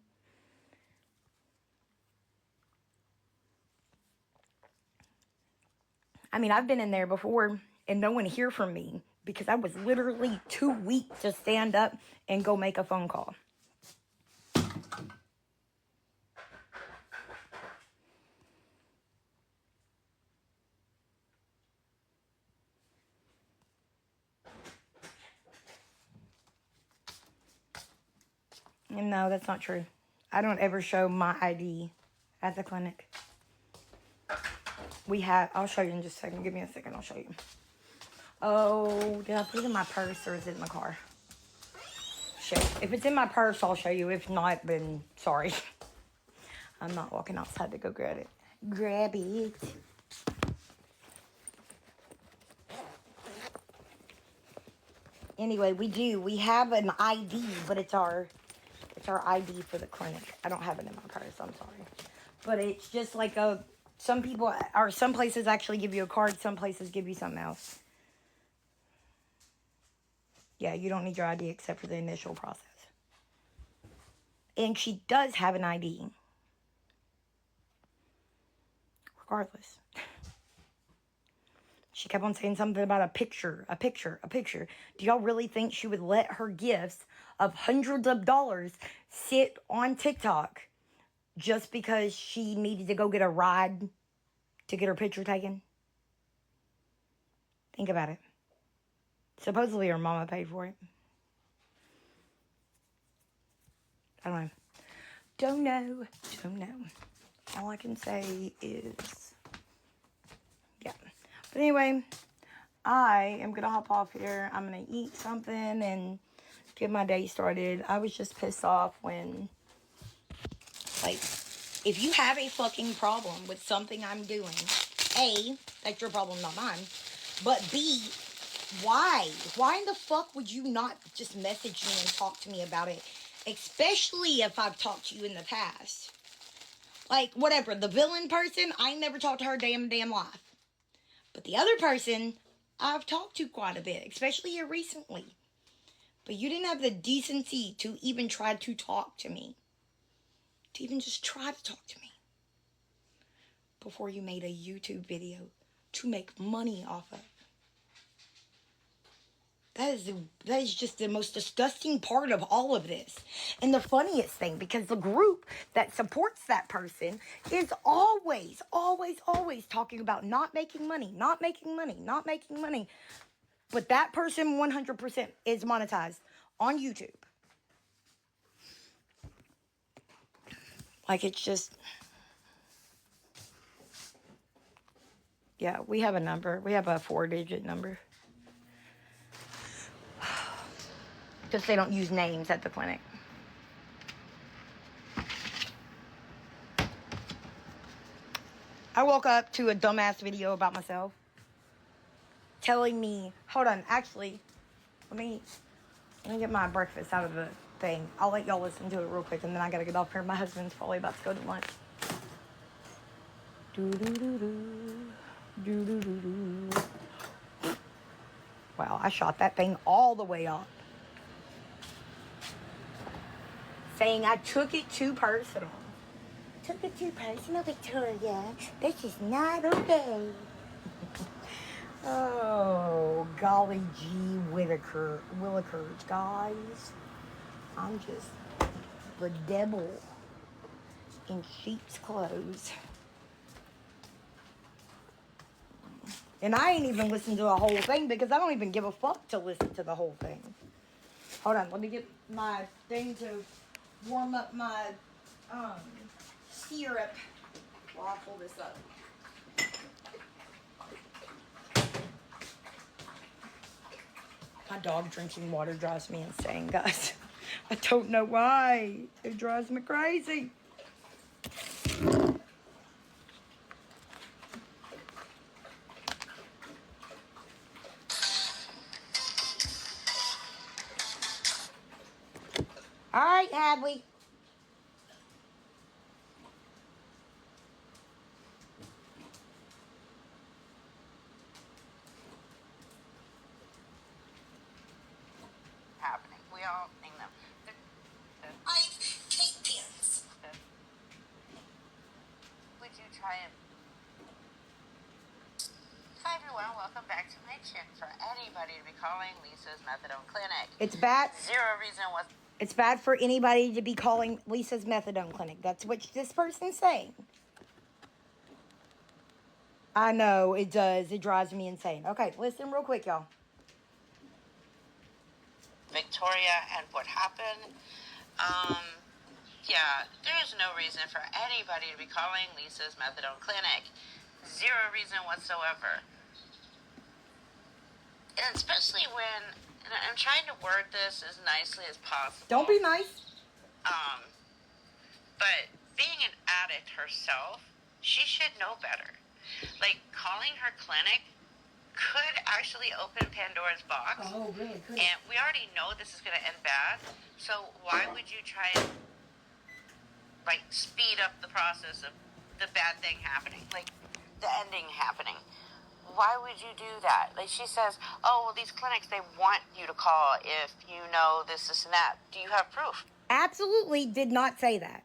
I mean, I've been in there before and no one hear from me because I was literally too weak to stand up and go make a phone call. And no, that's not true. I don't ever show my ID at the clinic. I'll show you in just a second. Give me a second, I'll show you. Oh, did I put it in my purse or is it in the car? Shit. If it's in my purse, I'll show you. If not, then sorry. I'm not walking outside to go grab it. Grab it. Anyway, we have an ID, but it's our ID for the clinic. I don't have it in my purse, I'm sorry. But it's just like some places actually give you a card, some places give you something else. Yeah, you don't need your ID except for the initial process. And she does have an ID. Regardless. She kept on saying something about a picture. Do y'all really think she would let her gifts of hundreds of dollars sit on TikTok just because she needed to go get a ride to get her picture taken? Think about it. Supposedly her mama paid for it. I don't know. Don't know. All I can say is, yeah. But anyway, I am going to hop off here. I'm going to eat something and get my day started. I was just pissed off when, like, if you have a fucking problem with something I'm doing, A, that's your problem, not mine. But B, why? Why in the fuck would you not just message me and talk to me about it? Especially if I've talked to you in the past. Like, whatever, the villain person, I never talked to her damn life. But the other person, I've talked to quite a bit, especially here recently. But you didn't have the decency to even try to talk to me. To even just try to talk to me. Before you made a YouTube video to make money off of. That is just the most disgusting part of all of this. And the funniest thing, because the group that supports that person is always, always, always talking about not making money, not making money, not making money. But that person 100% is monetized on YouTube. Like, it's just... Yeah, we have a number. We have a 4-digit number. Because they don't use names at the clinic. I woke up to a dumbass video about myself. Telling me, hold on, actually, let me get my breakfast out of the thing. I'll let y'all listen to it real quick, and then I gotta get off here. My husband's probably about to go to lunch. Do-do-do-do. Do-do-do-do. Wow, I shot that thing all the way up. Saying I took it too personal. Took it too personal, Victoria. This is not okay. Oh, golly gee Willikers, guys. I'm just the devil in sheep's clothes. And I ain't even listened to the whole thing because I don't even give a fuck to listen to the whole thing. Hold on, let me get my thing to warm up my syrup while I pull this up. My dog drinking water drives me insane, guys. I don't know why. It drives me crazy. All right, Hadley. Happening. We all think them. I'm Kate Pins. Would you try it? Hi everyone, welcome back to my chick. For anybody to be calling Lisa's Methadone Clinic. It's bad. Zero reason was. It's bad for anybody to be calling Lisa's Methadone Clinic. That's what this person's saying. I know, it does. It drives me insane. Okay, listen real quick, y'all. Victoria and what happened. Yeah, there's no reason for anybody to be calling Lisa's Methadone Clinic. Zero reason whatsoever. And especially when, and I'm trying to word this as nicely as possible. Don't be nice. But being an addict herself, she should know better. Like, calling her clinic could actually open Pandora's box. Oh, really? Could. And we already know this is going to end bad. So why would you try and, like, speed up the process of the bad thing happening? Like, the ending happening. Why would you do that? Like, she says, oh, well, these clinics, they want you to call if you know this, and that. Do you have proof? Absolutely did not say that.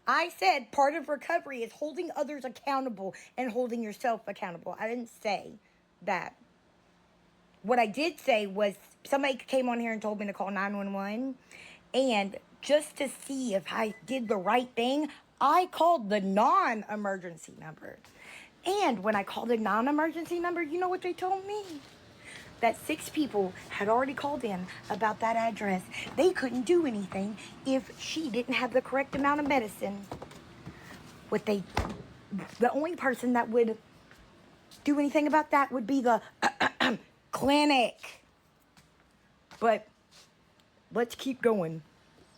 I said part of recovery is holding others accountable and holding yourself accountable. I didn't say that. What I did say was somebody came on here and told me to call 911. And just to see if I did the right thing, I called the non-emergency number. And when I called the non-emergency number, you know what they told me? That 6 people had already called in about that address. They couldn't do anything if she didn't have the correct amount of medicine. The only person that would do anything about that would be the clinic. But let's keep going.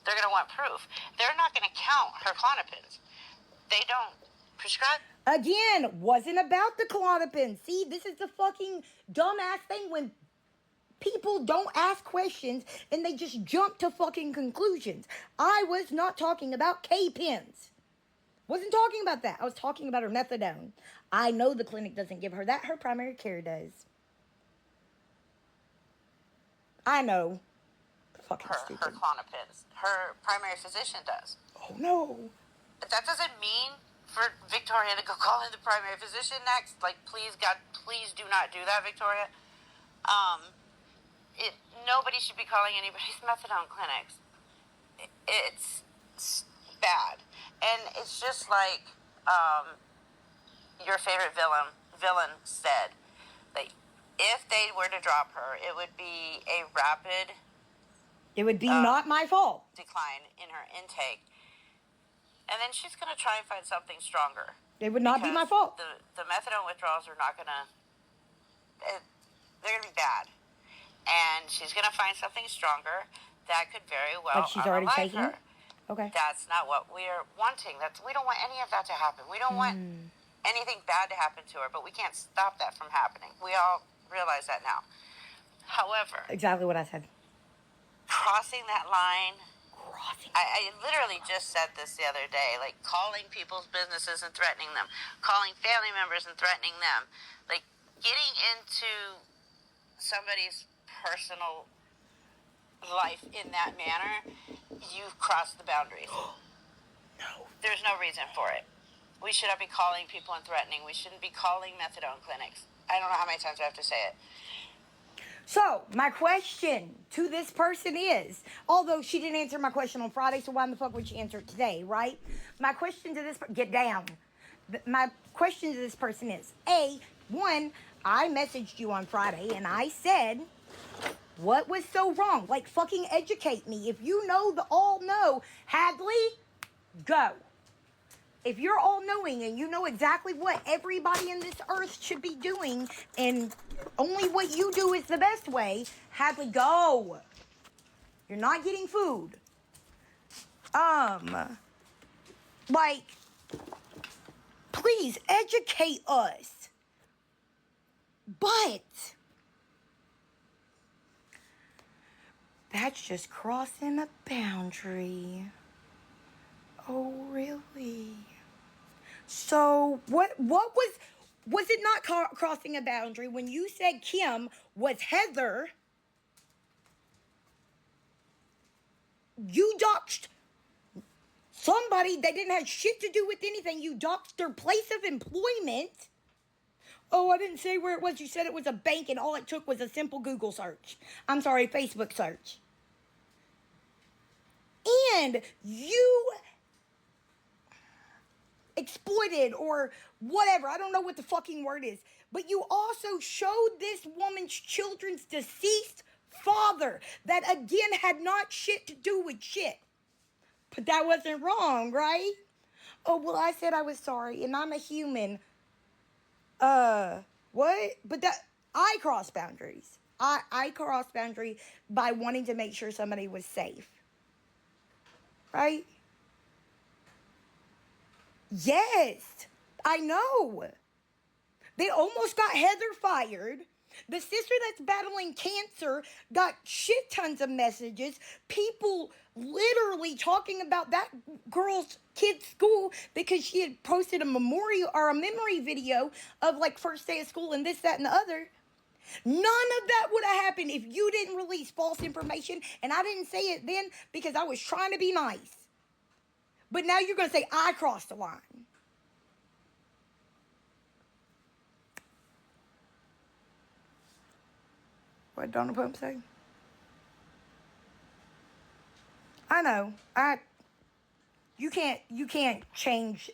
They're going to want proof. They're not going to count her Klonopins. They don't prescribe. Again, wasn't about the Klonopin. See, this is the fucking dumbass thing when people don't ask questions and they just jump to fucking conclusions. I was not talking about K-pins. Wasn't talking about that. I was talking about her methadone. I know the clinic doesn't give her that. Her primary care does. I know. Fucking her stupid. Klonopins. Her primary physician does. Oh, no. But that doesn't mean for Victoria to go call in the primary physician next. Like, please, God, please do not do that, Victoria. Nobody should be calling anybody's methadone clinics. It's bad. And it's just like your favorite villain said. Like, if they were to drop her, it would be a rapid It would be not my fault. decline in her intake. And then she's going to try and find something stronger. It would not be my fault. The methadone withdrawals are not going to... They're going to be bad. And she's going to find something stronger that could very well Like she's already unalive taking her. it? Okay. That's not what we're wanting. We don't want any of that to happen. We don't want anything bad to happen to her, but we can't stop that from happening. We all realize that now. However, Exactly what I said. crossing that line... I literally just said this the other day, like calling people's businesses and threatening them, calling family members and threatening them, like getting into somebody's personal life in that manner, you've crossed the boundaries. No. There's no reason for it. We should not be calling people and threatening. We shouldn't be calling methadone clinics. I don't know how many times I have to say it. So, my question to this person is, although she didn't answer my question on Friday, so why in the fuck would she answer it today, right? My question to this, get down. My question to this person is, one, I messaged you on Friday and I said, what was so wrong? Like, fucking educate me. If you know the all know, Hadley, go. If you're all knowing and you know exactly what everybody in this earth should be doing and only what you do is the best way, Hadley, go. You're not getting food. Like, please educate us. But that's just crossing a boundary. Oh, really? So, what was it not crossing a boundary when you said Kim was Heather? You doxed somebody that didn't have shit to do with anything. You doxed their place of employment. Oh, I didn't say where it was. You said it was a bank and all it took was a simple Google search. I'm sorry, Facebook search. And you exploited or whatever. I don't know what the fucking word is. But you also showed this woman's children's deceased father that again had not shit to do with shit. But that wasn't wrong, right? Oh, well, I said I was sorry and I'm a human. What? But that, I crossed boundaries. I crossed boundary by wanting to make sure somebody was safe. Right? Yes, I know. They almost got Heather fired. The sister that's battling cancer got shit tons of messages. People literally talking about that girl's kid's school because she had posted a memorial or a memory video of like first day of school and this, that, and the other. None of that would have happened if you didn't release false information. And I didn't say it then because I was trying to be nice. But now you're going to say I crossed the line. What did Donald Trump say? I know. You can't change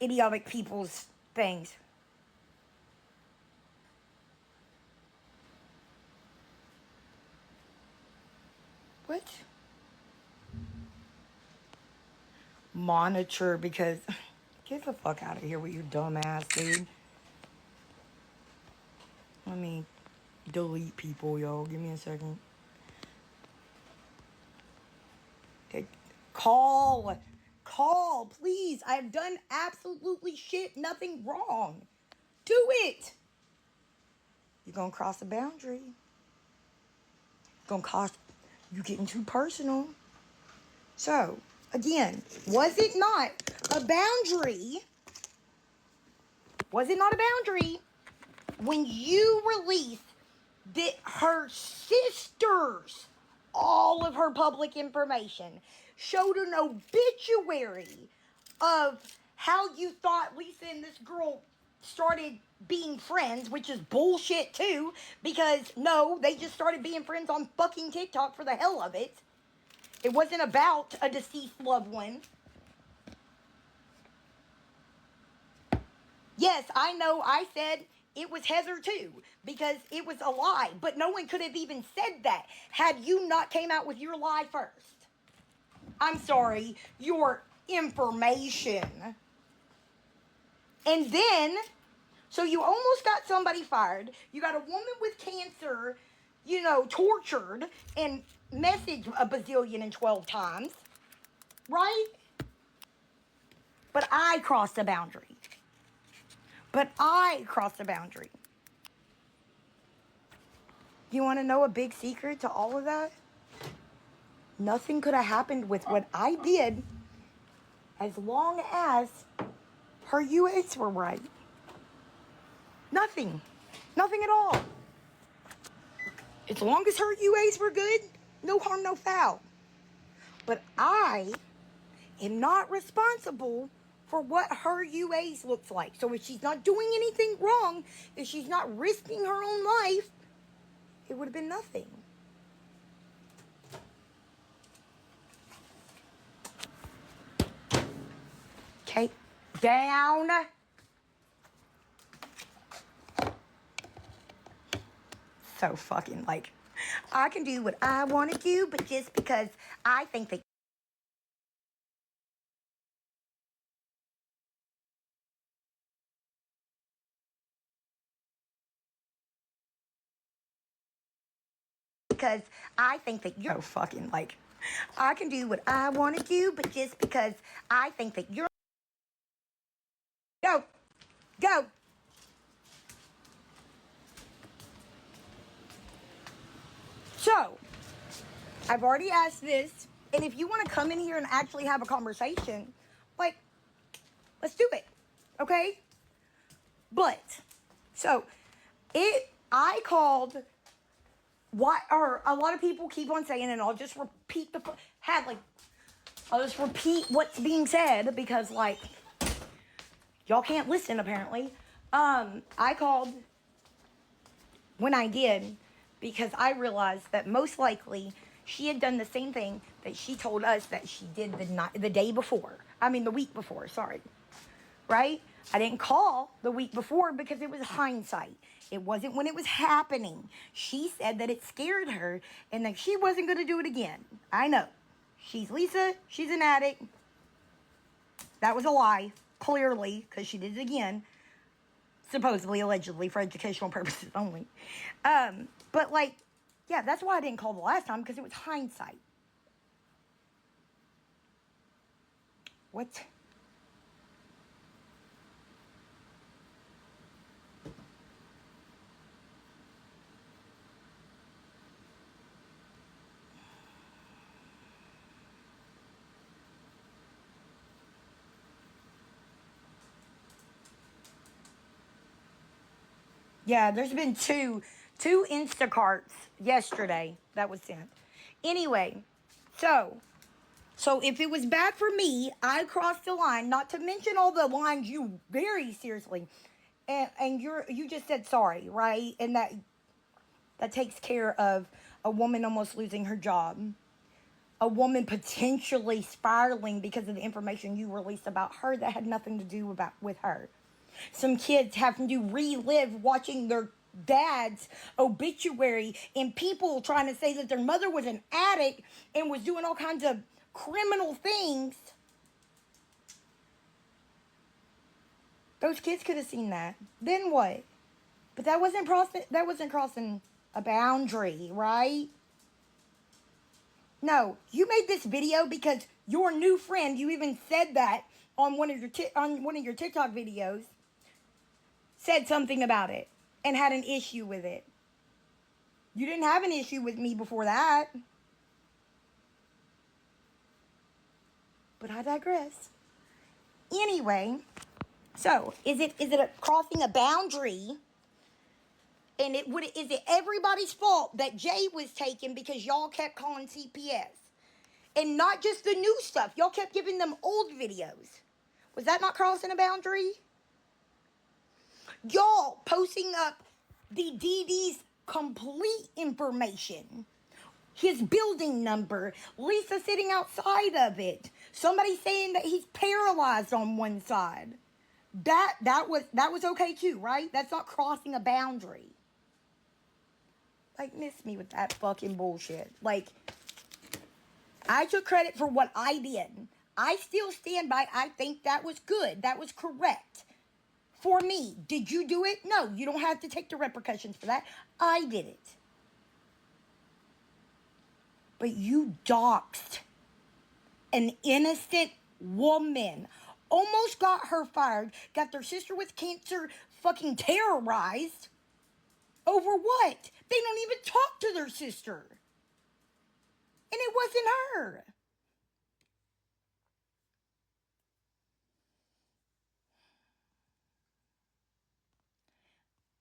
idiotic people's things. What? Monitor because get the fuck out of here with your dumb ass, dude. Let me delete people, yo. Give me a second. Okay. Call, please. I've done absolutely shit, nothing wrong. Do it. You're gonna cross a boundary. Gonna cost you getting too personal. So, again, was it not a boundary? Was it not a boundary when you released that her sisters, all of her public information, showed an obituary of how you thought Lisa and this girl started being friends, which is bullshit too, because no, they just started being friends on fucking TikTok for the hell of it. It wasn't about a deceased loved one. Yes, I know I said it was Heather too, because it was a lie, but no one could have even said that had you not came out with your lie first. I'm sorry, your information. And then, so you almost got somebody fired. You got a woman with cancer, tortured and messaged a bazillion and 12 times, right? But I crossed a boundary. You want to know a big secret to all of that? Nothing could have happened with what I did as long as her UAs were right. Nothing. Nothing at all. As long as her UAs were good, no harm, no foul. But I am not responsible for what her UAs looks like. So if she's not doing anything wrong, if she's not risking her own life, it would have been nothing. Okay, down. So fucking I can do what I want to do, but just because I think that you're so fucking I can do what I want to do, but just because I think that you're go. So, I've already asked this, and if you want to come in here and actually have a conversation, let's do it, okay? But, so, I called, or a lot of people keep on saying, and I'll just repeat I'll just repeat what's being said, because, y'all can't listen, apparently. I called when I did, because I realized that most likely she had done the same thing that she told us that she did the week before, sorry. Right? I didn't call the week before because it was hindsight. It wasn't when it was happening. She said that it scared her and that she wasn't going to do it again. I know. She's Lisa. She's an addict. That was a lie, clearly, because she did it again. Supposedly, allegedly, for educational purposes only. But yeah, that's why I didn't call the last time, because it was hindsight. What? Yeah, there's been two Instacarts yesterday that was sent. Anyway, so if it was bad for me, I crossed the line, not to mention all the lines you very seriously, and you just said sorry, right? And that takes care of a woman almost losing her job. A woman potentially spiraling because of the information you released about her that had nothing to do with her. Some kids having to relive watching their dad's obituary, and people trying to say that their mother was an addict and was doing all kinds of criminal things. Those kids could have seen that. Then what? But that wasn't crossing a boundary, right? No, you made this video because your new friend, you even said that on one of your TikTok videos, said something about it and had an issue with it. You didn't have an issue with me before that. But I digress. Anyway, so is it crossing a boundary And is it everybody's fault that Jay was taken because y'all kept calling CPS? And not just the new stuff. Y'all kept giving them old videos. Was that not crossing a boundary? Y'all posting up the DD's complete information. His building number. Lisa sitting outside of it. Somebody saying that he's paralyzed on one side. That was okay too, right? That's not crossing a boundary. Like, miss me with that fucking bullshit. Like, I took credit for what I did. I still stand by, I think that was good. That was correct. For me. Did you do it? No, you don't have to take the repercussions for that. I did it. But you doxed an innocent woman. Almost got her fired. Got their sister with cancer fucking terrorized. Over what? They don't even talk to their sister. And it wasn't her.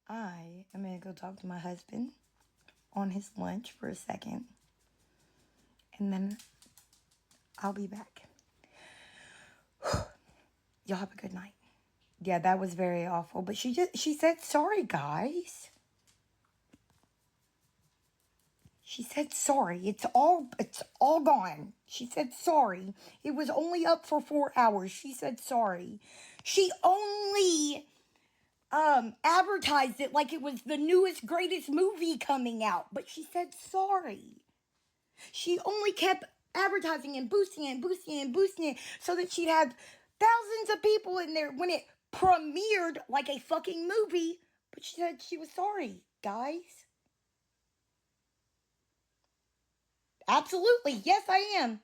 I am going to go talk to my husband on his lunch for a second. And then I'll be back. Y'all have a good night. Yeah, that was very awful. But she said, sorry, guys. She said sorry. It's all gone. She said sorry. It was only up for 4 hours. She said sorry. She only advertised it like it was the newest, greatest movie coming out. But she said sorry. She only kept advertising and boosting and boosting and boosting it so that she'd have thousands of people in there when it premiered like a fucking movie. But she said she was sorry, guys. Absolutely. Yes, I am.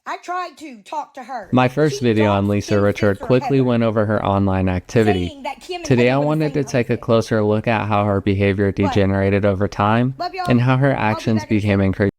I tried to talk to her. My first She video on doxed Lisa Kim's Richard sister, quickly Heather, went over her online activity. saying that Kim and Today Heather I were the wanted to same take a person. closer look at how her behavior degenerated over time Love y'all. and how her I'll be actions back in a became second. increasingly